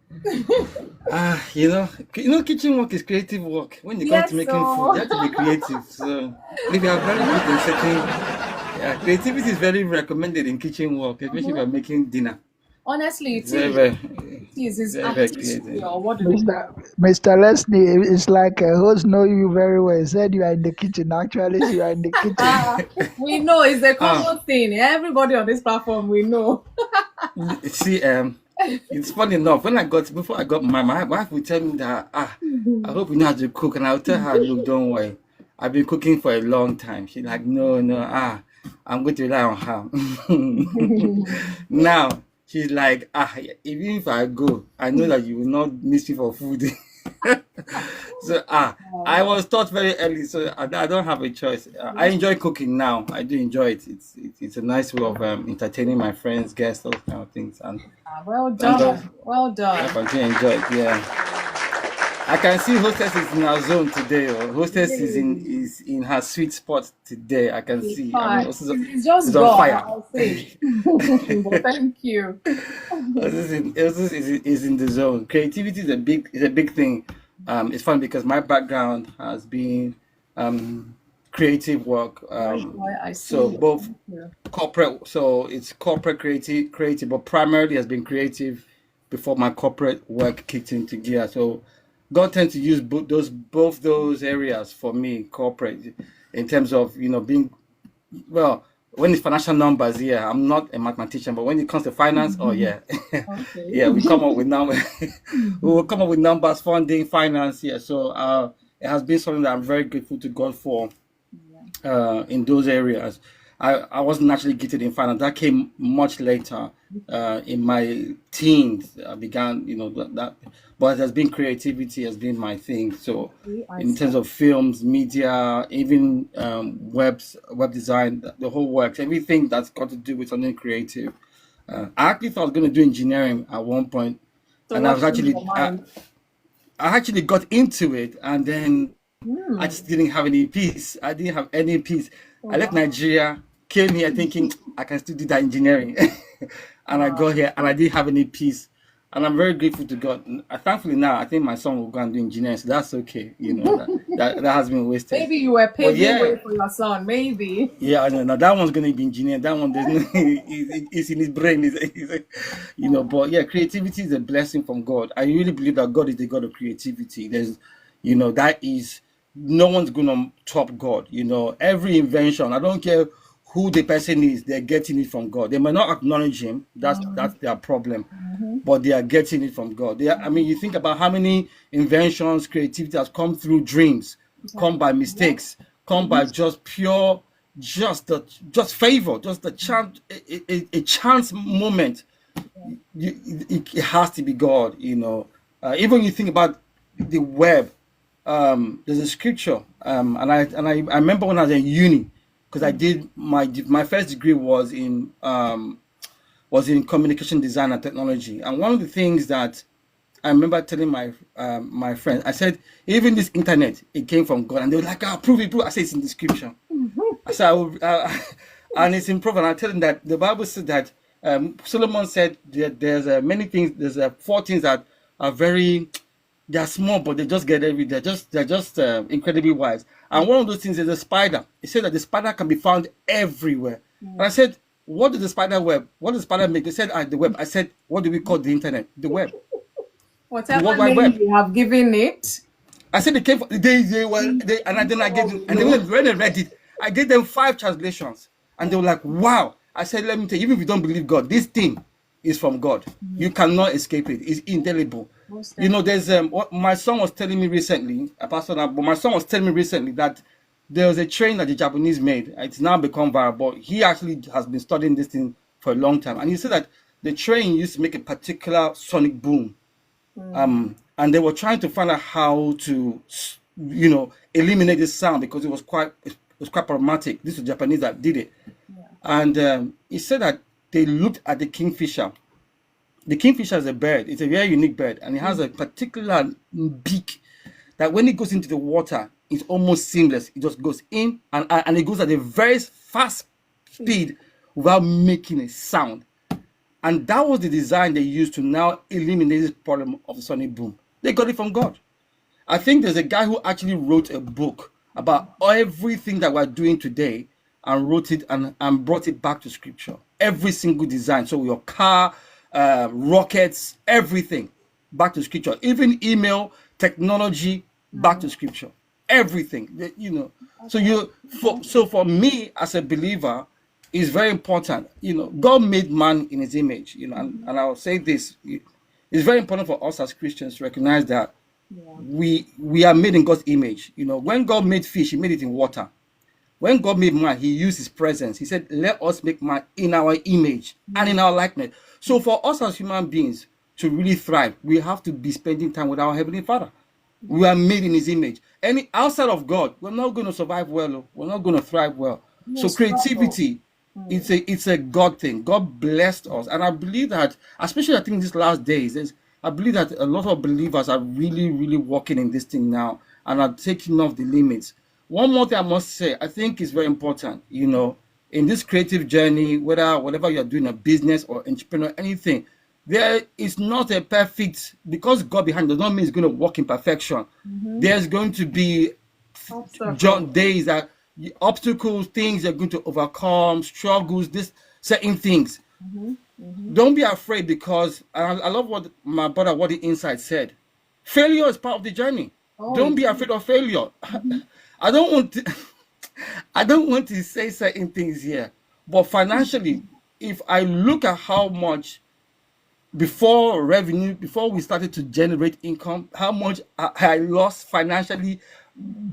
Kitchen work is creative work. When you come to making food, you have to be creative. So if you are very good in setting, creativity is very recommended in kitchen work, especially if you're making dinner. Honestly, it is very artistry, or what do Mr. Leslie, it's like a host know you very well. He said you are in the kitchen. Actually, you are in the kitchen. we know it's a common thing. Everybody on this platform, we know. See, it's funny enough. Before I got my wife would tell me that I hope you know how to cook, and I'll tell her, look, don't worry, I've been cooking for a long time. She's like, no, I'm going to rely on her. Now she's like, even if I go, I know that you will not miss me for food. So I was taught very early, so I don't have a choice. I enjoy cooking now. I do enjoy it. It's a nice way of entertaining my friends, guests, those kind of things. And well done. Well done. I continue to enjoy it. Yeah. I can see hostess is in her zone today. Or hostess is in her sweet spot today. I can see. It's just on fire. I'll say. Well, thank you. Hostess is in the zone. Creativity is a big thing. It's fun because my background has been creative work. So both corporate. So it's corporate creative, but primarily has been creative before my corporate work kicked into gear. So God tends to use both those areas for me, corporate, in terms of being when it's financial numbers. Yeah, I'm not a mathematician, but when it comes to finance, okay. Yeah, we come up with numbers. We will come up with numbers, funding, finance. Yeah, so it has been something that I'm very grateful to God for. In those areas, I wasn't naturally gifted in finance. That came much later. In my teens, I began, that. But it has been creativity has been my thing. So in terms of films, media, even web design, the whole works, everything that's got to do with something creative. I actually thought I was going to do engineering at one point, and I actually got into it, and then I just didn't have any peace. I didn't have any peace. I left Nigeria, came here thinking I can still do that engineering, and I got here and I didn't have any peace. And I'm very grateful to God. Thankfully now, I think my son will go and do engineering, so that's okay. That has been wasted. Maybe you were paving way for your son. Maybe. Yeah, no, that one's going to be engineer. That one, it's in his brain. But yeah, creativity is a blessing from God. I really believe that God is the God of creativity. There's, that is, no one's going to top God. Every invention, I don't care who the person is, they're getting it from God. They may not acknowledge him. That's their problem. But they are getting it from God. You think about how many inventions, creativity has come through dreams, come by mistakes, come by just pure, just favor, just a chance moment. It has to be God. Even you think about the web. there's a scripture, and I remember when I was in uni, because I did my first degree was in communication design and technology, and one of the things that I remember telling my friends, I said, even this internet, it came from God, and they were like, prove it, prove it. I said it's in the scripture. I said, and it's in Proverbs. And I tell them that the Bible says that Solomon said there's many things. There's 4 things that are they're small, but they just get everything. They're just incredibly wise. And one of those things is a spider. He said that the spider can be found everywhere. And I said, what does the spider web? What does the spider make? They said, the web. I said, what do we call the internet? The web. Whatever the World Wide Web you have given it. I said they came. They were. And then I gave them. And then when they read it, I gave them 5 translations, and they were like, "Wow!" I said, "Let me tell you, even if you don't believe God, this thing is from God. You cannot escape it. It's indelible." You know, there's what my son was telling me recently, Pastor. But my son was telling me recently that there was a train that the Japanese made. It's now become viral, but he actually has been studying this thing for a long time, and he said that the train used to make a particular sonic boom. And they were trying to find out how to, eliminate this sound, because it was quite problematic. This was Japanese that did it. Yeah. And he said that they looked at the kingfisher. The kingfisher is a bird. It's a very unique bird, and it has a particular beak that when it goes into the water, it's almost seamless. It just goes in and it goes at a very fast speed without making a sound. And that was the design they used to now eliminate this problem of the sonic boom. They got it from God. I think there's a guy who actually wrote a book about everything that we're doing today, and wrote it and brought it back to scripture. Every single design. So your car, rockets, everything back to scripture. Even email, technology, back to scripture. Everything, So for me as a believer, is very important. God made man in his image, and I'll say this, it's very important for us as Christians to recognize that we are made in God's image. When God made fish, he made it in water. When God made man, he used his presence. He said, let us make man in our image and in our likeness. So for us as human beings to really thrive, we have to be spending time with our Heavenly Father. We are made in his image. Any outside of God, we're not going to survive well. We're not going to thrive well. So creativity, it's a God thing. God blessed us, and I believe that, especially I think these last days, I believe that a lot of believers are really, really working in this thing now and are taking off the limits. One more thing I must say, I think is very important. In this creative journey, whatever you're doing, a business or entrepreneur, anything, there is not a perfect, because God behind does not mean it's going to work in perfection. There's going to be days that obstacles, things you're going to overcome, struggles, this certain things. Don't be afraid, because I love what my brother What the Inside said. Failure is part of the journey. Don't be afraid of failure. I don't want to say certain things here, but financially, if I look at how much before we started to generate income, how much I lost financially,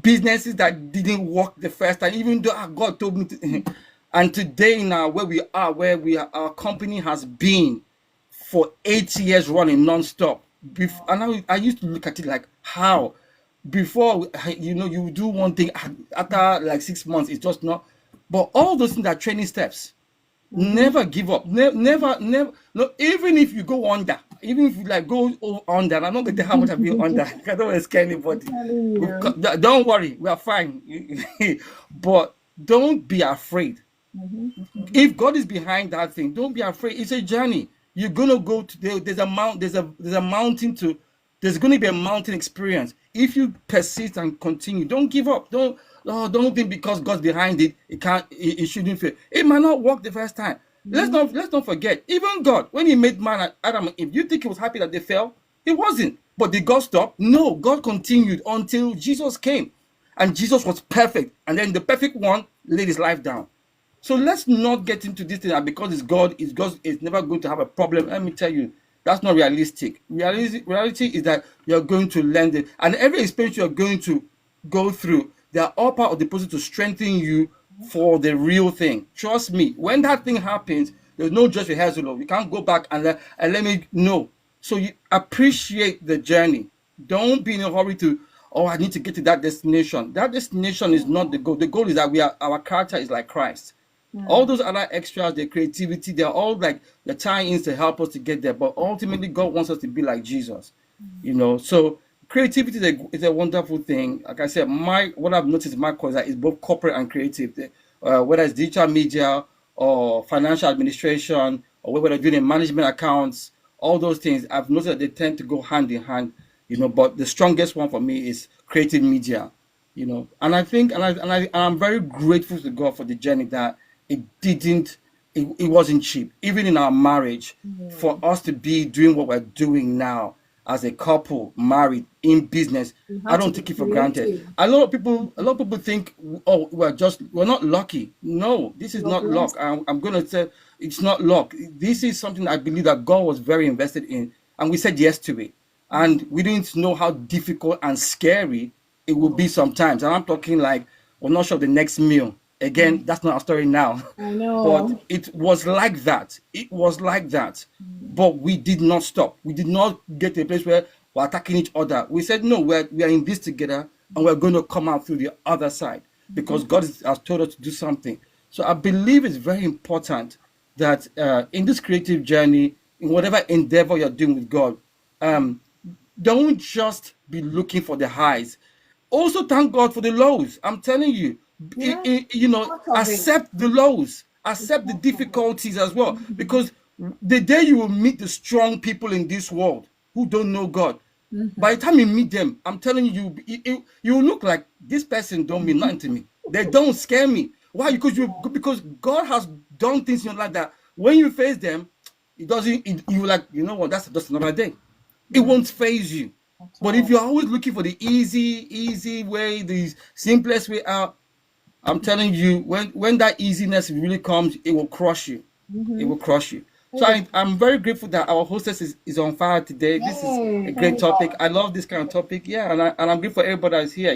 businesses that didn't work the first time, even though God told me to. And today now, where we are, our company has been for 8 years running non-stop. And I used to look at it like, how? Before, you do one thing, after like 6 months, it's just not. But all those things are training steps. Never give up. Never. No, even if you go under, even if you go under, I'm not going to tell how much I've been under. I don't want to scare anybody. Don't worry, we are fine. But don't be afraid. If God is behind that thing, don't be afraid. It's a journey. You're gonna go to there's a mountain there's gonna be a mountain experience. If you persist and continue, don't give up. Don't think because God's behind it, it shouldn't fail. It might not work the first time. Let's not forget, even God, when he made man and Adam and Eve, you think he was happy that they fell? He wasn't. But did God stop? No, God continued until Jesus came. And Jesus was perfect. And then the perfect one laid his life down. So let's not get into this thing that because it's God is never going to have a problem. Let me tell you, that's not realistic. Reality is that you're going to learn it. And every experience you're going to go through, they are all part of the process to strengthen you for the real thing. Trust me, when that thing happens, there's no just rehearsal. You can't go back and let me know. So you appreciate the journey. Don't be in a hurry to, oh, I need to get to that destination. That destination is not the goal. The goal is that our character is like Christ. All those other extras, the creativity, they're all like the tie-ins to help us to get there. But ultimately, God wants us to be like Jesus. So creativity is a wonderful thing. Like I said, what I've noticed in my course is that it's both corporate and creative. Whether it's digital media or financial administration, or whether they're doing management accounts, all those things, I've noticed that they tend to go hand in hand. But the strongest one for me is creative media. And I think, and I'm very grateful to God for the journey that it wasn't cheap, even in our marriage, for us to be doing what we're doing now as a couple, married, in business. I don't take it for granted. A lot of people think, oh, we're not lucky. No, this is not luck. I'm gonna say it's not luck. This is something I believe that God was very invested in, and we said yes to it. And we didn't know how difficult and scary it will be sometimes. And I'm talking like, we're not sure of the next meal. Again, that's not our story now. I know. But it was like that. It was like that. But we did not stop. We did not get to a place where we're attacking each other. We said, no, we are in this together, and we're going to come out through the other side because God has told us to do something. So I believe it's very important that in this creative journey, in whatever endeavor you're doing with God, don't just be looking for the highs. Also thank God for the lows. I'm telling you, accept the lows, accept the difficulties as well. Because the day you will meet the strong people in this world who don't know God, by the time you meet them, I'm telling you, you will look like, this person don't mean nothing to me. They don't scare me. Why? Because God has done things in your life that when you face them, you like, you know what, that's just another day. It won't phase you. But if you're always looking for the easy way, the simplest way out, I'm telling you, when that easiness really comes, it will crush you. It will crush you. So I'm very grateful that our hostess is on fire today. This is a great topic. I love this kind of topic. Yeah, and I'm grateful for everybody that's here.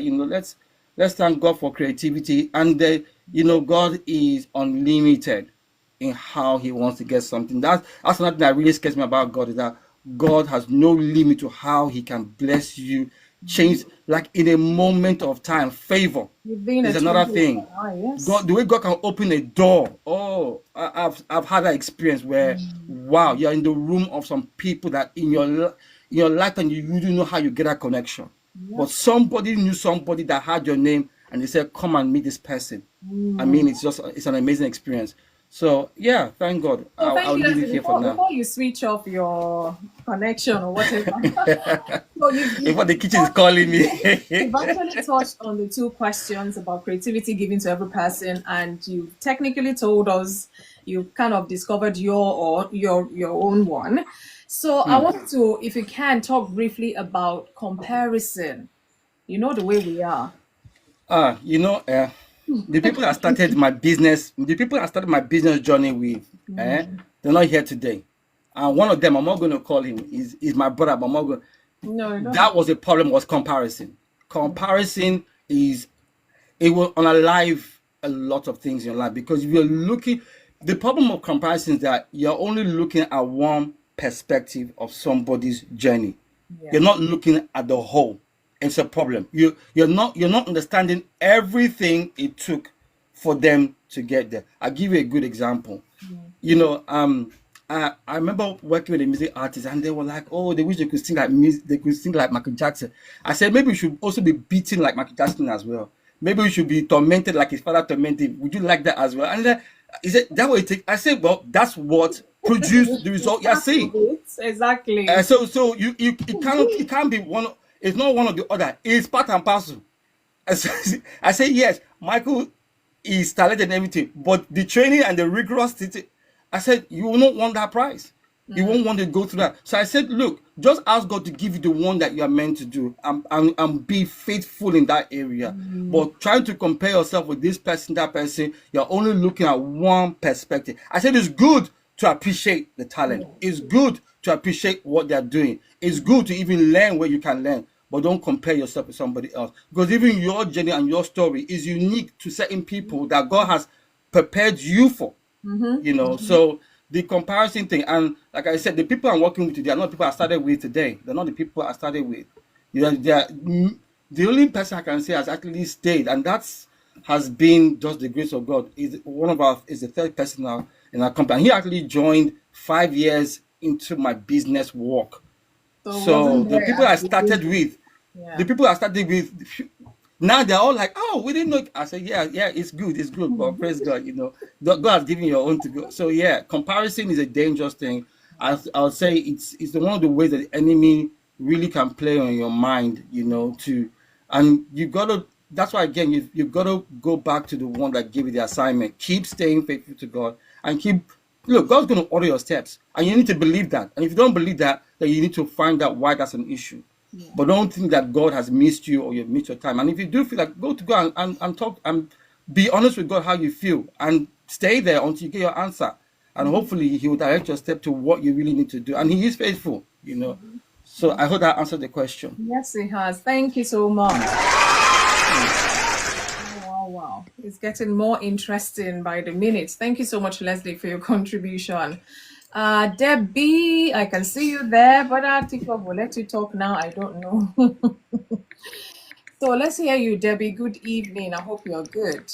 Let's thank God for creativity. And God is unlimited in how He wants to get something. That's another thing that really scares me about God, is that God has no limit to how He can bless you, change, like in a moment of time. Favor is another thing. Yes. God, the way God can open a door. Oh, I've had that experience where, wow, you're in the room of some people that in your life, and you don't know how you get that connection. But somebody knew somebody that had your name, and they said, "Come and meet this person." I mean, it's an amazing experience. So yeah, thank God. So I'll leave it here for now. Before you switch off your connection or whatever, before the kitchen is calling me. You've actually touched on the two questions about creativity given to every person, and you technically told us you kind of discovered your own one. So I want to, if you can, talk briefly about comparison. You know the way we are. The people that started my business, journey with, they're not here today. And one of them, I'm not going to call him, is my brother, but I'm not going. No. That was the problem, was comparison. Comparison it will unalive a lot of things in your life, because if you're looking, the problem of comparison is that you're only looking at one perspective of somebody's journey. Yeah. You're not looking at the whole. It's a problem. You're not understanding everything it took for them to get there. I'll give you a good example. I remember working with a music artist, and they were like, "Oh, they wish they could sing like music. They could sing like Michael Jackson." I said, maybe we should also be beaten like Michael Jackson as well. Maybe we should be tormented like his father tormented. Would you like that as well? And then, is it that what it takes? I said, well, that's what produced the result you're seeing. Exactly. So it can't be one. It's not one or the other. It's part and parcel. I say yes, Michael is talented and everything, but the training and the rigorous, I said, you will not want that prize. You won't want to go through that. So I said, look, just ask God to give you the one that you are meant to do, and be faithful in that area. But trying to compare yourself with this person, that person, you're only looking at one perspective. I said, it's good to appreciate the talent. It's good to appreciate what they're doing. It's good to even learn where you can learn, but don't compare yourself with somebody else, because even your journey and your story is unique to certain people that God has prepared you for. So the comparison thing, and like I said, the people I'm working with today are not people I started with today. They're not the people I started with. the only person I can say has actually stayed, and that's has been just the grace of God. Is the third person now in our company. He actually joined 5 years into my business work. So So wasn't the there people at I the started beginning. with, Yeah. the people I started with, now they're all like, "Oh, we didn't know." I said, "Yeah, yeah, it's good, but praise God, God has given your own to go." So yeah, comparison is a dangerous thing. I'll say it's the one of the ways that the enemy really can play on your mind, and you gotta. That's why again, you gotta go back to the one that gave you the assignment. Keep staying faithful to God, and keep. Look, God's going to order your steps, and you need to believe that. And if you don't believe that, then you need to find out why that's an issue. Yeah. But don't think that God has missed you or you've missed your time. And if you do feel like, go to God and talk and be honest with God how you feel, and stay there until you get your answer. And hopefully He will direct your step to what you really need to do. And He is faithful. So I hope that answered the question. Yes, it has. Thank you so much. Wow. It's getting more interesting by the minute. Thank you so much, Leslie, for your contribution. Debbie, I can see you there, but Tikov will let you talk now. I don't know. So let's hear you, Debbie. Good evening. I hope you're good.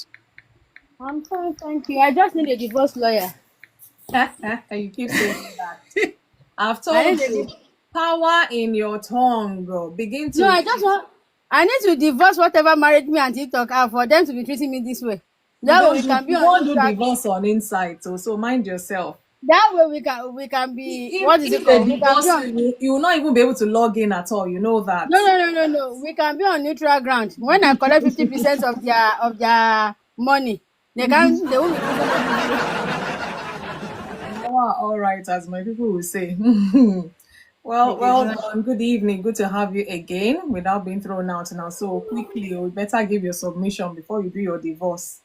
I'm fine, thank you. I just need a divorce lawyer. You keep saying that. I've I told need a you, power in your tongue, bro. Begin No, to. I need to divorce whatever married me and TikTok have for them to be treating me this way. We That way don't we do can be we on won't do neutral. divorce on inside, so mind yourself. That way we can be, what is it If they called? We can be divorce on you will not even be able to log in at all. You know that. no. We can be on neutral ground. When I collect 50% of their money, they won't be treating me this way. All right, as my people will say. It is Well not. done. Good evening. Good to have you again without being thrown out now. So quickly, you better give your submission before you do your divorce.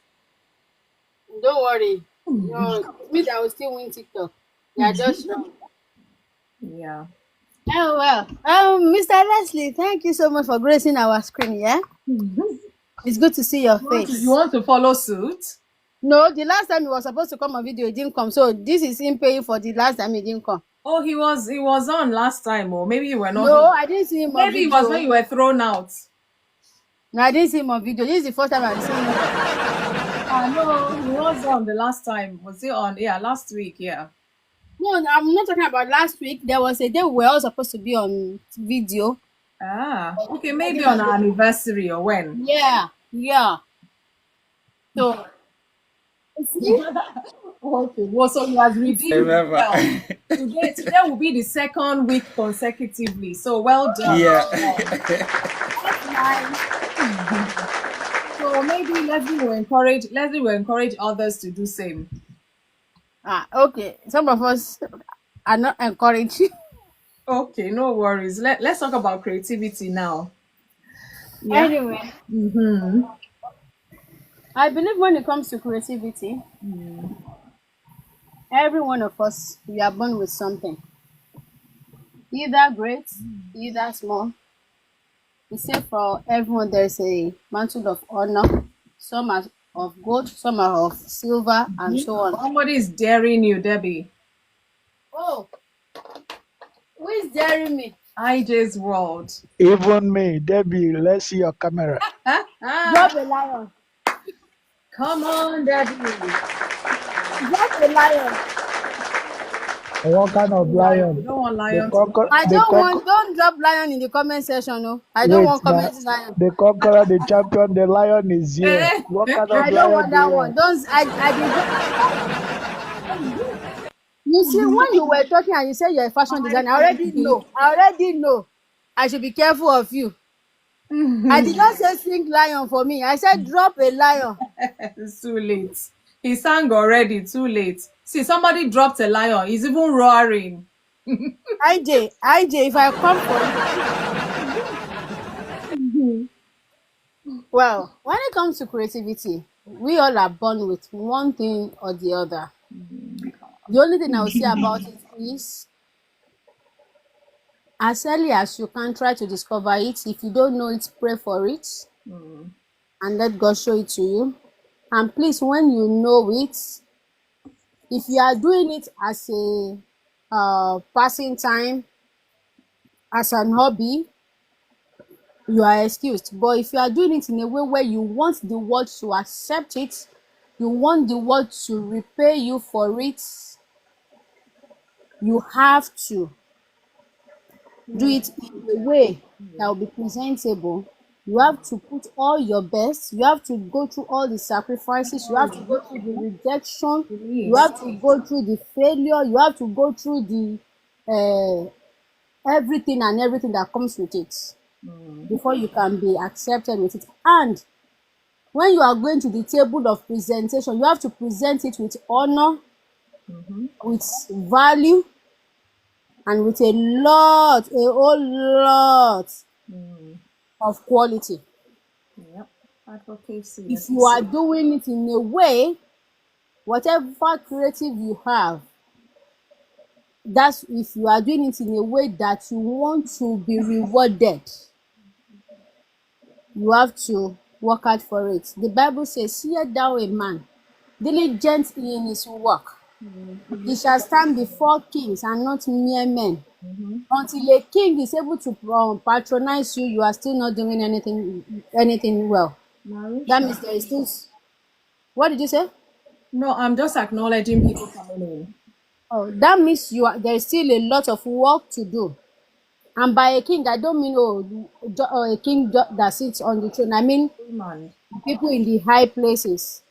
Don't worry. No, it means I will still win TikTok. They are just wrong. Yeah. Oh well. Mr. Leslie, thank you so much for gracing our screen, yeah? It's good to see your You face. want to follow suit? No, the last time he was supposed to come on video, he didn't come. So this is him paying for the last time he didn't come. Oh, he was on last time, or maybe you were not No, here. I didn't see him on Maybe it was when video. you were thrown out. No, I didn't see him on video. This is the first time I'm seeing him. No, he was on the last time. Was he on? Yeah, last week. Yeah. No, I'm not talking about last week. There was a day we were all supposed to be on video. Okay, maybe on our anniversary or when. Yeah. So, see? Okay, well, so he has I redeemed remember. himself. Today will be the second week consecutively. So well done. Yeah. That's nice. So maybe Leslie will encourage others to do same. Okay. Some of us are not encouraged. Okay, no worries. Let's talk about creativity now. Yeah. Anyway, Mm-hmm. I believe when it comes to creativity, every one of us, we are born with something, either great, either small. We say for everyone there's a mantle of honor. Some are of gold, some are of silver, and so on. Somebody is daring you, Debbie. Oh, who is daring me? IJ's World. Even me, Debbie, let's see your camera. Drop a lion. Come on, Debbie. Drop a lion. What kind of You lion? don't want The lion to conqueror, I the don't drop lion in the comment section. No, I don't wait, want now, comment lion. the conqueror, the champion, the lion is here. Eh? What kind I of don't lion want do you that one. want? Don't You see, when you were talking and you said you're a fashion designer, I already know. I should be careful of you. I did not say sing lion for me. I said drop a lion. It's too late. He sang already, too late. See, somebody dropped a lion. He's even roaring. IJ, if I come for you. Well, when it comes to creativity, we all are born with one thing or the other. The only thing I will say about it is, as early as you can, try to discover it. If you don't know it, pray for it and let God show it to you. And please, when you know it, if you are doing it as a passing time, as an hobby, you are excused. But if you are doing it in a way where you want the world to accept it, you want the world to repay you for it, you have to do it in a way that will be presentable. You have to put all your best. You have to go through all the sacrifices. You have to go through the rejection. You Please. have to go through the failure. You have to go through the everything and everything that comes with it before you can be accepted with it. And when you are going to the table of presentation, you have to present it with honor, with value, and with a whole lot of quality. Yep. Advocacy, If as you you are say. doing it in a way, whatever creative you have, that's if you are doing it in a way that you want to be rewarded, you have to work out for it. The Bible says, "Hear thou a man diligent in his work, he shall stand before kings and not mere men." Until a king is able to patronize you, you are still not doing anything well. That means Marisha. there is still. What did you say? No, I'm just acknowledging people coming in. Oh, that means there is still a lot of work to do. And by a king, I don't mean a king that sits on the throne. I mean Demand. people in the high places.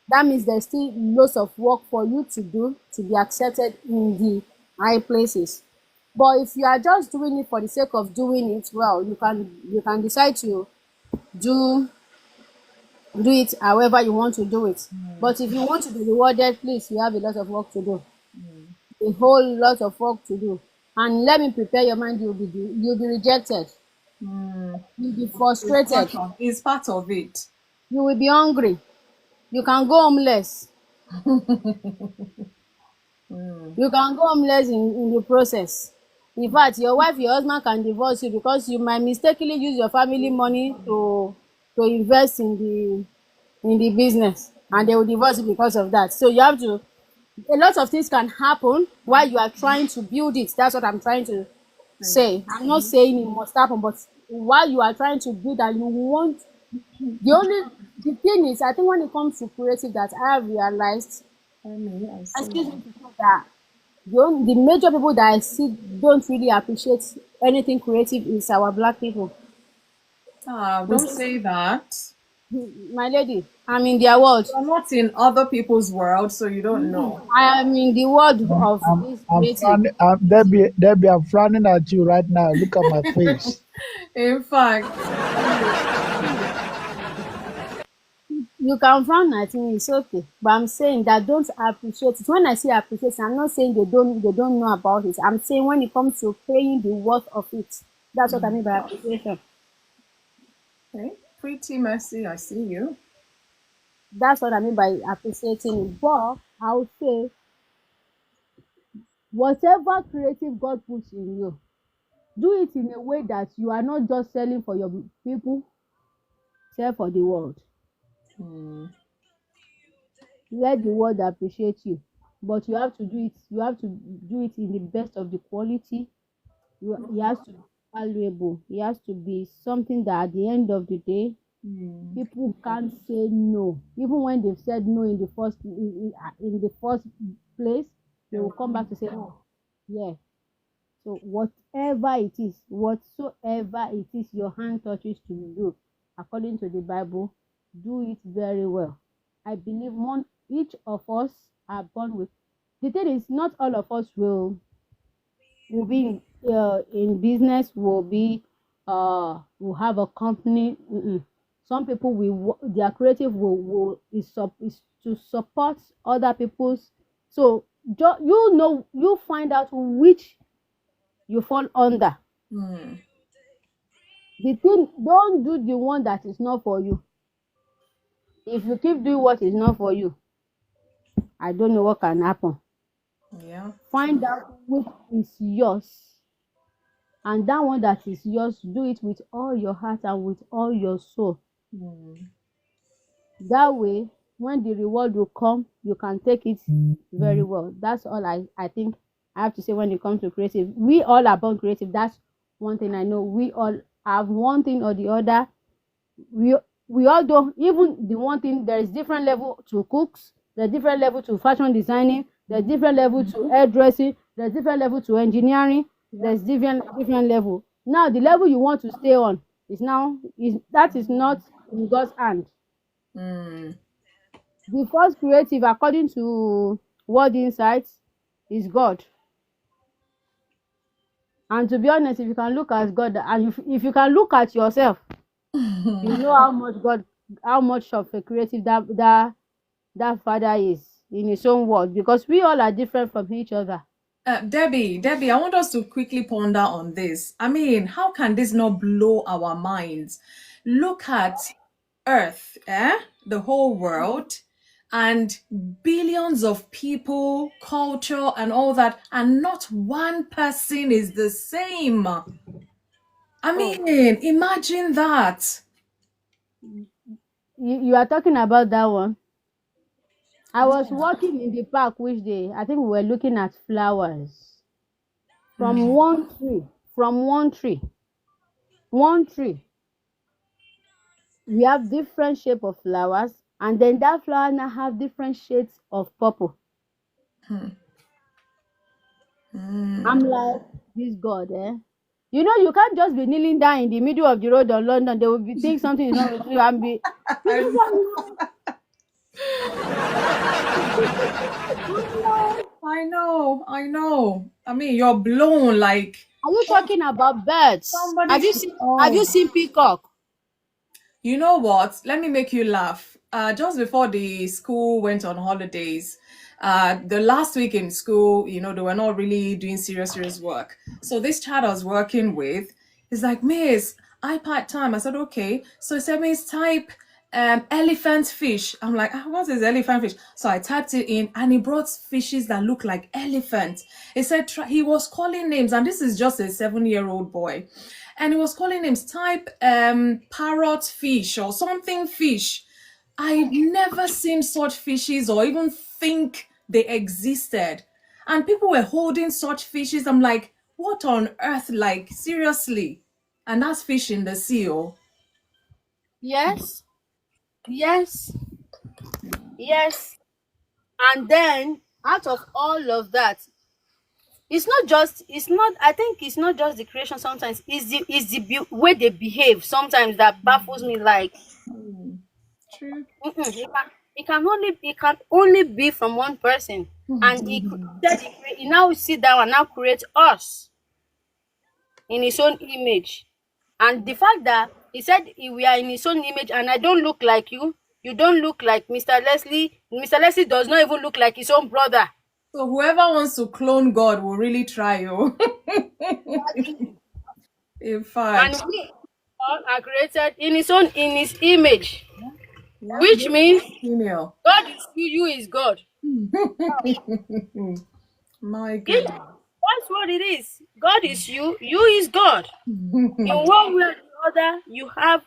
That means there's still lots of work for you to do to be accepted in the high places. But if you are just doing it for the sake of doing it, well, you can decide to do do it however you want to do it. But if you want to be rewarded, please, you have a lot of work to do. A whole lot of work to do. And let me prepare your mind, you'll be rejected. You'll be frustrated. It's part of it. You will be hungry. You can go homeless. You can go homeless in the process. In fact, your wife, your husband can divorce you because you might mistakenly use your family money to invest in the business, and they will divorce you because of that. So you have to. A lot of things can happen while you are trying to build it. That's what I'm trying to say. I'm not saying it must happen, but while you are trying to build and you want the thing is, I think when it comes to creative, that I have realized, I see excuse you. me, to say that the major people that I see don't really appreciate anything creative is our black people. We Don't just, say that. my lady, I'm in their world. You're not in other people's world, so you don't know. I am in the world of this I'm creative. frowning. Debbie, I'm frowning at you right now. Look at my face. In fact, You can frown at me, it's okay. But I'm saying that don't appreciate it. When I say appreciate it, I'm not saying they don't know about it. I'm saying when it comes to paying the worth of it. That's what I mean by appreciation. okay. Pretty messy, I see you. That's what I mean by appreciating it. But I'll say whatever creative God puts in you, do it in a way that you are not just selling for your people, sell for the world. Let the world appreciate you. But you have to do it in the best of the quality. It has to be valuable. It has to be something that at the end of the day, people can't say no. Even when they've said no in the first place, they will come back to say, oh, yeah. So whatsoever it is your hand touches to do, according to the Bible, do it very well. I believe each of us are born with. The thing is, not all of us will be in business, will have a company. Some people their creative is to support other people's. So you find out which you fall under. The thing, don't do the one that is not for you. If you keep doing what is not for you, I don't know what can happen. Yeah. Find out which is yours, and that one that is yours, do it with all your heart and with all your soul. That way, when the reward will come, you can take it very well. That's all I think I have to say when it comes to creative. We all are born creative. That's one thing I know. We all have one thing or the other. We all don't even the one thing. There is different level to cooks. There's different level to fashion designing. There's different level to hairdressing. There's different level to engineering. There's different level. Now the level you want to stay on is not in God's hand. The first creative, according to World Insights, is God. And to be honest, if you can look at God, and if you can look at yourself, you know how much of a creative that father is in his own world, because we all are different from each other. Debbie, I want us to quickly ponder on this. I mean, how can this not blow our minds? Look at Earth, the whole world, and billions of people, culture, and all that, and not one person is the same. I mean, imagine that. You are talking about that one. I was walking in the park which day. I think we were looking at flowers. From one tree. We have different shape of flowers, and then that flower now have different shades of purple. I'm like, this God, You know, you can't just be kneeling down in the middle of the road in London. They will be think something is wrong with you and be. I know. I mean, you're blown like. Are you talking about birds? Have you seen peacock? You know what? Let me make you laugh. Just before the school went on holidays, the last week in school, they were not really doing serious work. So this child I was working with is like, Miss, iPad time. I said, okay. So he said, Miss, type elephant fish. I'm like, what is elephant fish? So I typed it in and he brought fishes that look like elephants. He said he was calling names, and this is just a 7-year-old boy. And he was calling names, type parrot fish or something fish. I've never seen such fishes or even think they existed. And people were holding such fishes. I'm like, what on earth? Like, seriously? And that's fish in the sea, oh. Yes. And then out of all of that, I think it's not just the creation. Sometimes it's the way they behave sometimes that baffles me. Like, True. it can only be from one person, and he now sit down and now create us in his own image. And the fact that he said we are in his own image, and I don't look like you don't look like Mr. Leslie. Mr. Leslie does not even look like his own brother. So whoever wants to clone God will really try, oh. In fact. And we all are created in his image. Yeah, which means female. God is you is God. My God. That's what it is. God is you is God. In one way or the other, you have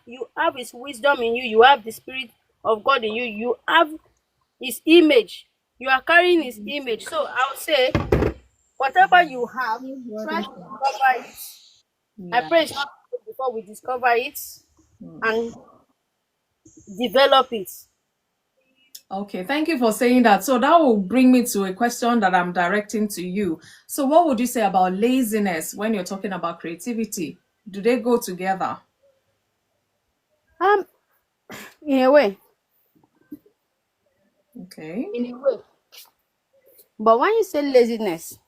his wisdom in you, you have the spirit of God in you, you have his image. You are carrying his image. So I would say, whatever you have, try to discover it. Yeah. I pray it's not before we discover it and develop it. Okay, thank you for saying that. So that will bring me to a question that I'm directing to you. So what would you say about laziness when you're talking about creativity? Do they go together? In a way. Okay. In a way. But when you say laziness,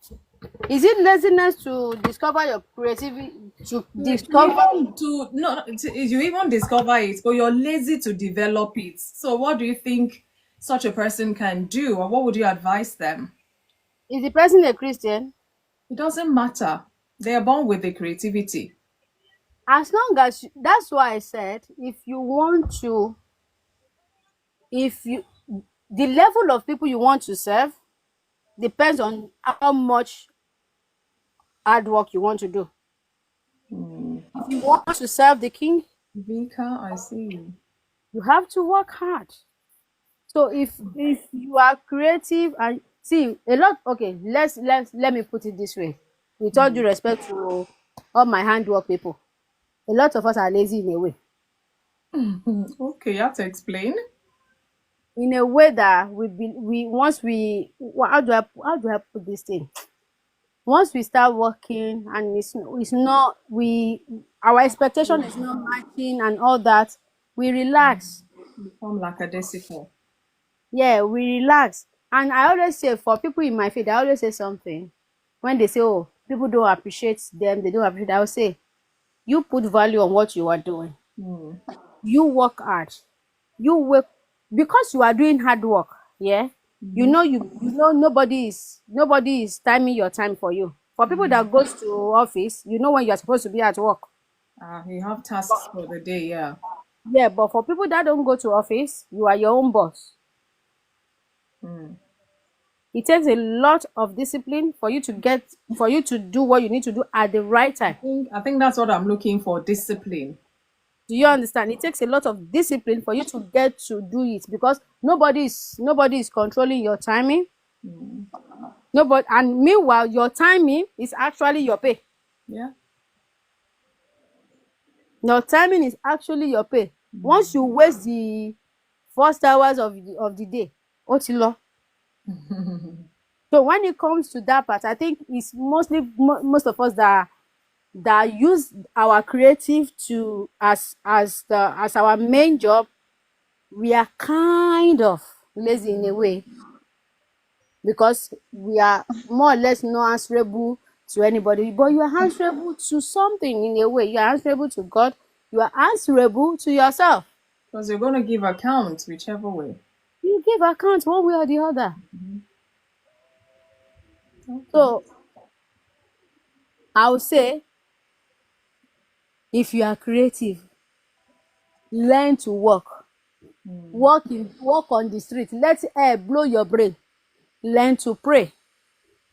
is it laziness to discover your creativity? You even discover it, but you're lazy to develop it. So what do you think such a person can do, or what would you advise them? Is the person a Christian? It doesn't matter. They are born with the creativity. As long as that's why I said, the level of people you want to serve depends on how much hard work you want to do. If you want to serve the king, Vika, I see. You have to work hard. So if you are creative and see a lot, okay, let me put it this way, with all due respect to all my handwork people. a lot of us are lazy in a way. Okay, you have to explain. In a way that we once we how do I put this thing? Once we start working and it's not we our expectation is not matching and all that, we relax. Become lackadaisical. Yeah, we relax. And I always say, for people in my field, I always say something. When they say, oh, people don't appreciate them, they don't appreciate, I will say, you put value on what you are doing. You work hard. You work because you are doing hard work. Yeah. You know nobody is timing your time for you. For people that goes to office, you know when you are supposed to be at work. You have tasks for the day, yeah. Yeah, but for people that don't go to office, you are your own boss. It takes a lot of discipline for you to do what you need to do at the right time. I think that's what I'm looking for, discipline. Do you understand? It takes a lot of discipline for you to get to do it, because nobody is controlling your timing. Nobody, and meanwhile, your timing is actually your pay. Yeah. Your timing is actually your pay. Once you waste the first hours of the day, otilo. So when it comes to that part, I think it's mostly most of us that use our creative to as our main job. We are kind of lazy in a way, because we are more or less not answerable to anybody, but you are answerable to something. In a way, you are answerable to God, you are answerable to yourself. Because you're going to give account whichever way. You give account one way or the other. Okay. So I would say, if you are creative, learn to work. Walk on the street, let air blow your brain. Learn to pray,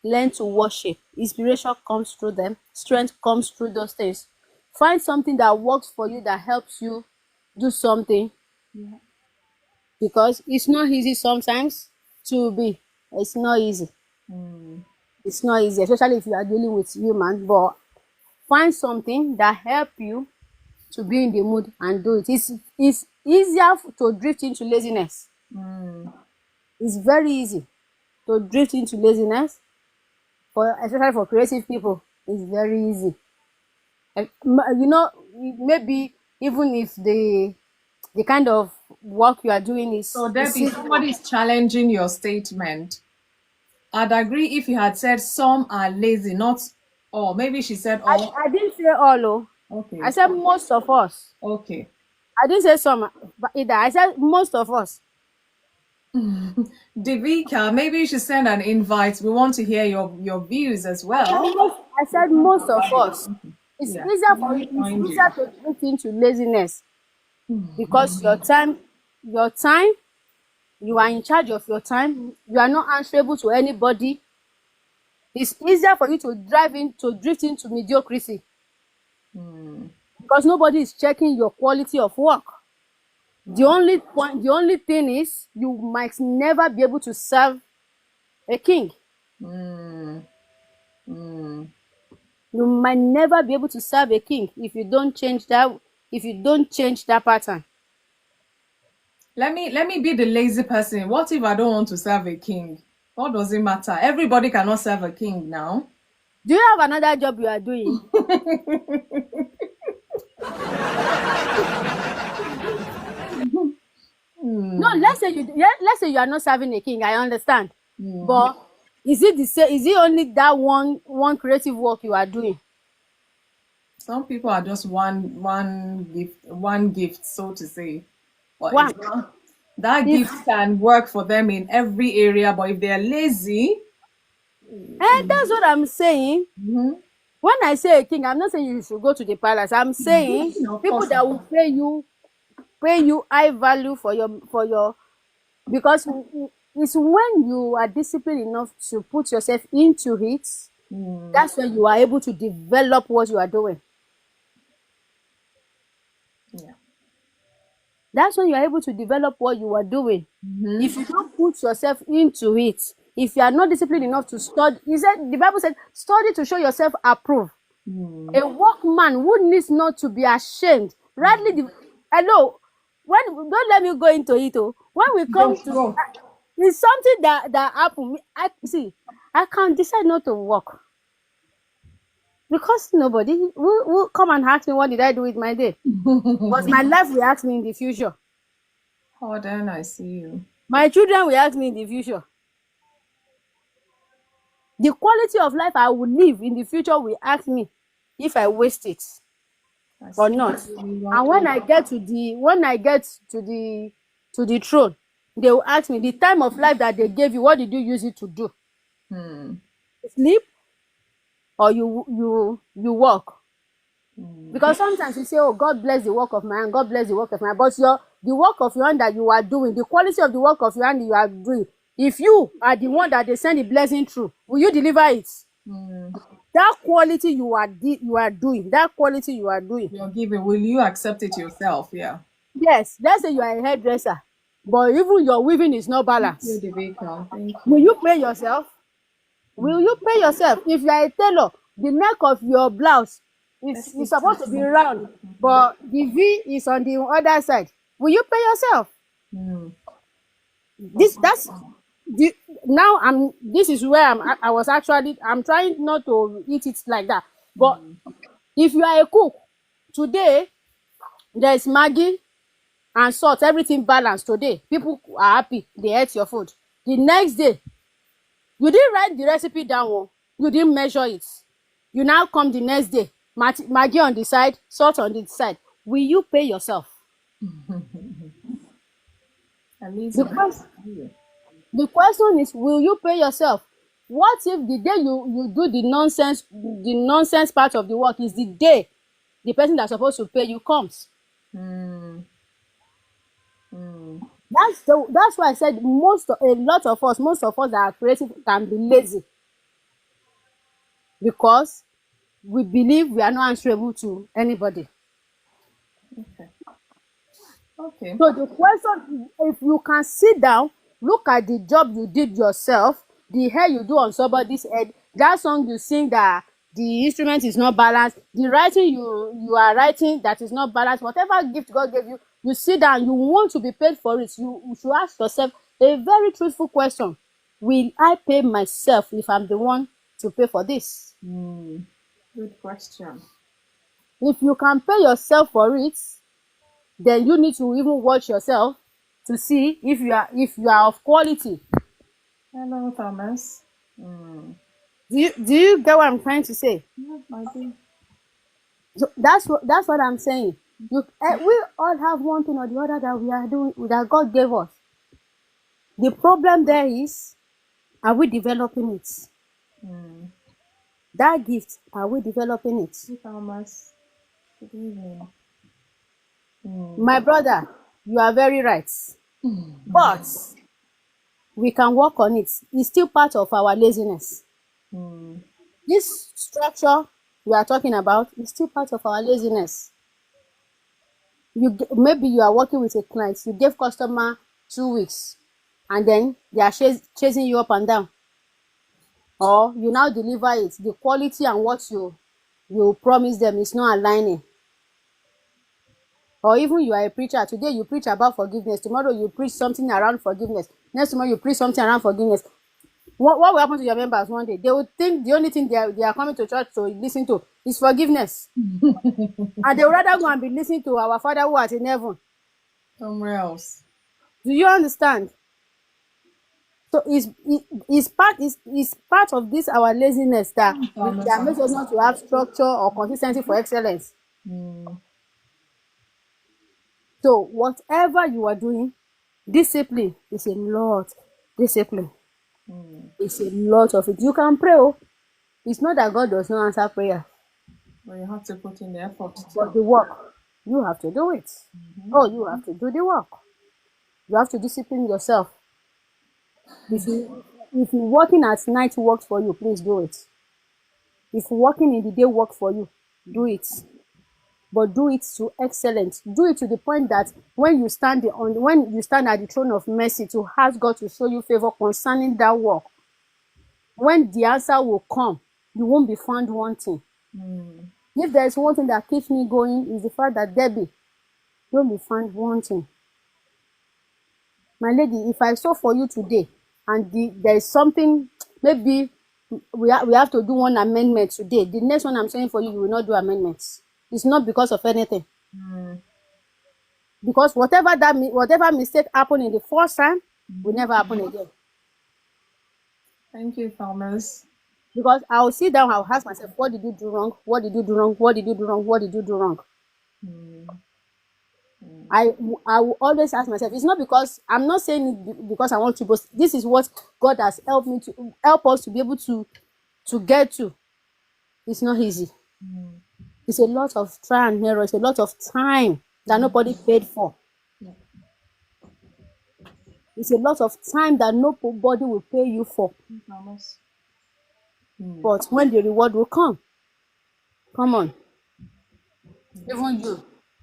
learn to worship. Inspiration comes through them, strength comes through those things. Find something that works for you, that helps you do something. Because it's not easy sometimes to be. It's not easy. It's not easy, especially if you are dealing with humans. But find something that help you to be in the mood and do it. It's easier to drift into laziness. It's very easy to drift into laziness, especially for creative people. It's very easy. Maybe even if the kind of work you are doing is So Debbie, somebody's challenging your statement. I'd agree if you had said some are lazy, not all. Maybe she said all. I didn't say all. Okay. I said most of us. Okay. I didn't say some, but either. I said most of us. Devika, maybe you should send an invite. We want to hear your views as well. I said most of us. It's easier to drift into laziness, because your time, you are in charge of your time. You are not answerable to anybody. It's easier for you to drift into mediocrity, because nobody is checking your quality of work. The only thing is, you might never be able to serve a king. You might never be able to serve a king if you don't change that pattern. Let me be the lazy person. What if I don't want to serve a king? What does it matter? Everybody cannot serve a king now. Do you have another job you are doing? No, let's say you are not serving a king. I understand, but is it only that one creative work you are doing? Some people are just one gift, so to say. But that gift can work for them in every area. But if they are lazy, that's what I'm saying. When I say a king, I'm not saying you should go to the palace. I'm saying people that will pay you high value for your because it's when you are disciplined enough to put yourself into it, that's when you are able to develop what you are doing. Yeah. That's when you are able to develop what you are doing. If you don't put yourself into it, if you are not disciplined enough to study, the Bible said, study to show yourself approved. A workman who needs not to be ashamed. Rightly, hello. When don't let me go into it. Oh, when we come to Go. it's something that happened. I see. I can decide not to work because nobody will come and ask me what did I do with my day. But my life will ask me in the future. Oh, then I see you. My children will ask me in the future. The quality of life I will live in the future will ask me if I waste it I or see not. you. And when I get to the throne, they will ask me the time of life that they gave you, what did you use it to do? Sleep or you work? Because sometimes you say, oh, God bless the work of my hand, God bless the work of my hand. But the work of your hand that you are doing, the quality of the work of your hand you are doing, if you are the one that they send the blessing through, will you deliver it? That quality you are doing, that quality you are doing. You're giving. Will you accept it yourself? Yeah. Yes, let's say you are a hairdresser, but even your weaving is not You're balanced. the baker. Thank Will you. you pay yourself? Will you pay yourself? If you are a tailor, the neck of your blouse is supposed to be round, but the V is on the other side. Will you pay yourself? That's the now this is where I was actually I'm trying not to eat it like that. But if you are a cook, today there is Maggi and salt, everything balanced today. People are happy, they ate your food. The next day, you didn't write the recipe down, oh, you didn't measure it. You now come the next day, Maggi on the side, salt on the side. Will you pay yourself? Because the question is, will you pay yourself? What if the day you do the nonsense part of the work is the day the person that's supposed to pay you comes? That's why I said most of us that are creative can be lazy because we believe we are not answerable to anybody. Okay. So the question, if you can sit down, look at the job you did yourself, the hair you do on somebody's head, that song you sing that the instrument is not balanced, the writing you are writing that is not balanced, whatever gift God gave you, you sit down, you want to be paid for it. You should ask yourself a very truthful question. Will I pay myself if I'm the one to pay for this? Good question. If you can pay yourself for it, then you need to even watch yourself to see if you are of quality. Hello, Thomas. Do you get what I'm trying to say? Yeah, I do. So that's what I'm saying. We all have one thing or the other that we are doing that God gave us. The problem there is, are we developing it? That gift, are we developing it? Hey, Thomas. Good evening. My brother, you are very right. But we can work on it. It's still part of our laziness. This structure we are talking about is still part of our laziness. Maybe you are working with a client, you gave customer 2 weeks, and then they are chasing you up and down, or you now deliver it, the quality and what you promise them is not aligning. Or even you are a preacher, today you preach about forgiveness, tomorrow you preach something around forgiveness, next tomorrow you preach something around forgiveness. What will happen to your members one day? They will think the only thing they are coming to church to listen to is forgiveness. And they would rather go and be listening to our Father who art in heaven. Somewhere else. Do you understand? So it's part of this our laziness that makes us not to have structure or consistency for excellence. So whatever you are doing, discipline is a lot. Discipline is a lot of it. You can pray. Oh, it's not that God does not answer prayer. But you have to put in the effort But the work, you have to do it. Oh, you have to do the work. You have to discipline yourself. If working at night works for you, please do it. If working in the day works for you, do it. But do it to excellence. Do it to the point that when you stand at the throne of mercy to ask God to show you favor concerning that work, when the answer will come, you won't be found wanting. If there is one thing that keeps me going, is the fact that Debbie, don't be found wanting. My lady, if I sew for you today and there is something, maybe we have to do one amendment today, the next one I'm saying for you, you will not do amendments. It's not because of anything. Because whatever mistake happened in the first time will never happen again. Thank you, farmers. Because I'll sit down, I'll ask myself, what did you do wrong? What did you do wrong? What did you do wrong? What did you do wrong? I will always ask myself. It's not because I'm not saying it because I want to boast. This is what God has help us to be able to get to. It's not easy. It's a lot of trial and error. It's a lot of time that nobody paid for. It's a lot of time that nobody will pay you for. But when the reward will come on. Even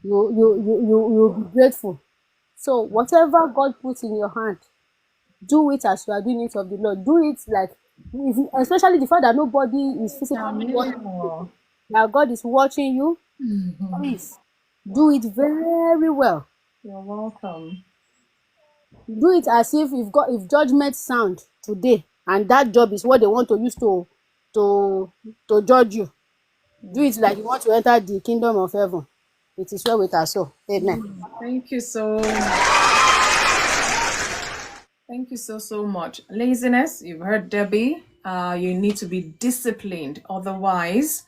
you'll be grateful. So whatever God puts in your hand, do it as you are doing it of the Lord. Do it like, especially the fact that nobody is physically watching you. Now God is watching you. Please do it very well. You're welcome. Do it as if judgment sound today, and that job is what they want to use to judge you. Do it like you want to enter the kingdom of heaven. It is well with our soul. Amen. Thank you so much. Thank you so much. Laziness, you've heard Debbie. You need to be disciplined. Otherwise,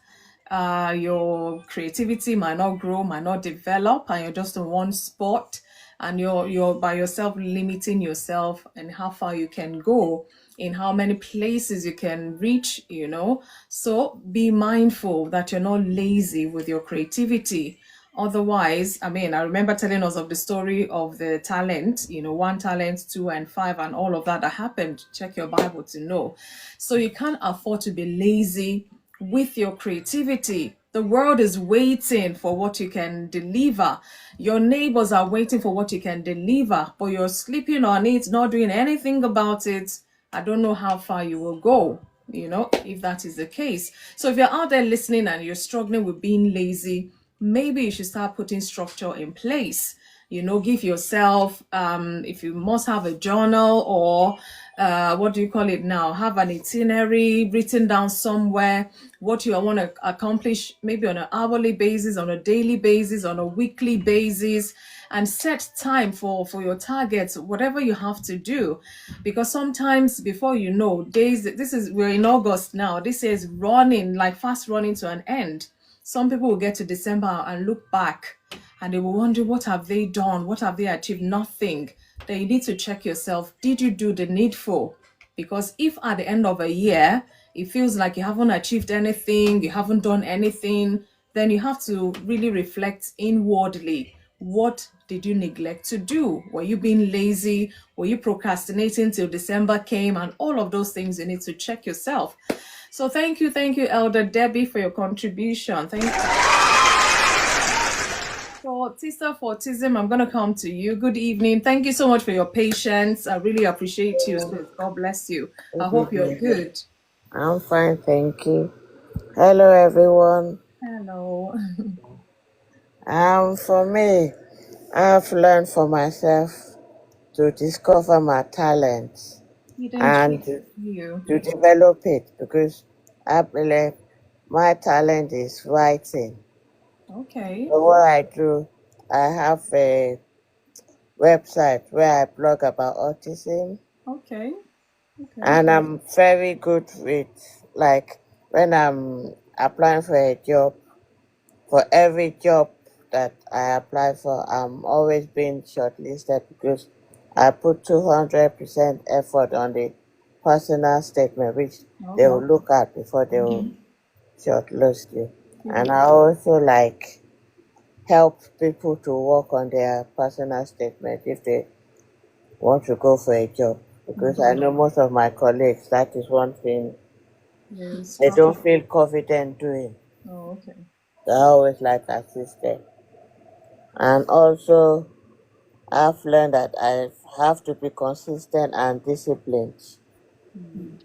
your creativity might not grow, might not develop, and you're just in one spot, and you're by yourself limiting yourself and how far you can go, in how many places you can reach, So be mindful that you're not lazy with your creativity. Otherwise, I remember telling us of the story of the talent, 1 talent, 2 and 5, and all of that happened. Check your Bible to know. So you can't afford to be lazy with your creativity. The world is waiting for what you can deliver. Your neighbors are waiting for what you can deliver, but you're sleeping on it, not doing anything about it. I don't know how far you will go, if that is the case. So if you're out there listening and you're struggling with being lazy, maybe you should start putting structure in place. Give yourself, if you must have a journal, or what do you call it now? Have an itinerary written down somewhere, what you want to accomplish, maybe on an hourly basis, on a daily basis, on a weekly basis, and set time for your targets, whatever you have to do. Because sometimes, before you know, we're in August now, this is running, like fast running to an end. Some people will get to December and look back and they will wonder, what have they done? What have they achieved? Nothing. Then you need to check yourself. Did you do the needful? Because if at the end of a year, it feels like you haven't achieved anything, you haven't done anything, then you have to really reflect inwardly. What did you neglect to do? Were you being lazy? Were you procrastinating till December came? And all of those things, you need to check yourself. So thank you, Elder Debbie, for your contribution. Thank you. For Sister for Autism, I'm going to come to you. Good evening. Thank you so much for your patience. I really appreciate you. God bless you. I hope you're good. I'm fine, thank you. Hello, everyone. Hello. For me, I've learned for myself to discover my talents and to develop it, because I believe my talent is writing. Okay. So what I do, I have a website where I blog about autism. Okay. And I'm very good with, like, when I'm applying for a job, for every job that I apply for, I'm always being shortlisted because I put 200% effort on the personal statement, which they will look at before they will shortlist you. And I also help people to work on their personal statement if they want to go for a job, because I know most of my colleagues, that is one thing they don't feel confident doing. Oh, okay. They always assist them. And also, I've learned that I have to be consistent and disciplined,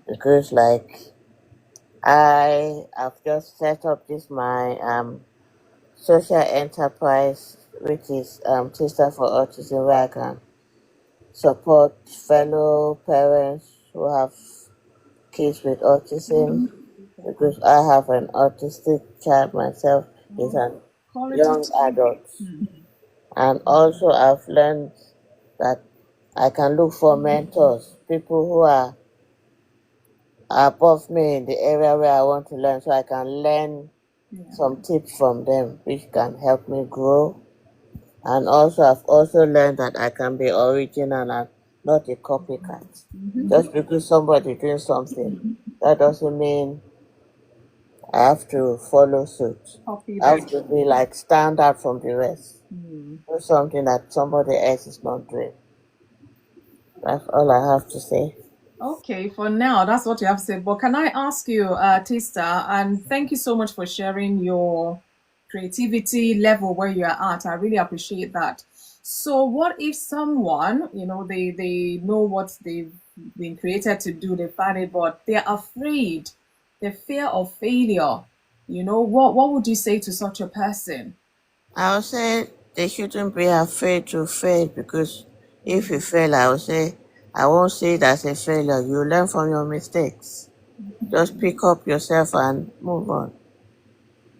because I have just set up this my social enterprise, which is Sister for Autism, where I can support fellow parents who have kids with autism, because I have an autistic child myself. He's an Quality young time. adult. And also I've learned that I can look for mentors, people who are above me in the area where I want to learn, so I can learn Yeah. some tips from them which can help me grow. And also I've also learned that I can be original and not a copycat. Just because somebody doing something, that doesn't mean I have to follow suit. Copy I them. have to be like stand out from the rest. Do something that somebody else is not doing. That's all I have to say. Okay, for now, that's what you have to say. But can I ask you, Tista, and thank you so much for sharing your creativity level where you are at. I really appreciate that. So, what if someone, they know what they've been created to do, they find it, but they're afraid, the fear of failure. What would you say to such a person? I would say they shouldn't be afraid to fail, because if you fail, I would say I won't see it as a failure. You learn from your mistakes. Just pick up yourself and move on.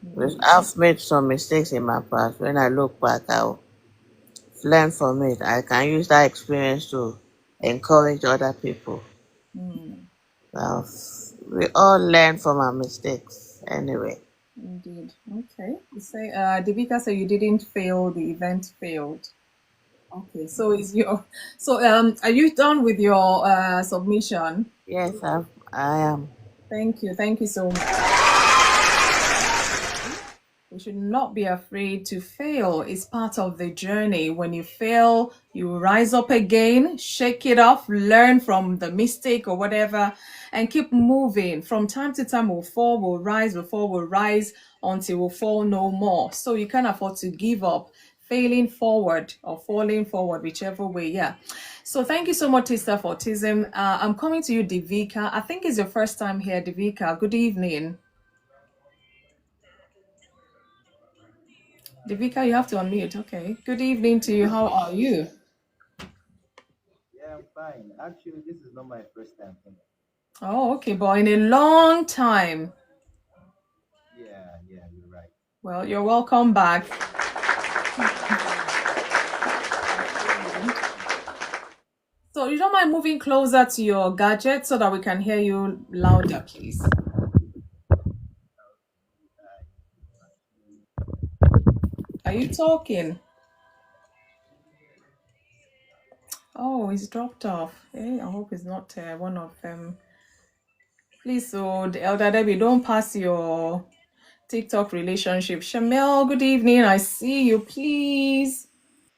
Because I've made some mistakes in my past. When I look back, I'll learn from it. I can use that experience to encourage other people. Well, we all learn from our mistakes anyway. Indeed. Okay. You say, Devika said you didn't fail, the event failed. Okay, are you done with your submission? Yes, I am. Thank you so much. We should not be afraid to fail. It's part of the journey. When you fail, you rise up again, shake it off, learn from the mistake or whatever, and keep moving. From time to time, we'll fall, we'll rise until we'll fall no more. So you can't afford to give up, failing forward or falling forward, whichever way. Yeah. So thank you so much, Tista, for autism. I'm coming to you, Devika. I think it's your first time here, Devika. Good evening. Devika, you have to unmute. Okay. Good evening to you. How are you? Yeah, I'm fine. Actually, this is not my first time coming. Oh, okay, boy. In a long time. Yeah, you're right. Well, you're welcome back. So you don't mind moving closer to your gadget so that we can hear you louder, please. Are you talking? Oh, it's dropped off. I hope it's not one of them. Please, so the Elder Debbie, don't pass your TikTok relationship. Shamel, good evening. I see you. Please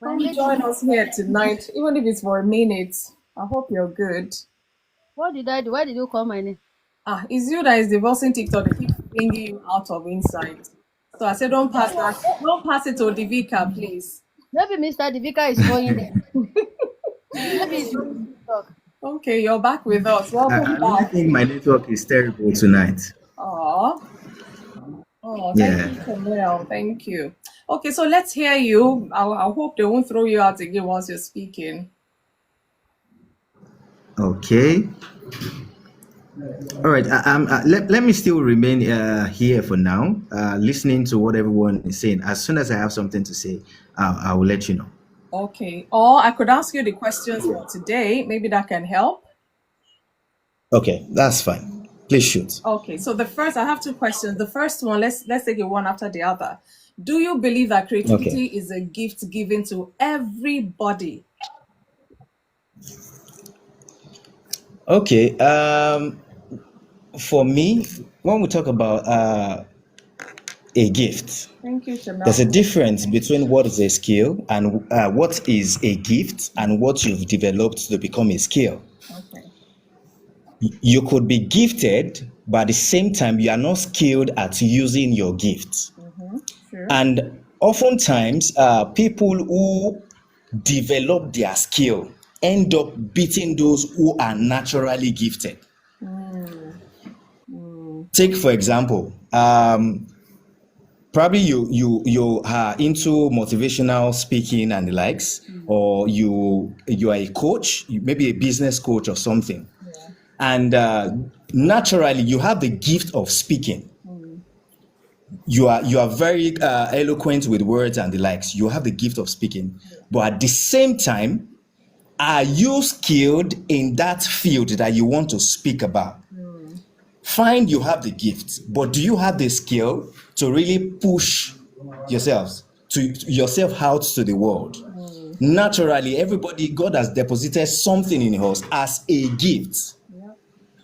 come join us here tonight, even if it's for a minute. I hope you're good. What did I do? Why did you call my name? It's you that is divorcing TikTok. They keep bringing you out of insight. So I said, don't pass that. Don't pass it to Divika, please. Maybe Mr. Divika is owing them. Maybe he's owing TikTok. Okay, you're back with us. I Welcome really back. think my network is terrible tonight. Oh, thank Yeah. you, Chanel. Thank you. Okay, so let's hear you. I hope they won't throw you out again once you're speaking. Okay. All right. Let me still remain here for now, listening to what everyone is saying. As soon as I have something to say, I will let you know. Okay. Or I could ask you the questions for today. Maybe that can help. Okay, that's fine. Please shoot. Okay, so I have two questions. The first one, let's take it one after the other. Do you believe that Okay. creativity is a gift given to everybody? Okay. For me, when we talk about a gift, Thank you, there's a Chanel. difference between what is a skill and what is a gift and what you've developed to become a skill. Okay. You could be gifted, but at the same time, you are not skilled at using your gift. Sure. And oftentimes, people who develop their skill end up beating those who are naturally gifted. Take for example, probably you are into motivational speaking and the likes, or you are a coach, maybe a business coach or something, and naturally you have the gift of speaking. You are very eloquent with words and the likes. You have the gift of speaking, but at the same time, are you skilled in that field that you want to speak about? Find you have the gift, but do you have the skill to really push yourself out to the world? Naturally, everybody, God has deposited something in us as a gift,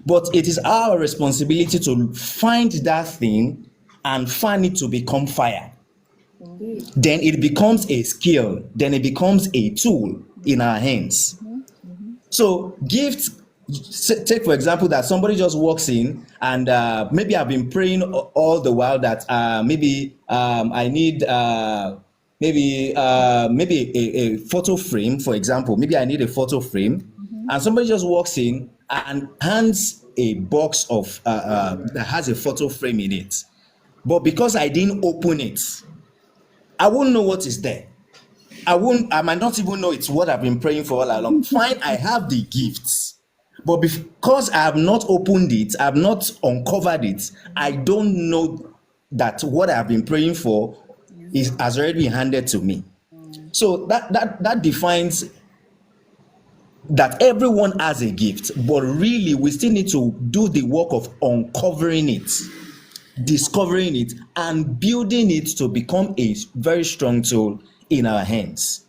but it is our responsibility to find that thing and find it to become fire. Then it becomes a skill, then it becomes a tool in our hands. So gifts, take for example that somebody just walks in and maybe I've been praying all the while that maybe I need maybe a photo frame, for example. Maybe I need a photo frame, and somebody just walks in and hands a box of that has a photo frame in it. But because I didn't open it, I won't know what is there. I might not even know it's what I've been praying for all along. Fine, I have the gifts, but because I have not opened it, I have not uncovered it, I don't know that what I've been praying for has already been handed to me. So that defines that everyone has a gift, but really we still need to do the work of uncovering it, discovering it, and building it to become a very strong tool in our hands.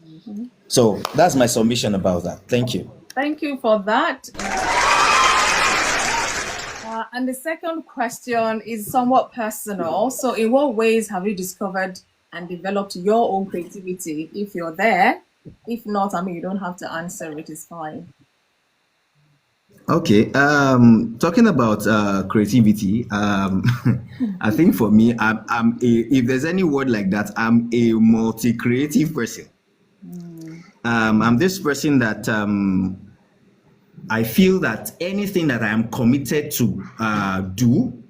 So that's my submission about that. Thank you. Thank you for that. And the second question is somewhat personal. So in what ways have you discovered and developed your own creativity? If you're there, if not, I mean, you don't have to answer it, it's fine. Okay, talking about creativity, I think for me, if there's any word like that, I'm a multi-creative person. I'm this person that I feel that anything that I am committed to do,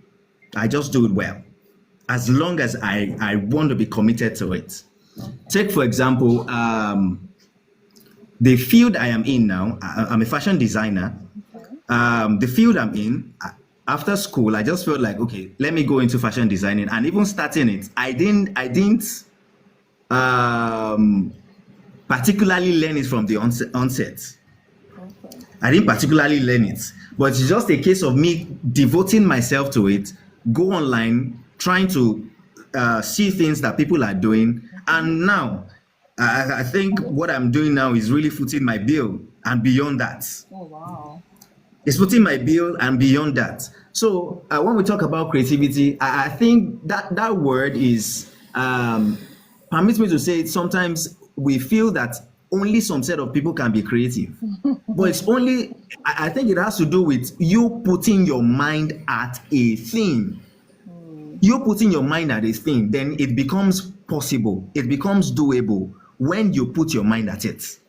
I just do it well, as long as I want to be committed to it. Take for example, the field I am in now. I'm a fashion designer. The field I'm in, after school, I just felt like, okay, let me go into fashion designing. And even starting it, I didn't particularly learn it from the onset. I didn't particularly learn it, but it's just a case of me devoting myself to it, go online, trying to see things that people are doing. And now, I think what I'm doing now is really footing my bill and beyond that. Oh, wow. It's footing my bill and beyond that. So when we talk about creativity, I think that word is, permits me to say, sometimes we feel that only some set of people can be creative. But it's only, I think it has to do with you putting your mind at a thing. You putting your mind at a thing, then it becomes possible. It becomes doable when you put your mind at it.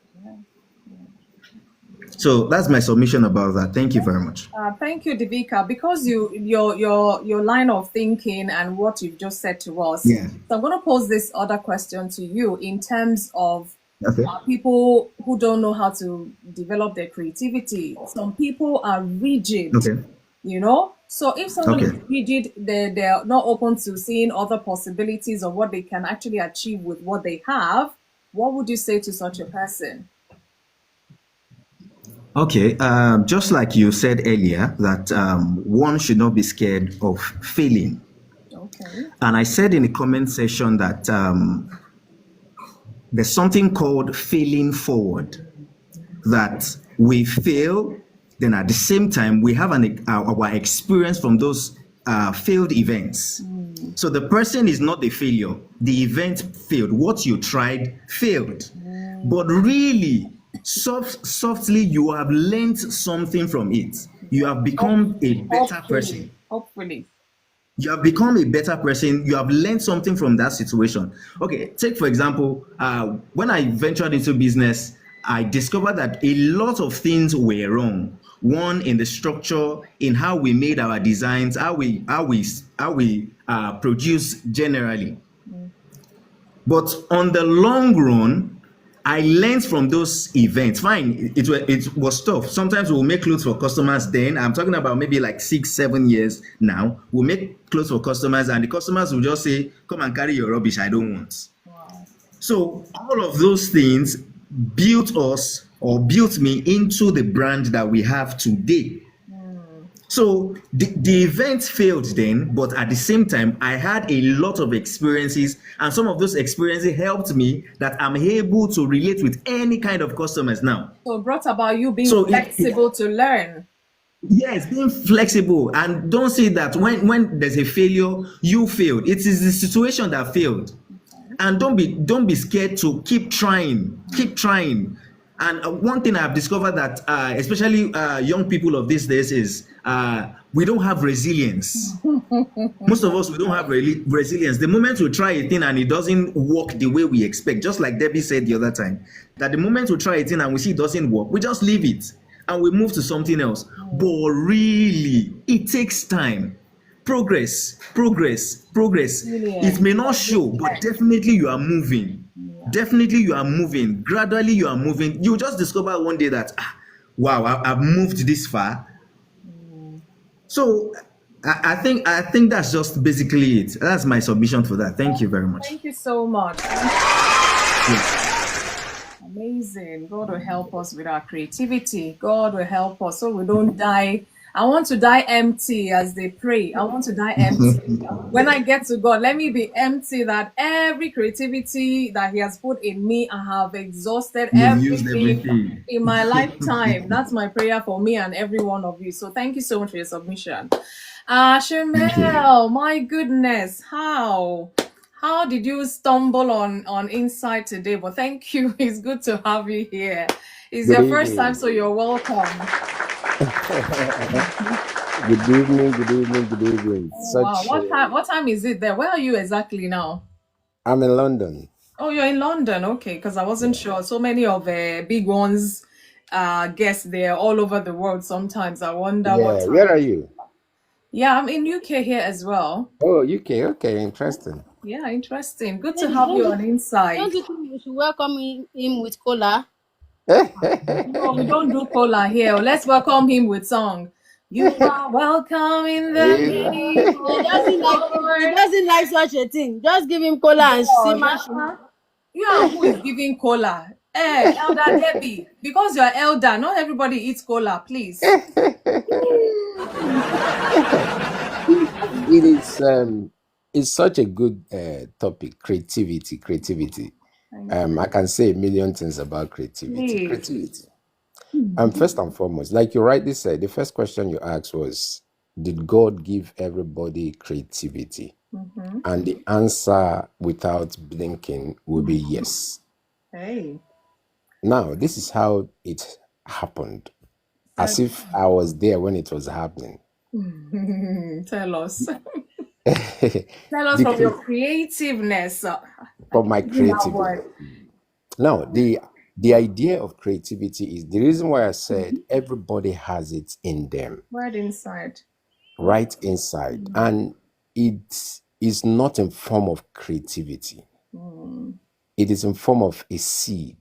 So that's my submission about that. Thank you very much. Thank you, Devika. Because your line of thinking and what you've just said to us. Yeah. So I'm going to pose this other question to you in terms of Okay. people who don't know how to develop their creativity. Some people are rigid. Okay. You know, so if someone is Okay. rigid, they're not open to seeing other possibilities of what they can actually achieve with what they have. What would you say to such a person? Okay, just like you said earlier, that one should not be scared of failing. Okay. And I said in the comment section that there's something called failing forward, that we fail, then at the same time, we have our experience from those failed events. So the person is not the failure. The event failed. What you tried failed. But really, softly, you have learned something from it. You have become a better person. Hopefully. You have become a better person. You have learned something from that situation. Okay, take for example, when I ventured into business, I discovered that a lot of things were wrong. One, in the structure, in how we made our designs, how we produce generally. But on the long run, I learned from those events. Fine, it was tough. Sometimes we'll make clothes for customers. Then I'm talking about maybe like 6-7 years now. We'll make clothes for customers, and the customers will just say, "Come and carry your rubbish. I don't want." Wow. So all of those things built us or built me into the brand that we have today. So the event failed then, but at the same time, I had a lot of experiences, and some of those experiences helped me that I'm able to relate with any kind of customers now. So it brought about you being So flexible to learn. yes, being flexible, and don't say that when there's a failure, you failed. It is the situation that failed, and don't be scared to keep trying, keep trying. And one thing I've discovered that especially young people of these days is we don't have resilience. Most of us, we don't have resilience. The moment we try a thing and it doesn't work the way we expect, just like Debbie said the other time, that the moment we try a thing and we see it doesn't work, we just leave it and we move to something else. But really, it takes time. Progress. It may not show, but definitely you are moving. Definitely you are moving. Gradually you are moving. You just discover one day that, wow, I've moved this far. So I think that's just basically it. That's my submission for that. Thank you very much. Thank you so much. Amazing. God will help us with our creativity. God will help us so we don't die. I want to die empty as they pray. I want to die empty. When I get to God, let me be empty, that every creativity that He has put in me, I have exhausted You've used everything everything. in my lifetime. That's my prayer for me and every one of you. So thank you so much for your submission. Chanel, my goodness, how did you stumble on Insight today? But thank you. It's good to have you here. It's Good your first time, evening. so you're welcome. Good evening, good evening, good evening. Oh, wow. What time is it there? Where are you exactly now? I'm in London. Oh, you're in London. Okay, because I wasn't sure. So many of the big ones guests there all over the world. Sometimes I wonder what Yeah, where time. are you? Yeah, I'm in UK here as well. Oh, UK. Okay, interesting. Yeah, interesting. Good to Maybe have don't you you on don't Inside. you think we should welcome him with cola? No, we don't do cola here. Let's welcome him with song. You are welcome in the name He of the doesn't like he Lord. doesn't like such a thing. Just give him cola and see God, mash him. you are who is giving cola? Elder Debbie, because you're elder, not everybody eats cola, please. It is it's such a good topic. Creativity. I can say a million things about creativity. Please. Creativity. First and foremost, like you rightly said, the first question you asked was, did God give everybody creativity? And the answer without blinking will be yes. Hey. Now, this is how it happened, as if I was there when it was happening. Tell us. Tell us from your creativeness. From my Using that creativity. word. Now, the idea of creativity is the reason why I said everybody has it in them, Word inside. right inside, and it is not in form of creativity. It is in form of a seed.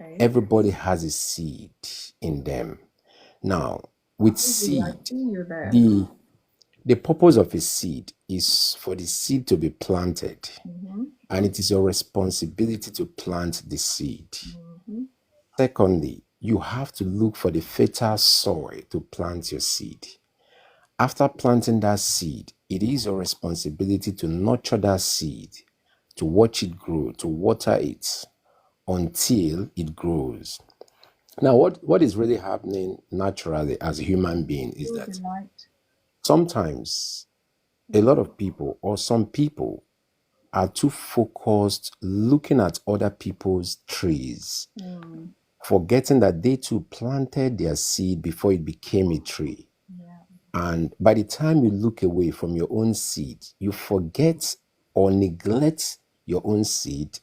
Okay. Everybody has a seed in them. Now, with I seed, see you there. the purpose of a seed is for the seed to be planted, and it is your responsibility to plant the seed. Secondly, you have to look for the fertile soil to plant your seed. After planting that seed, it is your responsibility to nurture that seed, to watch it grow, to water it until it grows. Now, what is really happening naturally as a human being is that sometimes a lot of people or some people are too focused looking at other people's trees, forgetting that they too planted their seed before it became a tree. And by the time you look away from your own seed, you forget or neglect your own seed.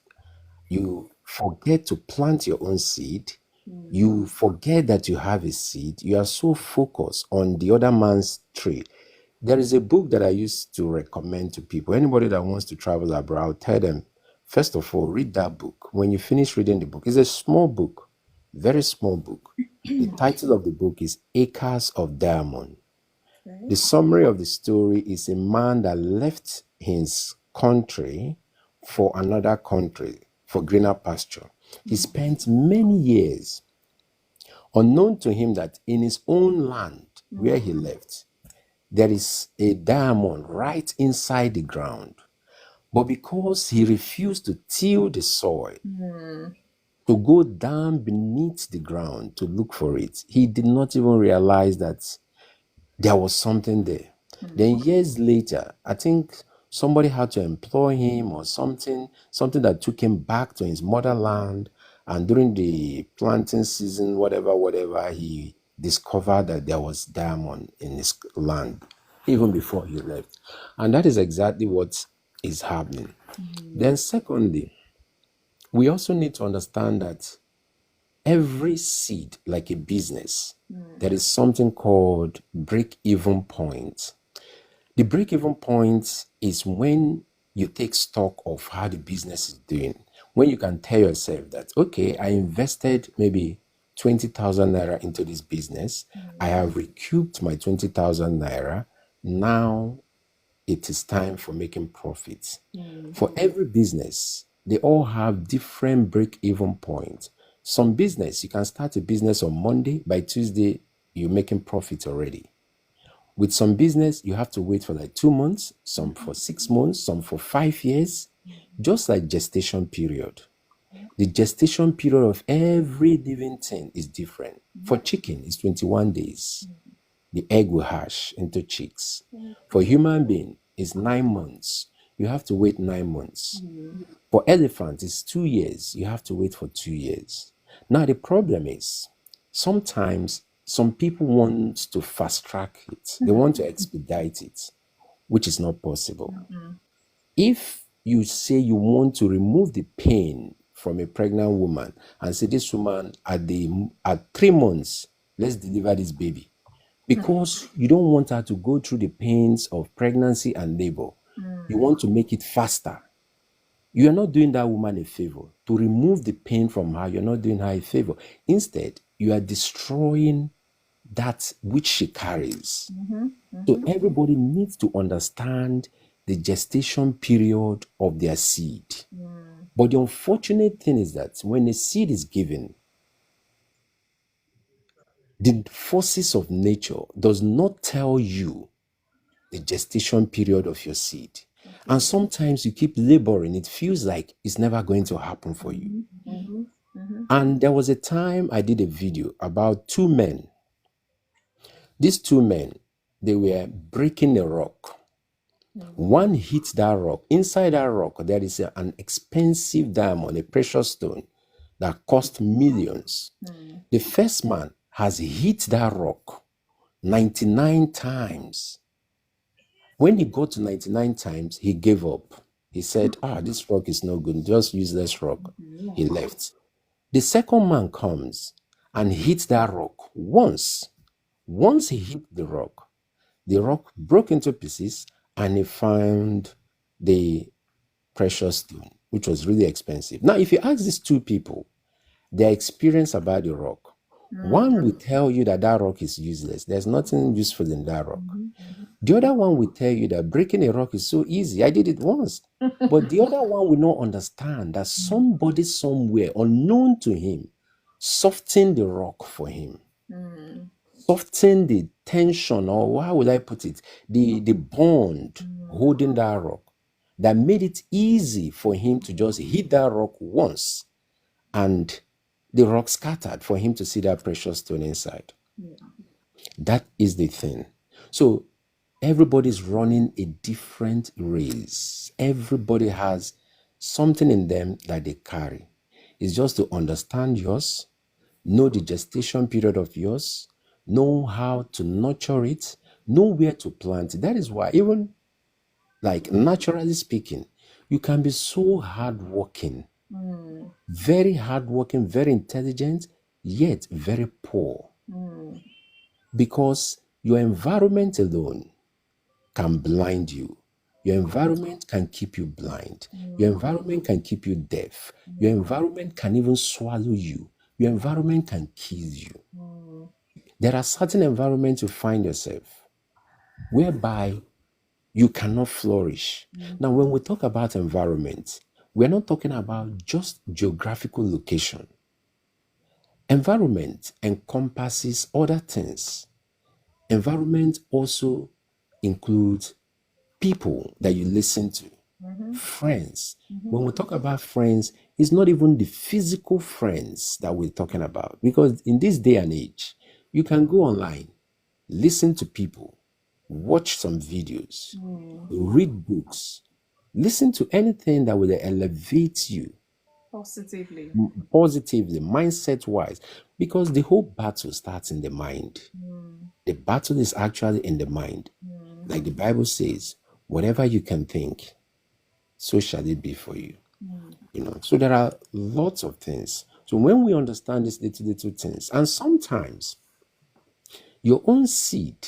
You forget to plant your own seed. You forget that you have a seed. You are so focused on the other man's tree. There is a book that I used to recommend to people. Anybody that wants to travel abroad, I'll tell them, first of all, read that book. When you finish reading the book, it's a small book, very small book. The title of the book is Acres of Diamond. The summary of the story is a man that left his country for another country for greener pasture. He spent many years unknown to him that in his own land where he left, there is a diamond right inside the ground. But because he refused to till the soil, to go down beneath the ground to look for it, he did not even realize that there was something there. Then years later, I think somebody had to employ him or something that took him back to his motherland. And during the planting season, whatever, he discovered that there was diamond in his land, even before he left. And that is exactly what is happening. Then secondly, we also need to understand that every seed, like a business, there is something called break-even point. The break-even point is when you take stock of how the business is doing. When you can tell yourself that, okay, I invested maybe 20,000 naira into this business. I have recouped my 20,000 naira. Now it is time for making profits. For every business, they all have different break-even points. Some business, you can start a business on Monday. By Tuesday, you're making profit already. With some business, you have to wait for like 2 months, some for 6 months, some for 5 years, just like gestation period. The gestation period of every living thing is different. For chicken, it's 21 days. The egg will hatch into chicks. For human being, it's 9 months. You have to wait 9 months. For elephant, it's 2 years. You have to wait for 2 years. Now, the problem is, sometimes some people want to fast track it. They want to expedite it, which is not possible. If you say you want to remove the pain from a pregnant woman and say, this woman at 3 months, let's deliver this baby, because you don't want her to go through the pains of pregnancy and labor. You want to make it faster. You are not doing that woman a favor. To remove the pain from her, you're not doing her a favor. Instead, you are destroying that which she carries. So everybody needs to understand the gestation period of their seed. But the unfortunate thing is that when a seed is given, the forces of nature does not tell you the gestation period of your seed. And sometimes you keep laboring. It feels like it's never going to happen for you. And there was a time I did a video about 2 men. These 2 men, they were breaking a rock. One hit that rock. Inside that rock, there is an expensive diamond, a precious stone that cost millions. The first man has hit that rock 99 times. When he got to 99 times, he gave up. He said, this rock is no good. Just use this rock. He left. The second man comes and hits that rock once. Once he hit the rock broke into pieces and he found the precious stone, which was really expensive. Now, if you ask these 2 people their experience about the rock, one will tell you that rock is useless. There's nothing useful in that rock. The other one will tell you that breaking a rock is so easy. I did it once. But the other one will not understand that somebody somewhere, unknown to him, softened the rock for him. Soften the tension, or how will I put it, the bond holding that rock, that made it easy for him to just hit that rock once and the rock scattered for him to see that precious stone inside. That is the thing. So everybody's running a different race. Everybody has something in them that they carry. It's just to understand yours, know the gestation period of yours, know how to nurture it, know where to plant it. That is why, even like naturally speaking, you can be so hardworking. very hardworking, very intelligent, yet very poor. Because your environment alone can blind you. Your environment can keep you blind. Your environment can keep you deaf. Your environment can even swallow you. Your environment can kill you. There are certain environments you find yourself whereby you cannot flourish. Now, when we talk about environment, we're not talking about just geographical location. Environment encompasses other things. Environment also includes people that you listen to, friends. When we talk about friends, it's not even the physical friends that we're talking about. Because in this day and age, you can go online, listen to people, watch some videos, read books, listen to anything that will elevate you Positively. positively, mindset wise, because the whole battle starts in the mind. The battle is actually in the mind. Like the Bible says, whatever you can think, so shall it be for you. So there are lots of things. So when we understand these little things, and sometimes your own seed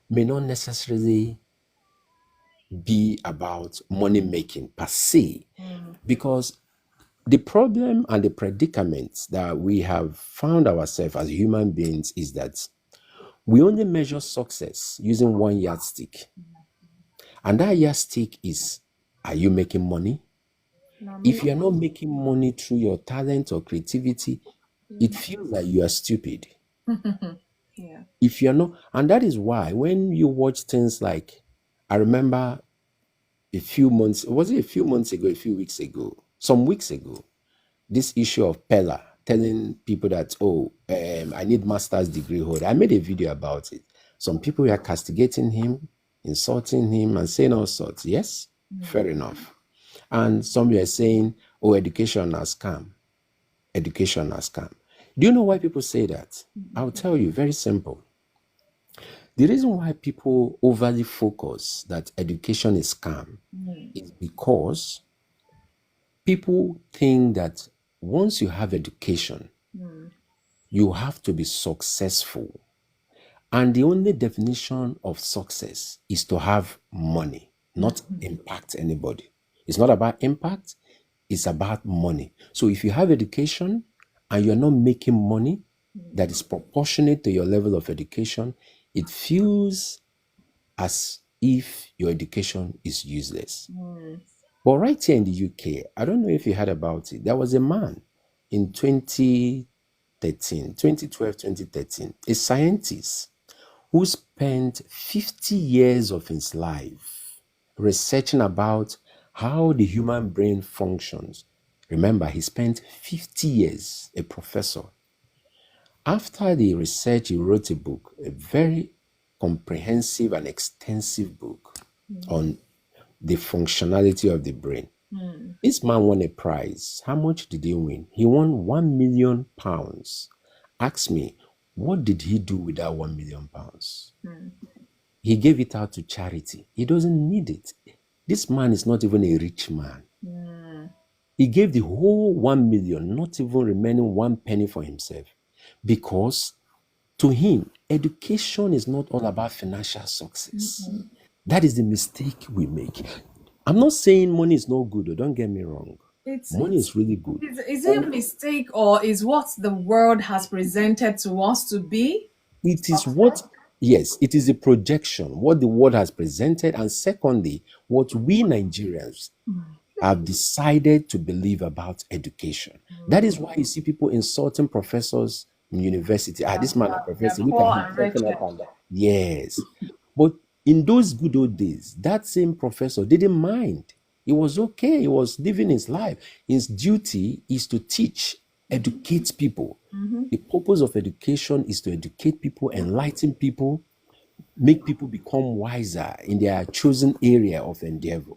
may not necessarily be about money making per se, because the problem and the predicament that we have found ourselves as human beings is that we only measure success using one yardstick. And that yardstick is, are you making money? If you're not making money through your talent or creativity, it feels like you are stupid. Yeah. If you're not, and that is why when you watch things like, I remember a few months, was it a few months ago, a few weeks ago, some weeks ago, this issue of Pella telling people that, I need master's degree holder. I made a video about it. Some people were castigating him, insulting him, and saying all sorts. Yes, fair enough. And some were saying, education has scam. Education has scam. Do you know why people say that? I'll tell you, very simple. The reason why people overly focus that education is scam is because people think that once you have education, you have to be successful. And the only definition of success is to have money, not impact anybody. It's not about impact, it's about money. So if you have education and you're not making money that is proportionate to your level of education, it feels as if your education is useless. But right here in the UK, I don't know if you heard about it. There was a man in 2012, 2013, a scientist who spent 50 years of his life researching about how the human brain functions. Remember, he spent 50 years, a professor. After the research, he wrote a book, a very comprehensive and extensive book on the functionality of the brain. This man won a prize. How much did he win? He won £1 million. Ask me, what did he do with that £1 million? He gave it out to charity. He doesn't need it. This man is not even a rich man. He gave the whole 1 million, not even remaining one penny for himself. Because to him, education is not all about financial success. That is the mistake we make. I'm not saying money is not good, don't get me wrong. Money is really good. Is it a mistake, or is what the world has presented to us to be? It is what, yes, it is a projection, what the world has presented, and secondly, what we Nigerians have decided to believe about education. That is why you see people insulting professors in university. This man a professor, look at him talking up and down. Yes. But in those good old days, that same professor didn't mind. He was okay. He was living his life. His duty is to teach, educate people. The purpose of education is to educate people, enlighten people, make people become wiser in their chosen area of endeavor.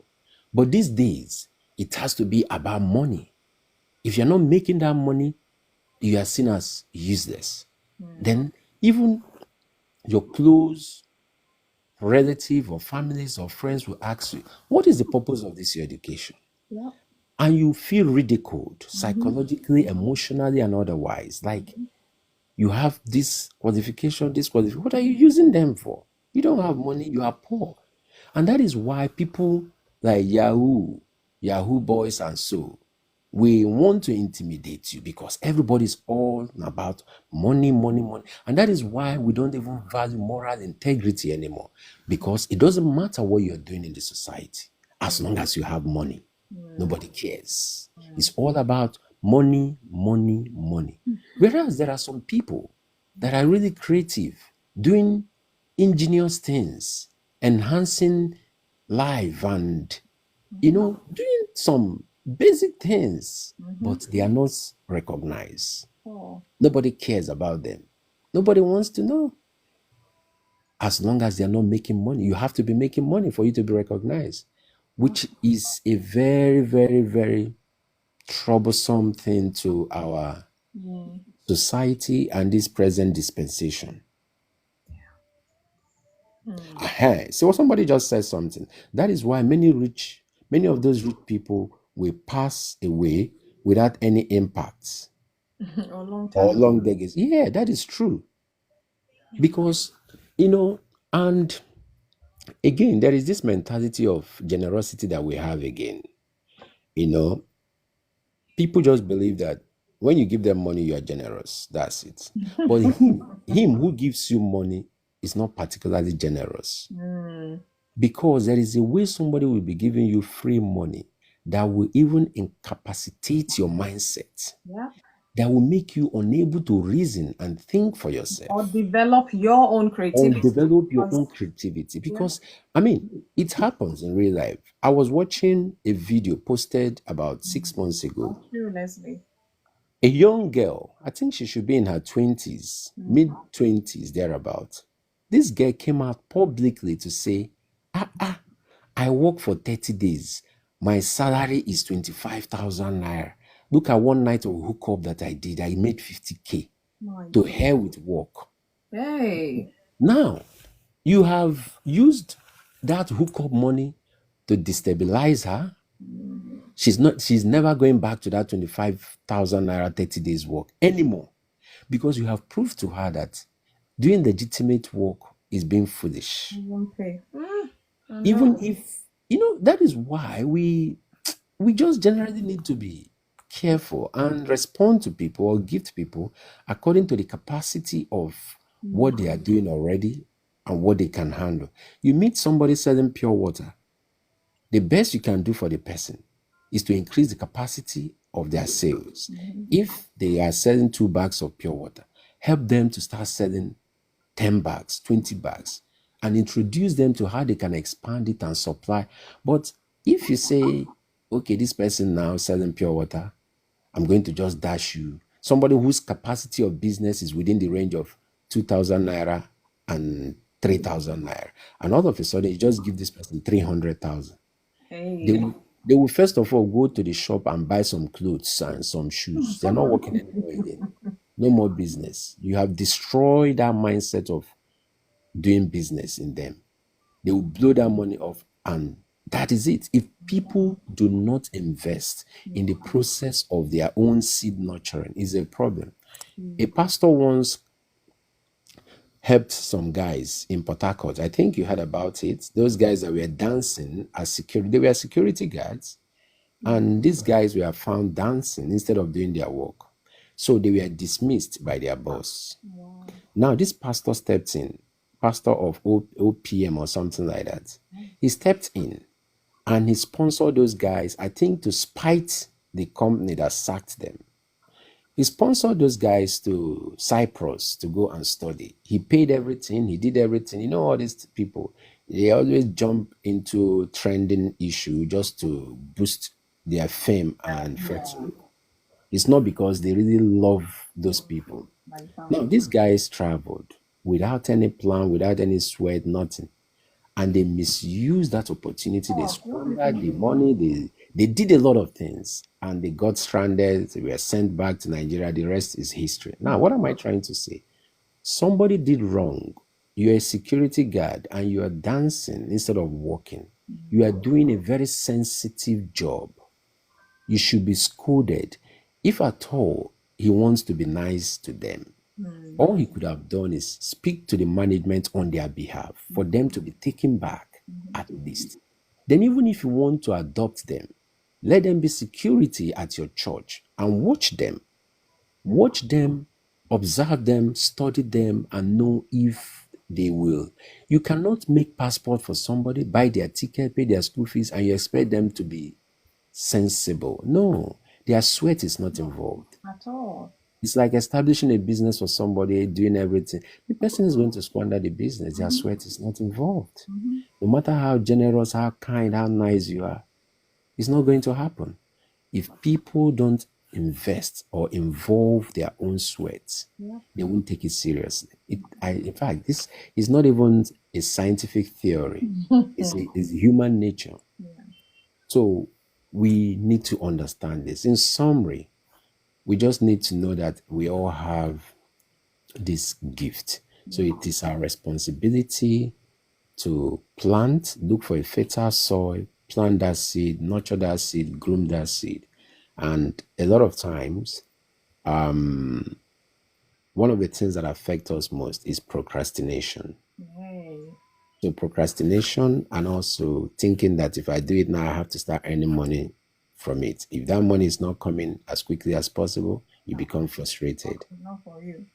But these days, it has to be about money. If you're not making that money, you are seen as useless. Then even your close relative or families or friends will ask you, what is the purpose of this your education? Yeah. and you feel ridiculed psychologically, emotionally, and otherwise. Like you have this qualification, this qualification. What are you using them for? You don't have money, you are poor. And that is why people like Yahoo boys, and so we want to intimidate you because everybody's all about money, money, money. And that is why we don't even value moral integrity anymore, because it doesn't matter what you're doing in the society as long as you have money. Nobody cares. It's all about money, money, money. Whereas there are some people that are really creative, doing ingenious things, enhancing life, and doing some basic things, but they are not recognized. Nobody cares about them. Nobody wants to know. As long as they're not making money, you have to be making money for you to be recognized, which is a very, very, very troublesome thing to our society and this present dispensation. So somebody just said something. That is why many of those rich people will pass away without any impact Or long or time. long decades. Yeah, that is true. Because, and again, there is this mentality of generosity that we have again. People just believe that when you give them money, you are generous. That's it. But him who gives you money is not particularly generous. Because there is a way somebody will be giving you free money that will even incapacitate your mindset, that will make you unable to reason and think for yourself, or develop your own creativity. develop your own creativity. Because it happens in real life. I was watching a video posted about 6 months ago. True, Leslie. A young girl, I think she should be in her 20s, mid-20s, thereabout. This girl came out publicly to say, I work for 30 days. My salary is 25,000 naira. Look at one night of hookup that I did. I made 50K. To hell with work. Hey. Now, you have used that hookup money to destabilize her. She's never going back to that 25,000 naira 30 days work anymore, because you have proved to her that doing legitimate work is being foolish. Okay. Even if that is why we just generally need to be careful and respond to people or gift people according to the capacity of what they are doing already and what they can handle. You meet somebody selling pure water, the best you can do for the person is to increase the capacity of their sales. If they are selling 2 bags of pure water, help them to start selling 10 bags, 20 bags, and introduce them to how they can expand it and supply. But if you say, okay, this person now selling pure water, I'm going to just dash you somebody whose capacity of business is within the range of 2,000 naira and 3,000 naira, and all of a sudden you just give this person 300,000. They will first of all go to the shop and buy some clothes and some shoes. They're not working anymore again. No more business. You have destroyed that mindset of doing business in them. They will blow that money off, and that is it. If people do not invest in the process of their own seed nurturing, is a problem. A pastor once helped some guys in Port Harcourt. I think you heard about it. Those guys that were dancing as security, they were security guards, and these guys were found dancing instead of doing their work. So they were dismissed by their boss. Now this pastor stepped in, pastor of OPM or something like that. He stepped in and he sponsored those guys, I think, to spite the company that sacked them. He sponsored those guys to Cyprus to go and study. He paid everything. He did everything. All these people, they always jump into trending issue just to boost their fame and fortune. It's not because they really love those people. Now, these guys traveled without any plan, without any sweat, nothing. And they misused that opportunity. They squandered the money. They did a lot of things, and they got stranded. They were sent back to Nigeria. The rest is history. Now, what am I trying to say? Somebody did wrong. You're a security guard and you are dancing instead of working. You are doing a very sensitive job. You should be scolded. If at all he wants to be nice to them, all he could have done is speak to the management on their behalf for them to be taken back at least. Then, even if you want to adopt them, let them be security at your church and watch them. Watch them, observe them, study them, and know if they will. You cannot make passport for somebody, buy their ticket, pay their school fees, and you expect them to be sensible. No, their sweat is not involved. At all. It's like establishing a business for somebody, doing everything. The person is going to squander the business. Their sweat is not involved. No matter how generous, how kind, how nice you are, it's not going to happen. If people don't invest or involve their own sweat, they won't take it seriously. In fact, this is not even a scientific theory. It's human nature. So we need to understand this. In summary, we just need to know that we all have this gift. So it is our responsibility to plant, look for a fertile soil, plant that seed, nurture that seed, groom that seed. And a lot of times, one of the things that affect us most is procrastination. So procrastination, and also thinking that if I do it now, I have to start earning money from it. If that money is not coming as quickly as possible, you become frustrated. Not for you.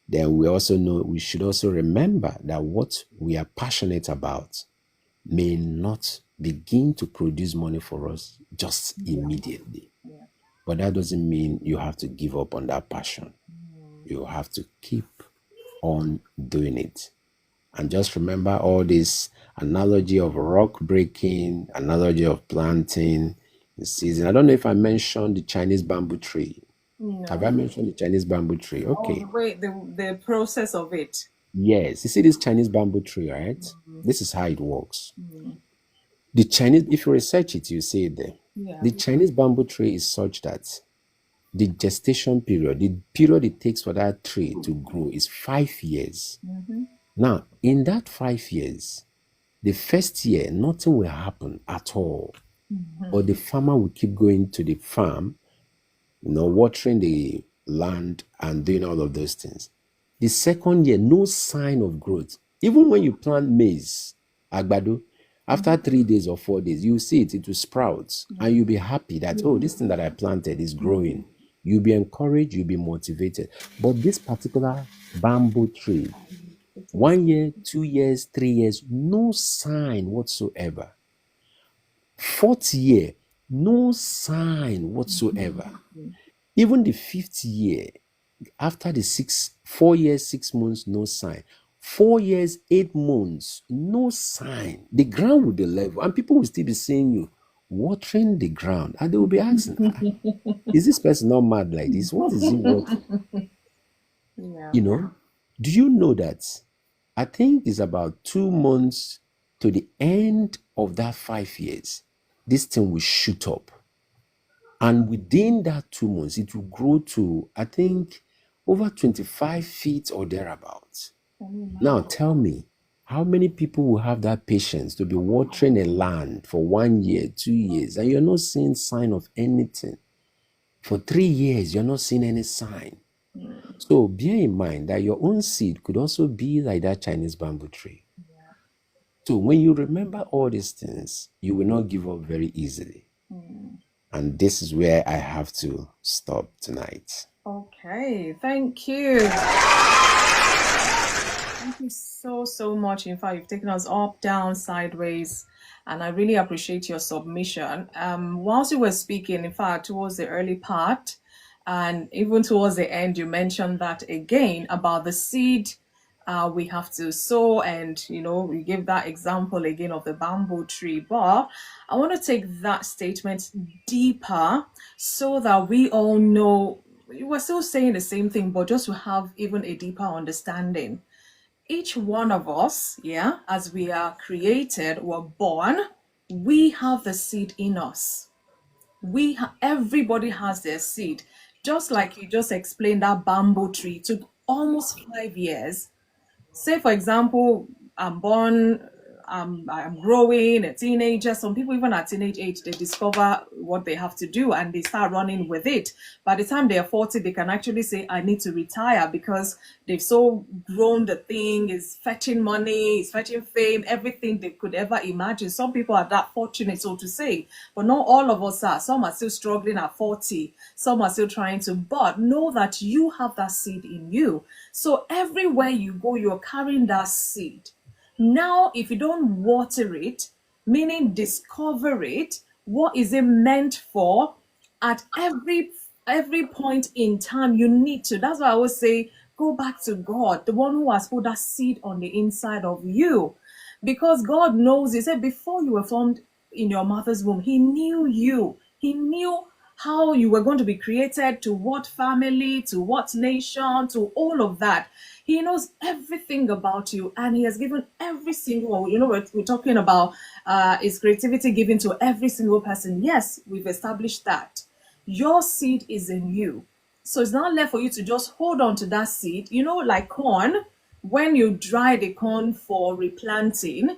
Then we should also remember that what we are passionate about may not begin to produce money for us just immediately. But that doesn't mean you have to give up on that passion. You have to keep on doing it. And just remember all this analogy of rock breaking, analogy of planting the season. I don't know if I mentioned the Chinese bamboo tree. No. Have I mentioned the Chinese bamboo tree? Okay. The process of it. Yes. You see this Chinese bamboo tree, right? This is how it works. The Chinese, if you research it, you see it there. The Chinese bamboo tree is such that the gestation period, the period it takes for that tree to grow is 5 years. Now, in that 5 years, the first year, nothing will happen at all. But the farmer will keep going to the farm, watering the land and doing all of those things. The second year, no sign of growth. Even when you plant maize, agbado, after 3 days or 4 days, you see it will sprout, and you'll be happy that, oh, this thing that I planted is growing. You'll be encouraged, you'll be motivated. But this particular bamboo tree, 1 year, 2 years, 3 years, no sign whatsoever. 4th year, no sign whatsoever. Even the 5th year, after the 4 years, 6 months, no sign. 4 years, 8 months, no sign. The ground will be level, and people will still be saying you watering the ground, and they will be asking, is this person not mad like this? What is he watering? Do you know that I think it's about 2 months to the end of that 5 years, this thing will shoot up. And within that 2 months, it will grow to, I think, over 25 feet or thereabouts. Now tell me, how many people will have that patience to be watering a land for 1 year, 2 years, and you're not seeing sign of anything? For 3 years, you're not seeing any sign. So bear in mind that your own seed could also be like that Chinese bamboo tree. So when you remember all these things, you will not give up very easily. And this is where I have to stop tonight. Okay, thank you. Thank you so much. In fact, you've taken us up, down, sideways, and I really appreciate your submission. Whilst you were speaking, in fact, towards the early part, and even towards the end, you mentioned that again about the seed we have to sow, and we give that example again of the bamboo tree. But I want to take that statement deeper so that we all know we're still saying the same thing, but just to have even a deeper understanding. Each one of us, as we are created, we're born, we have the seed in us. Everybody has their seed. Just like you just explained, that bamboo tree took almost 5 years. Say, for example, I'm born, I'm growing, a teenager. Some people even at teenage age, they discover what they have to do and they start running with it. By the time they are 40, they can actually say, I need to retire, because they've so grown the thing, is fetching money, is fetching fame, everything they could ever imagine. Some people are that fortunate, so to say, but not all of us are. Some are still struggling at 40. Some are still trying to, but know that you have that seed in you. So everywhere you go, you're carrying that seed. Now, if you don't water it, meaning discover it, what is it meant for, at every point in time, you need to. That's why I always say, go back to God, the one who has put that seed on the inside of you. Because God knows, He said, before you were formed in your mother's womb, He knew you. He knew how you were going to be created, to what family, to what nation, to all of that. He knows everything about you, and He has given every single one. You know, we're talking about His creativity given to every single person. Yes, we've established that. Your seed is in you. So it's not left for you to just hold on to that seed. You know, like corn, when you dry the corn for replanting,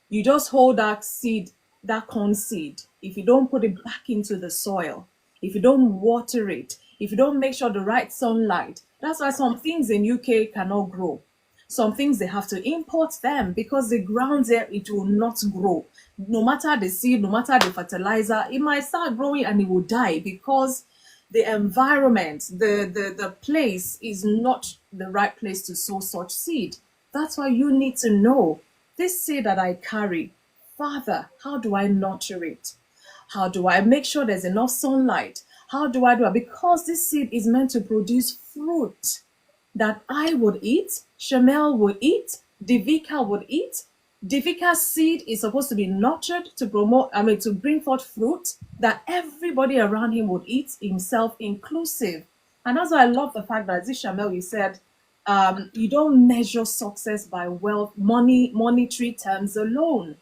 you just hold that seed, that corn seed. If you don't put it back into the soil, if you don't water it, if you don't make sure the right sunlight, that's why some things in UK cannot grow. Some things they have to import them, because the ground there, it will not grow. No matter the seed, no matter the fertilizer, it might start growing and it will die, because the environment, the place is not the right place to sow such seed. That's why you need to know, this seed that I carry, Father, how do I nurture it? How do I make sure there's enough sunlight? How do I do it? Because this seed is meant to produce fruit that I would eat, Shamel would eat, Devika would eat. Devika's seed is supposed to be nurtured to to bring forth fruit that everybody around him would eat, himself inclusive. And that's why I love the fact that, this Shamel, you said, you don't measure success by wealth, monetary terms alone.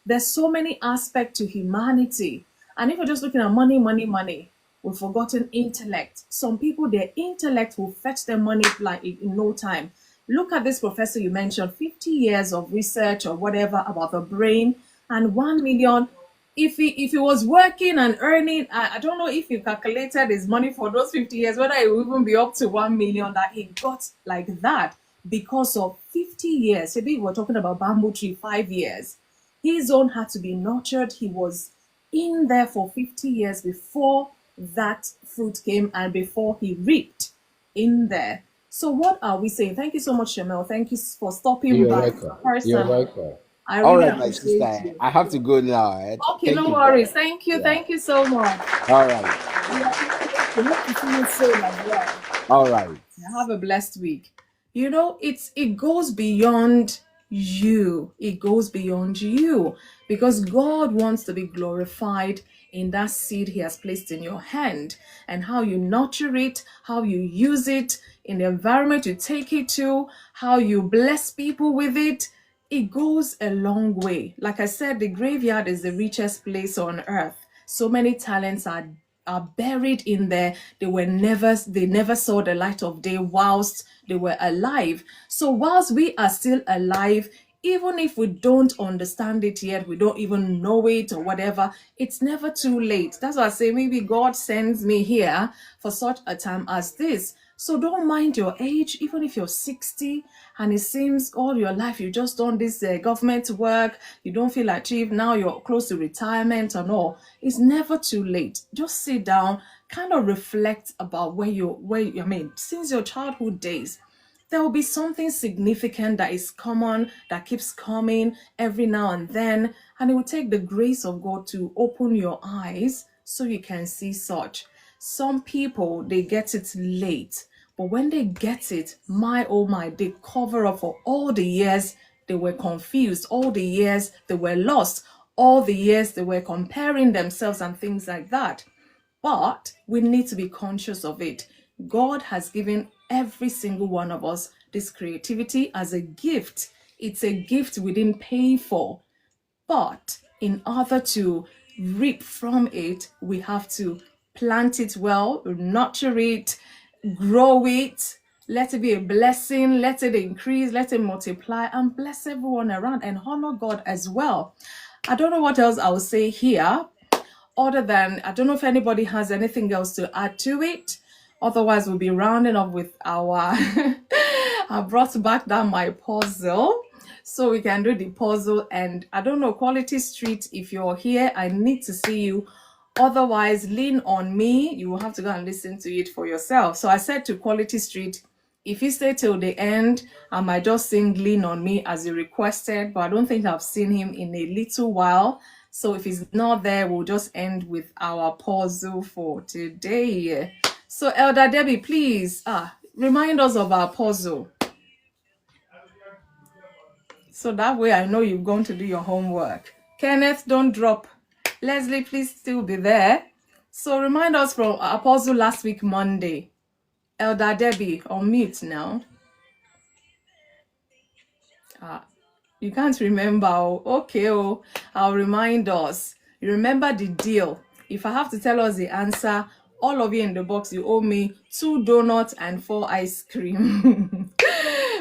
There's so many aspects to humanity. And if you're just looking at money, money, money, we've forgotten intellect. Some people, their intellect will fetch their money like in no time. Look at this professor you mentioned, 50 years of research or whatever about the brain, and 1 million. If he was working and earning, I don't know if he calculated his money for those 50 years, whether it would even be up to 1 million that he got like that because of 50 years. Maybe we're talking about bamboo tree, 5 years. His own had to be nurtured. He was in there for 50 years before that fruit came and before he reaped in there. So what are we saying? Thank you so much, Shamel. Thank you for stopping You're by welcome. person. You're welcome. I All really right, my appreciate sister. you. I have to go now. Eh? Okay, Thank no you, worries. guys. Thank you. Yeah. Thank you so much. All right. We hope to see you soon as well. All right. Have a blessed week. You know, it goes beyond you. It goes beyond you, because God wants to be glorified in that seed He has placed in your hand, and how you nurture it, how you use it in the environment you take it to, how you bless people with it. It goes a long way. Like I said, the graveyard is the richest place on earth. So many talents are buried in there. They never saw the light of day whilst they were alive. So whilst we are still alive, even if we don't understand it yet, we don't even know it or whatever, it's never too late. That's why I say, maybe God sends me here for such a time as this. So don't mind your age, even if you're 60 and it seems all your life you just done this government work, you don't feel achieved, now you're close to retirement and all. It's never too late. Just sit down, kind of reflect about since your childhood days. There will be something significant that is common, that keeps coming every now and then, and it will take the grace of God to open your eyes so you can see such. Some people, they get it late, but when they get it, my oh my, they cover up for all the years they were confused, all the years they were lost, all the years they were comparing themselves and things like that. But we need to be conscious of it. God has given every single one of us this creativity as a gift. It's a gift we didn't pay for. But in order to reap from it, we have to plant it well, nurture it, grow it, Let it be a blessing. Let it increase. Let it multiply and bless everyone around and honor God as well. I don't know what else I will say here, other than I don't know if anybody has anything else to add to it. Otherwise, we'll be rounding up with our I brought back down my puzzle so we can do the puzzle. And I don't know, Quality Street, if you're here, I need to see you. Otherwise, lean on me. You will have to go and listen to it for yourself. So I said to Quality Street, if you stay till the end, I might just sing Lean on Me as you requested, but I don't think I've seen him in a little while. So if he's not there, we'll just end with our puzzle for today. So Elder Debbie, please remind us of our puzzle. So that way I know you've gone to do your homework. Kenneth, don't drop. Leslie, please still be there. So remind us from our puzzle last week, Monday. Elder Debbie, on mute now. You can't remember. Okay, I'll remind us. You remember the deal. If I have to tell us the answer, all of you in the box, you owe me 2 donuts and 4 ice cream.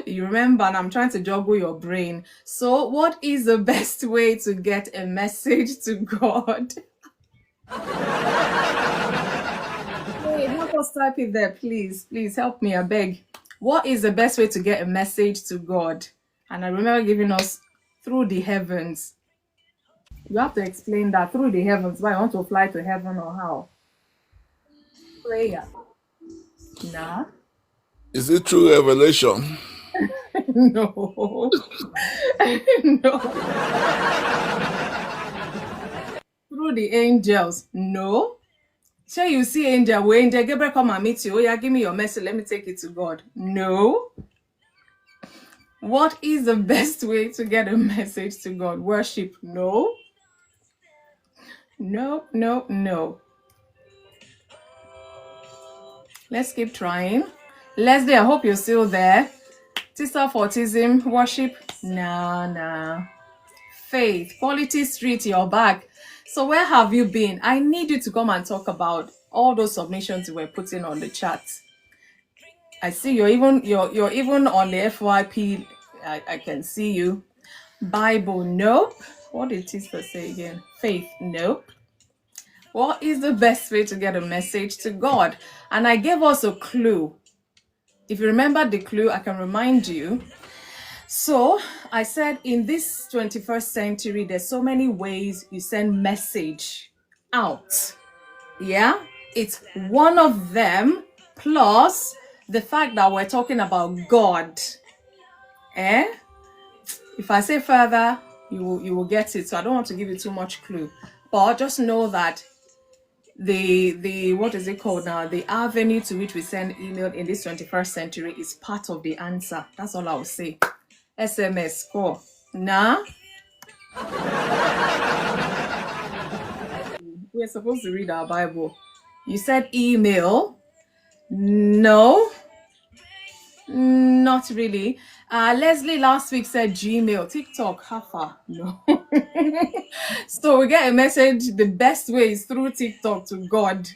You remember, and I'm trying to juggle your brain. So what is the best way to get a message to God? Hey, help us type it there, please. Please help me, I beg. What is the best way to get a message to God? And I remember giving us through the heavens. You have to explain that through the heavens. Why I want to fly to heaven or how? Prayer. Nah. Is it true revelation? No. No. Through the angels. No. Say you see angel, when angel Gabriel come and meet you. Oh yeah, give me your message. Let me take it to God. No. What is the best way to get a message to God? Worship? No. No, no, no. Let's keep trying. Leslie, I hope you're still there. Sister of Autism, worship? Nah. Faith, Quality Street, you're back. So where have you been? I need you to come and talk about all those submissions you were putting on the chat. I see you're even on the FYP. I can see you. Bible, nope. What did Sister say again? Faith, nope. What is the best way to get a message to God? And I gave us a clue. If you remember the clue, I can remind you. So I said in this 21st century, there's so many ways you send message out. Yeah, it's one of them, plus the fact that we're talking about God. If I say further, you will get it. So I don't want to give you too much clue, but just know that the what is it called now? The avenue to which we send email in this 21st century is part of the answer. That's all I will say. SMS call. Nah. We're supposed to read our Bible. You said email. No. Not really. Leslie last week said Gmail. TikTok, how far? No. So we get a message. The best way is through TikTok to God.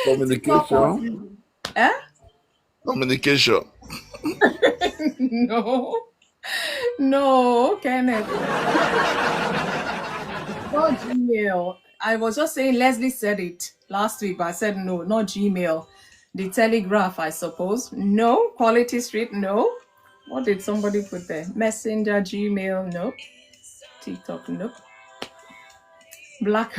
Communication. Communication. No, Kenneth. Not Gmail. I was just saying Leslie said it last week, but I said no, not Gmail. The Telegraph, I suppose. No. Quality Street, no. What did somebody put there? Messenger, Gmail, nope. TikTok, nope. Black.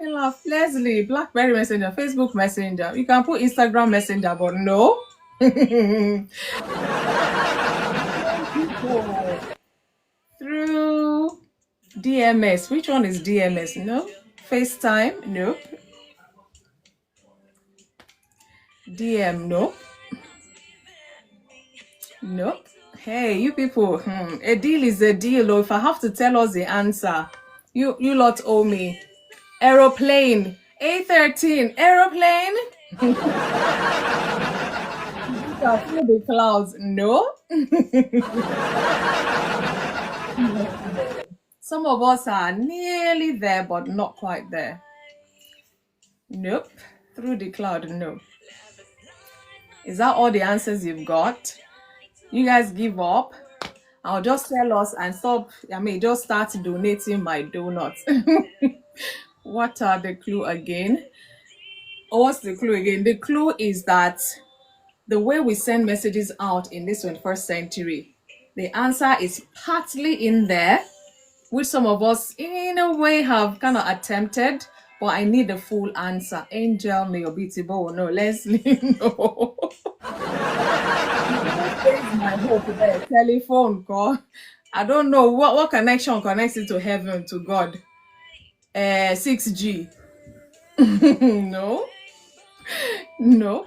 Laugh. Leslie, BlackBerry Messenger, Facebook Messenger. You can put Instagram Messenger, but no. Through DMS. Which one is DMS? No. FaceTime? Nope. DM? Nope. Nope. Hey, you people. A deal is a deal. Or if I have to tell us the answer, you lot owe me. Aeroplane. A13. Aeroplane? Through the clouds. No. Some of us are nearly there, but not quite there. Nope. Through the cloud, no. Is that all the answers you've got? You guys give up? I'll just tell us and stop. I mean, just start donating my donuts. What are the clue again? Oh, what's the clue again? The clue is that the way we send messages out in this 21st century, the answer is partly in there, which some of us in a way have kind of attempted, but I need the full answer. Angel, no, Beautiful, no, Leslie, no. My hope there. Telephone call. I don't know what connection connects it to heaven, to God. 6G. No. No.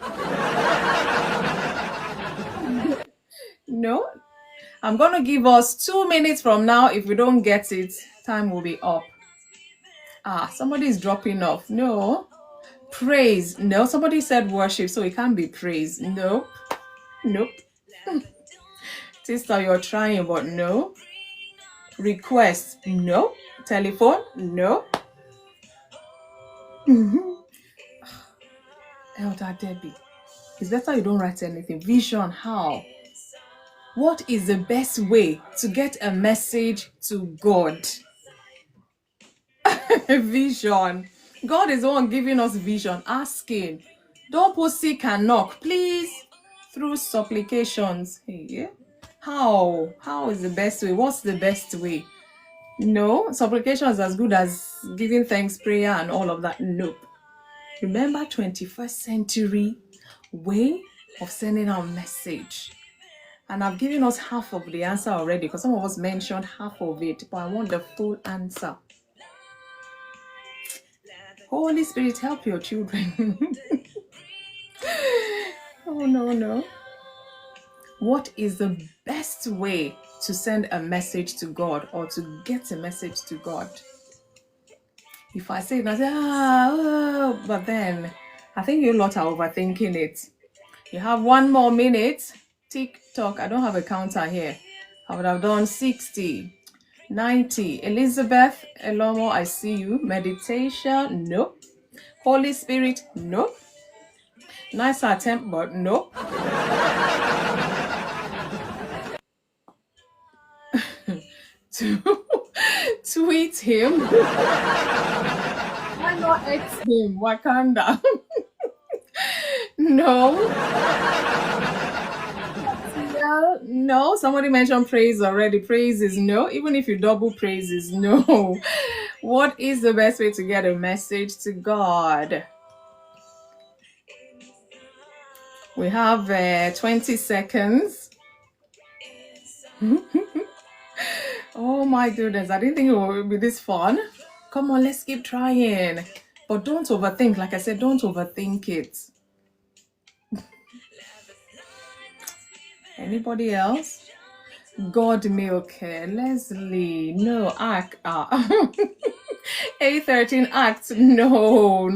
No. I'm gonna give us 2 minutes from now. If we don't get it, time will be up. Somebody is dropping off. No. Praise. No. Somebody said worship, so it can't be praise. No. Nope. Sister, you're trying, but no. Request. No. Telephone. No. Elder Debbie, it's better you don't write anything. Vision, how? What is the best way to get a message to God? Vision. God is the one giving us vision, asking. Don't put seek and knock, please. Through supplications. Hey, how? How is the best way? What's the best way? No, supplication is as good as giving thanks, prayer, and all of that. Nope. Remember, 21st century way of sending out message. And I've given us half of the answer already because some of us mentioned half of it, but I want the full answer. Holy Spirit, help your children. Oh, no. What is the best way to send a message to God or to get a message to God? If I say it, I say, but then I think you lot are overthinking it. You have 1 more minute. TikTok, I don't have a counter here. I would have done 60, 90. Elizabeth, Elomo, I see you. Meditation, no. Holy Spirit, no. Nice attempt, but no. Tweet him. Why not X him? Wakanda. No. No, somebody mentioned praise already. Praise is no. Even if you double praise is no. What is the best way to get a message to God? We have 20 seconds. Oh my goodness, I didn't think it would be this fun. Come on, let's keep trying. But don't overthink. Like I said, don't overthink it. Anybody else? God milk, Leslie, no, act, A13 act, no.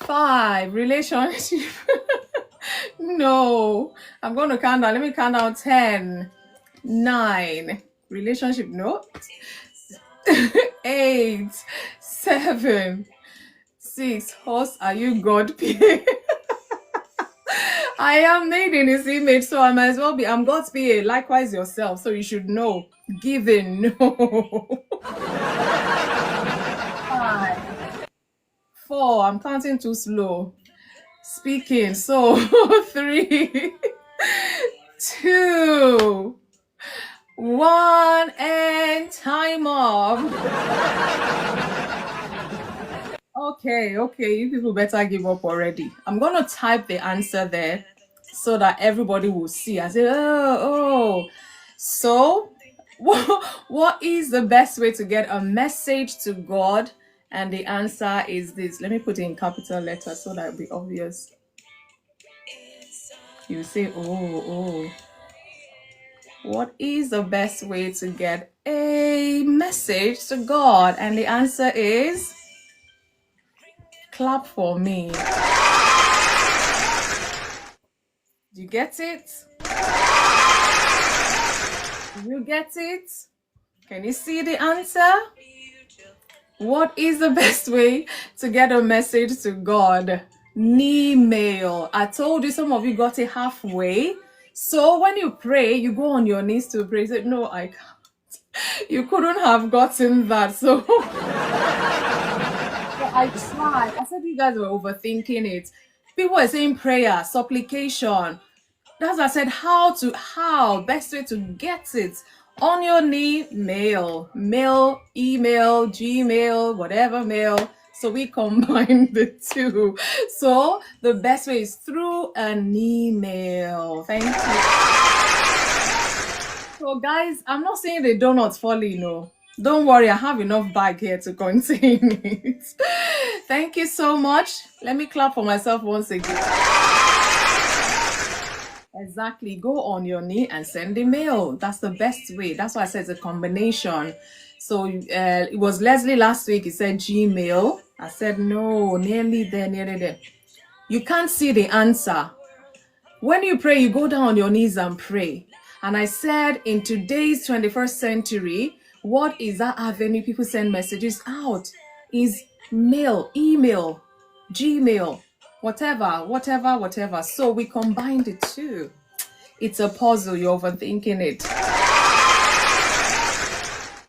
5, relationship, no. I'm going to count down. Let me count down 10, 9, relationship, no. 8, 7, 6, host, are you God? I am made in his image, so I might as well be. I'm God's PA. Likewise yourself, so you should know. Giving, no. 5, 4, I'm counting too slow. Speaking, so 3, 2, 1, and time up. Okay, you people better give up already. I'm gonna type the answer there so that everybody will see. I say, So, what is the best way to get a message to God? And the answer is this. Let me put it in capital letters so that it'll be obvious. You say, what is the best way to get a message to God? And the answer is, clap for me. Do you get it? You get it? Can you see the answer? What is the best way to get a message to God? Email. I told you some of you got it halfway. So when you pray, you go on your knees to pray. Say, no, I can't. You couldn't have gotten that. So I tried. I said you guys were overthinking it. People were saying prayer, supplication. That's why I said how best way to get it on your knee. Mail, email, Gmail, whatever mail. So we combine the two. So the best way is through an email. Thank you. So guys, I'm not saying the donuts falling, no. Don't worry, I have enough bag here to contain it. Thank you so much. Let me clap for myself once again. Exactly. Go on your knee and send the mail. That's the best way. That's why I said it's a combination. So it was Leslie last week. He said Gmail. I said no, nearly there. You can't see the answer. When you pray, you go down on your knees and pray. And I said in today's 21st century, what is that avenue people send messages out? Is mail, email, Gmail, whatever. So we combined the two. It's a puzzle. You're overthinking it.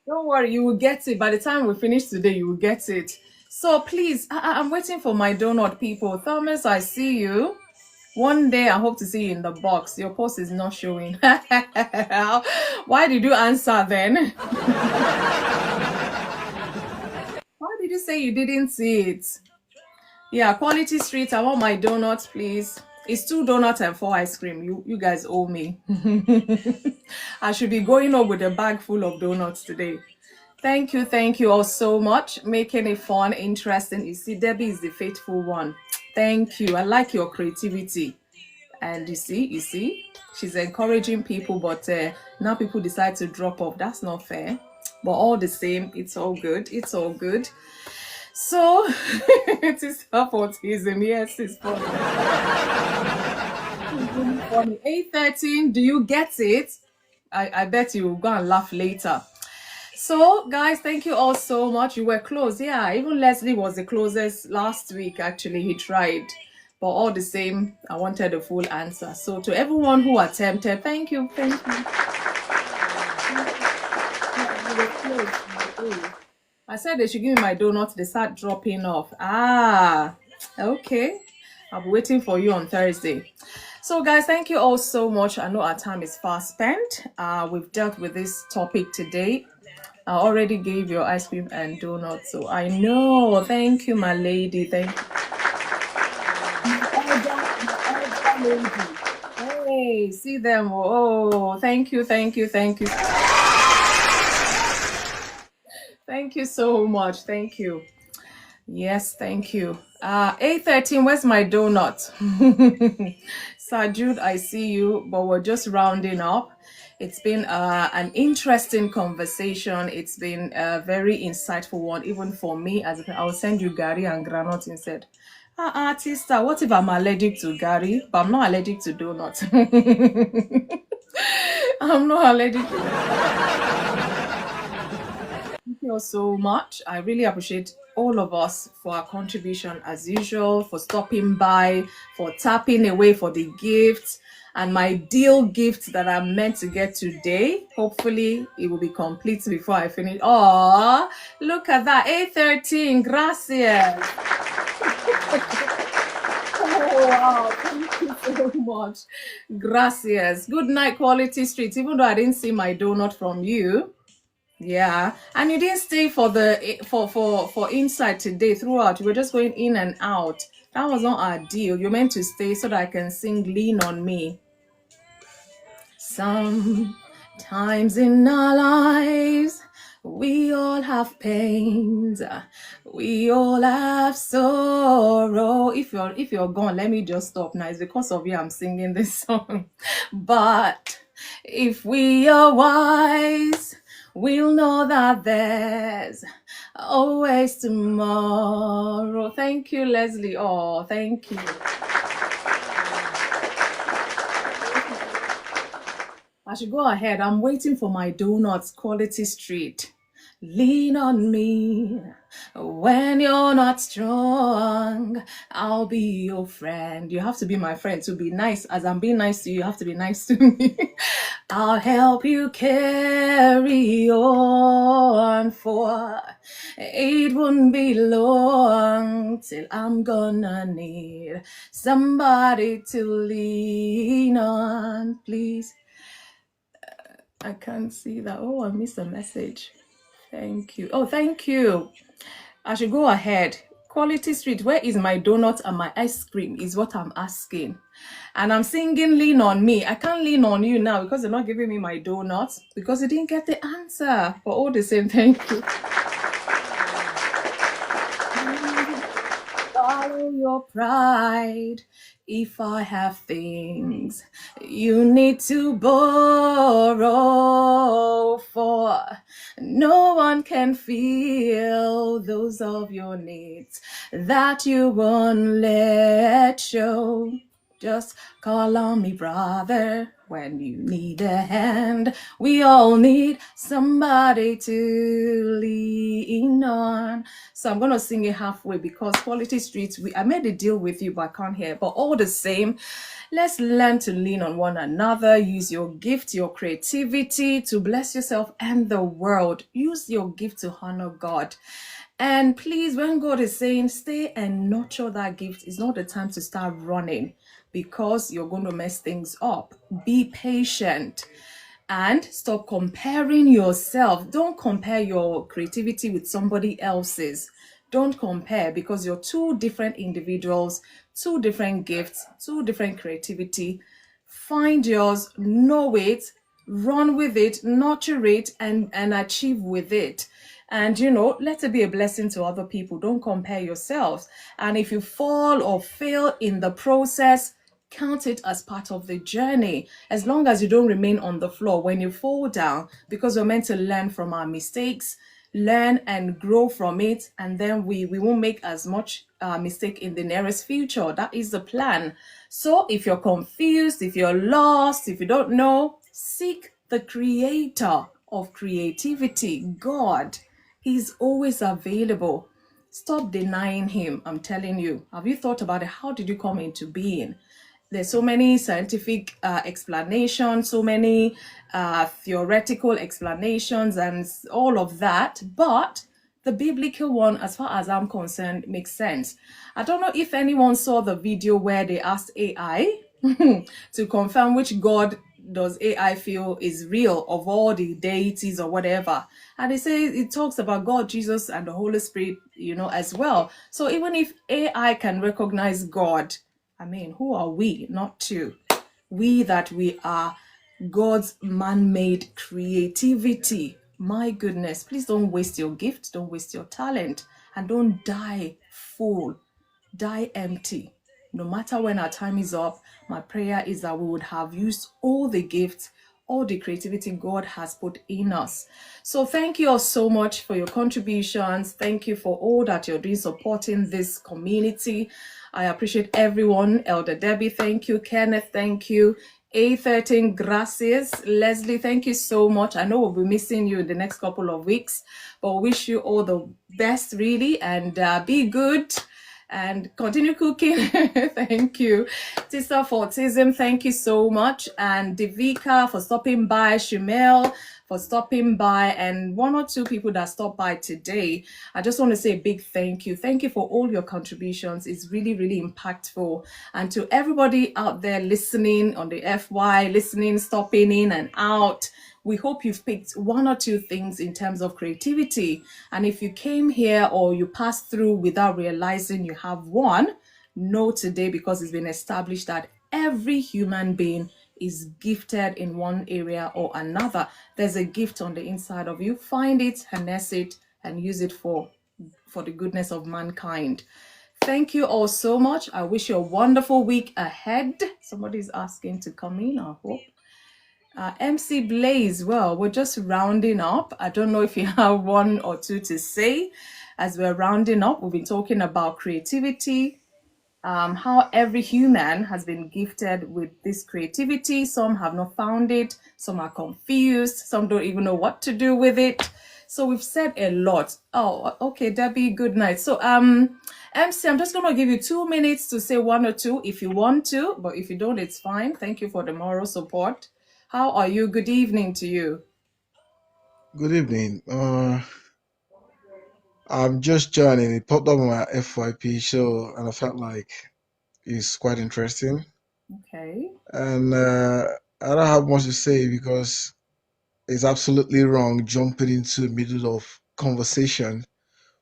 Don't worry, you will get it. By the time we finish today, you will get it. So please, I'm waiting for my donut people. Thomas, I see you. One day, I hope to see you in the box. Your post is not showing. Why did you answer then? Why did you say you didn't see it? Yeah, Quality Street, I want my donuts, please. It's 2 donuts and 4 ice cream. You guys owe me. I should be going up with a bag full of donuts today. Thank you all so much. Making it fun, interesting. You see, Debbie is the faithful one. Thank you. I like your creativity. And you see, she's encouraging people, but now people decide to drop off. That's not fair. But all the same, it's all good. It's all good. So, it is autism. Yes, it's funny. 8:13, do you get it? I bet you will go and laugh later. So, guys, thank you all so much. You were close. Yeah, even Leslie was the closest last week, actually. He tried. But all the same, I wanted a full answer. So, to everyone who attempted, thank you. I said they should give me my donuts. They start dropping off. Okay. I'll be waiting for you on Thursday. So, guys, thank you all so much. I know our time is fast spent. We've dealt with this topic today. I already gave your ice cream and donuts, so I know. Thank you, my lady. Thank you. Hey, see them. Oh, thank you. Thank you so much. Thank you. Yes, thank you. 8:13, where's my donut? Sir Jude, I see you, but we're just rounding up. It's been an interesting conversation. It's been a very insightful one, even for me. As I'll send you Gary and Granite instead. Artista, what if I'm allergic to Gary, but I'm not allergic to donuts? I'm not allergic to Thank you all so much. I really appreciate all of us for our contribution as usual, for stopping by, for tapping away for the gifts. And my deal gift that I'm meant to get today, hopefully it will be complete before I finish. Oh, look at that. 8:13. Gracias. Oh, wow. Thank you so much. Gracias. Good night, Quality Street. Even though I didn't see my donut from you. Yeah, and you didn't stay for the for inside today throughout. You were just going in and out. That was not our deal. You're meant to stay so that I can sing "Lean on Me." Sometimes in our lives, we all have pains. We all have sorrow. If you're gone, let me just stop now. It's because of you I'm singing this song. But if we are wise, we'll know that there's always tomorrow. Thank you, Leslie. Oh, thank you. I should go ahead. I'm waiting for my donuts, Quality Street. Lean on me when you're not strong. I'll be your friend. You have to be my friend to be nice. As I'm being nice to you, you have to be nice to me. I'll help you carry on, for it won't be long till I'm gonna need somebody to lean on. Please. I can't see that. Oh, I missed a message. Thank you. Oh, thank you. I should go ahead. Quality Street, where is my donut and my ice cream is what I'm asking. And I'm singing Lean on Me. I can't lean on you now because you're not giving me my donuts because you didn't get the answer. But all the same, thank you. Follow your pride. If I have things you need to borrow, for no one can feel those of your needs that you won't let show. Just call on me, brother, when you need a hand. We all need somebody to lean on. So I'm going to sing it halfway because Quality Streets, I made a deal with you, but I can't hear. But all the same, let's learn to lean on one another. Use your gift, your creativity to bless yourself and the world. Use your gift to honor God. And please, when God is saying stay and nurture that gift, it's not the time to start running because you're going to mess things up. Be patient and stop comparing yourself. Don't compare your creativity with somebody else's. Don't compare because you're two different individuals, two different gifts, two different creativity. Find yours, know it, run with it, nurture it, and achieve with it. And let it be a blessing to other people. Don't compare yourselves. And if you fall or fail in the process, count it as part of the journey, as long as you don't remain on the floor when you fall down, because we're meant to learn from our mistakes, learn and grow from it, and then we won't make as much mistake in the nearest future. That is the plan. So if you're confused, if you're lost, if you don't know, seek the creator of creativity, God. He's always available. Stop denying him. I'm telling you. Have you thought about it? How did you come into being? There's so many scientific explanations, so many theoretical explanations and all of that. But the biblical one, as far as I'm concerned, makes sense. I don't know if anyone saw the video where they asked AI to confirm which God does AI feel is real of all the deities or whatever. And it talks about God, Jesus, and the Holy Spirit, as well. So even if AI can recognize God, I mean, who are we not to? We that we are God's man-made creativity. My goodness, please don't waste your gift, don't waste your talent, and don't die full, die empty. No matter when our time is up, my prayer is that we would have used all the gifts, all the creativity God has put in us. So thank you all so much for your contributions. Thank you for all that you're doing supporting this community. I appreciate everyone. Elder Debbie, thank you. Kenneth, thank you. A13, gracias. Leslie, thank you so much. I know we'll be missing you in the next couple of weeks, but wish you all the best, really, and be good and continue cooking. Thank you. Sister for Autism, thank you so much. And Devika for stopping by. Shumel for stopping by, and one or two people that stopped by today. I just want to say a big thank you. Thank you for all your contributions. It's really, really impactful. And to everybody out there listening on the FY, listening, stopping in and out, we hope you've picked one or two things in terms of creativity. And if you came here or you passed through without realizing you have one, know today, because it's been established that every human being is gifted in one area or another. There's a gift on the inside of you. Find it, harness it, and use it for the goodness of mankind. Thank you all so much. I wish you a wonderful week ahead. Somebody's asking to come in, I hope. MC Blaze, well, we're just rounding up. I don't know if you have one or two to say. As we're rounding up, we've been talking about creativity, how every human has been gifted with this creativity. Some have not found it, some are confused, some don't even know what to do with it. So we've said a lot. Oh, okay, Debbie, good night. So MC, I'm just gonna give you 2 minutes to say one or two if you want to, but if you don't, it's fine. Thank you for the moral support. How are you? Good evening to you. Good evening. I'm just joining. It popped up on my FYP show, and I felt like it's quite interesting. Okay. And I don't have much to say because it's absolutely wrong jumping into the middle of conversation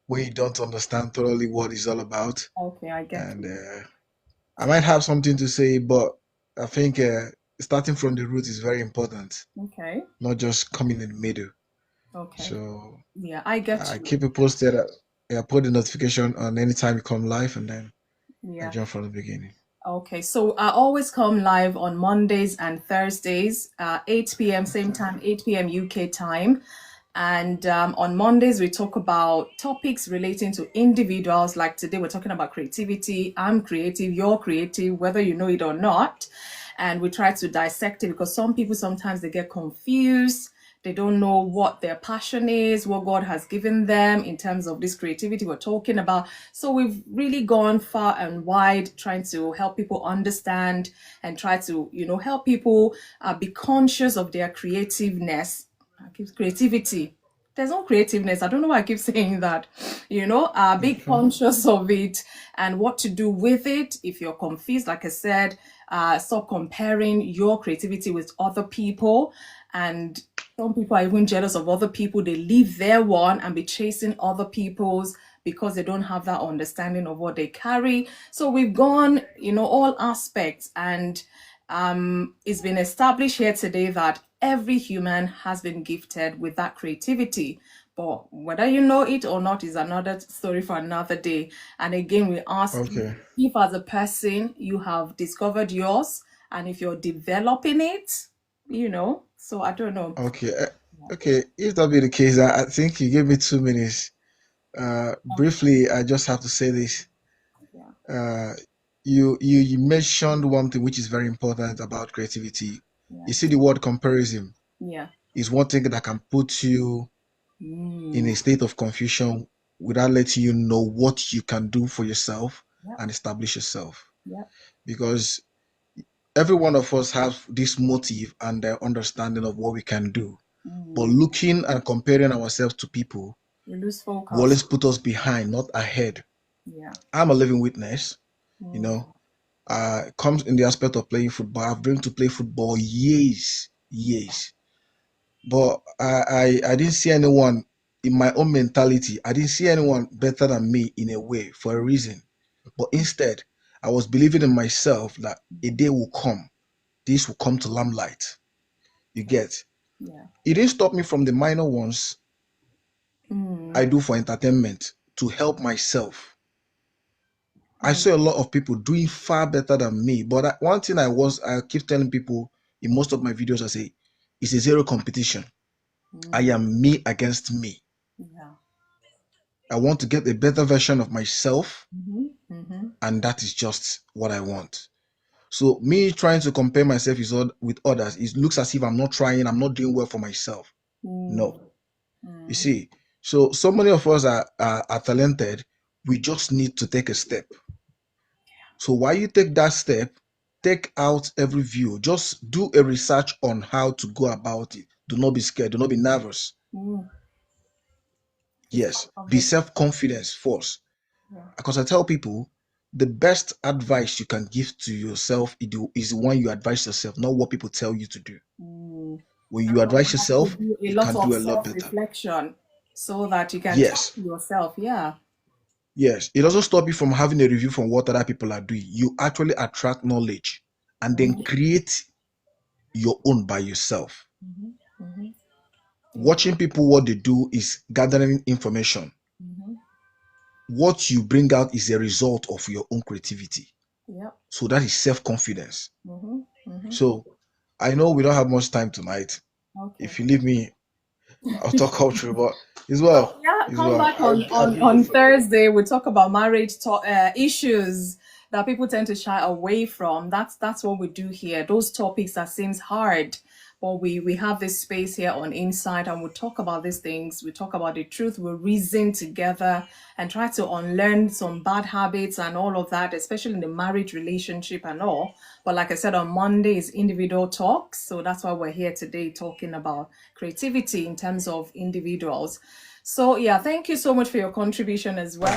where you don't understand thoroughly what it's all about. Okay, I get And you. I might have something to say, but I think starting from the root is very important, Okay. not just coming in the middle. Okay. So Yeah, I get I you. keep it posted. I put the notification on anytime you come live, and then I Yeah. join from the beginning. Okay, so I always come live on Mondays and Thursdays, 8 p.m. same time, 8 p.m. UK time. And on Mondays, we talk about topics relating to individuals. Like today, we're talking about creativity. I'm creative, you're creative, whether you know it or not. And we try to dissect it because some people sometimes they get confused. They don't know what their passion is, what God has given them in terms of this creativity we're talking about. So we've really gone far and wide trying to help people understand and try to, help people be conscious of their creativeness, creativity. There's no creativeness. I don't know why I keep saying that. Be conscious of it and what to do with it. If you're confused, like I said, stop comparing your creativity with other people. And some people are even jealous of other people. They leave their one and be chasing other people's because they don't have that understanding of what they carry. So we've gone, all aspects, and it's been established here today that every human has been gifted with that creativity. But whether you know it or not is another story for another day. And again, we ask Okay. if as a person you have discovered yours and if you're developing it, So I don't know. Okay. Okay. If that be the case, I think you gave me 2 minutes. Briefly, I just have to say this. Yeah. You mentioned one thing which is very important about creativity. Yeah. You see, the word comparison Yeah. is one thing that can put you in a state of confusion without letting you know what you can do for yourself Yep. and establish yourself. Yep. Because every one of us have this motive and the understanding of what we can do. But looking and comparing ourselves to people You lose will focus. always put us behind, not ahead. Yeah. I'm a living witness, comes in the aspect of playing football. I've been to play football years. But I didn't see anyone in my own mentality. I didn't see anyone better than me in a way for a reason. But instead, I was believing in myself that a day will come. This will come to limelight. You get? Yeah. It didn't stop me from the minor ones I do for entertainment to help myself. I saw a lot of people doing far better than me. But one thing I keep telling people in most of my videos, I say, it's a zero competition. I am me against me. Yeah. I want to get a better version of myself, and that is just what I want. So me trying to compare myself with others, it looks as if I'm not trying, I'm not doing well for myself. No. You see, so many of us are talented. We just need to take a step. So while you take that step, take out every view. Just do a research on how to go about it. Do not be scared. Do not be nervous. Yes, be self-confident first. Because I tell people, the best advice you can give to yourself is the one you advise yourself, not what people tell you to do. When you advise yourself, Do a you lot can of do a lot better. self-reflection so that you can talk Yes. to yourself. Yeah. Yes. It doesn't stop you from having a review from what other people are doing. You actually attract knowledge and then create your own by yourself. Watching people, what they do is gathering information. What you bring out is a result of your own creativity. Yep. So that is self-confidence. So I know we don't have much time tonight. Okay. If you leave me, I'll talk culture, but as well. Yeah, come back on Thursday. We talk about marriage issues that people tend to shy away from. That's what we do here. Those topics that seems hard, but we have this space here on Insight, and we talk about these things. We talk about the truth. We reason together and try to unlearn some bad habits and all of that, especially in the marriage relationship and all. But like I said, on Monday is individual talks. So that's why we're here today talking about creativity in terms of individuals. So yeah, thank you so much for your contribution as well.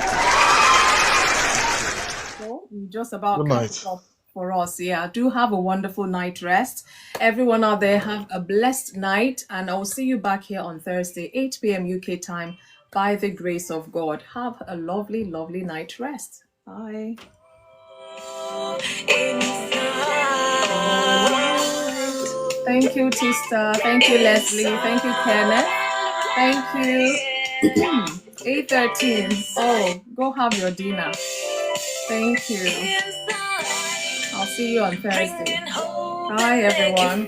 So we just about Good night. up for us. Yeah, do have a wonderful night rest. Everyone out there, have a blessed night, and I'll see you back here on Thursday, 8 p.m. UK time, by the grace of God. Have a lovely, lovely night rest. Bye. Thank you, Tista. Thank you, Leslie. Thank you, Kenneth. Thank you. 8:13. Oh, go have your dinner. Thank you. I'll see you on Thursday. Bye, everyone.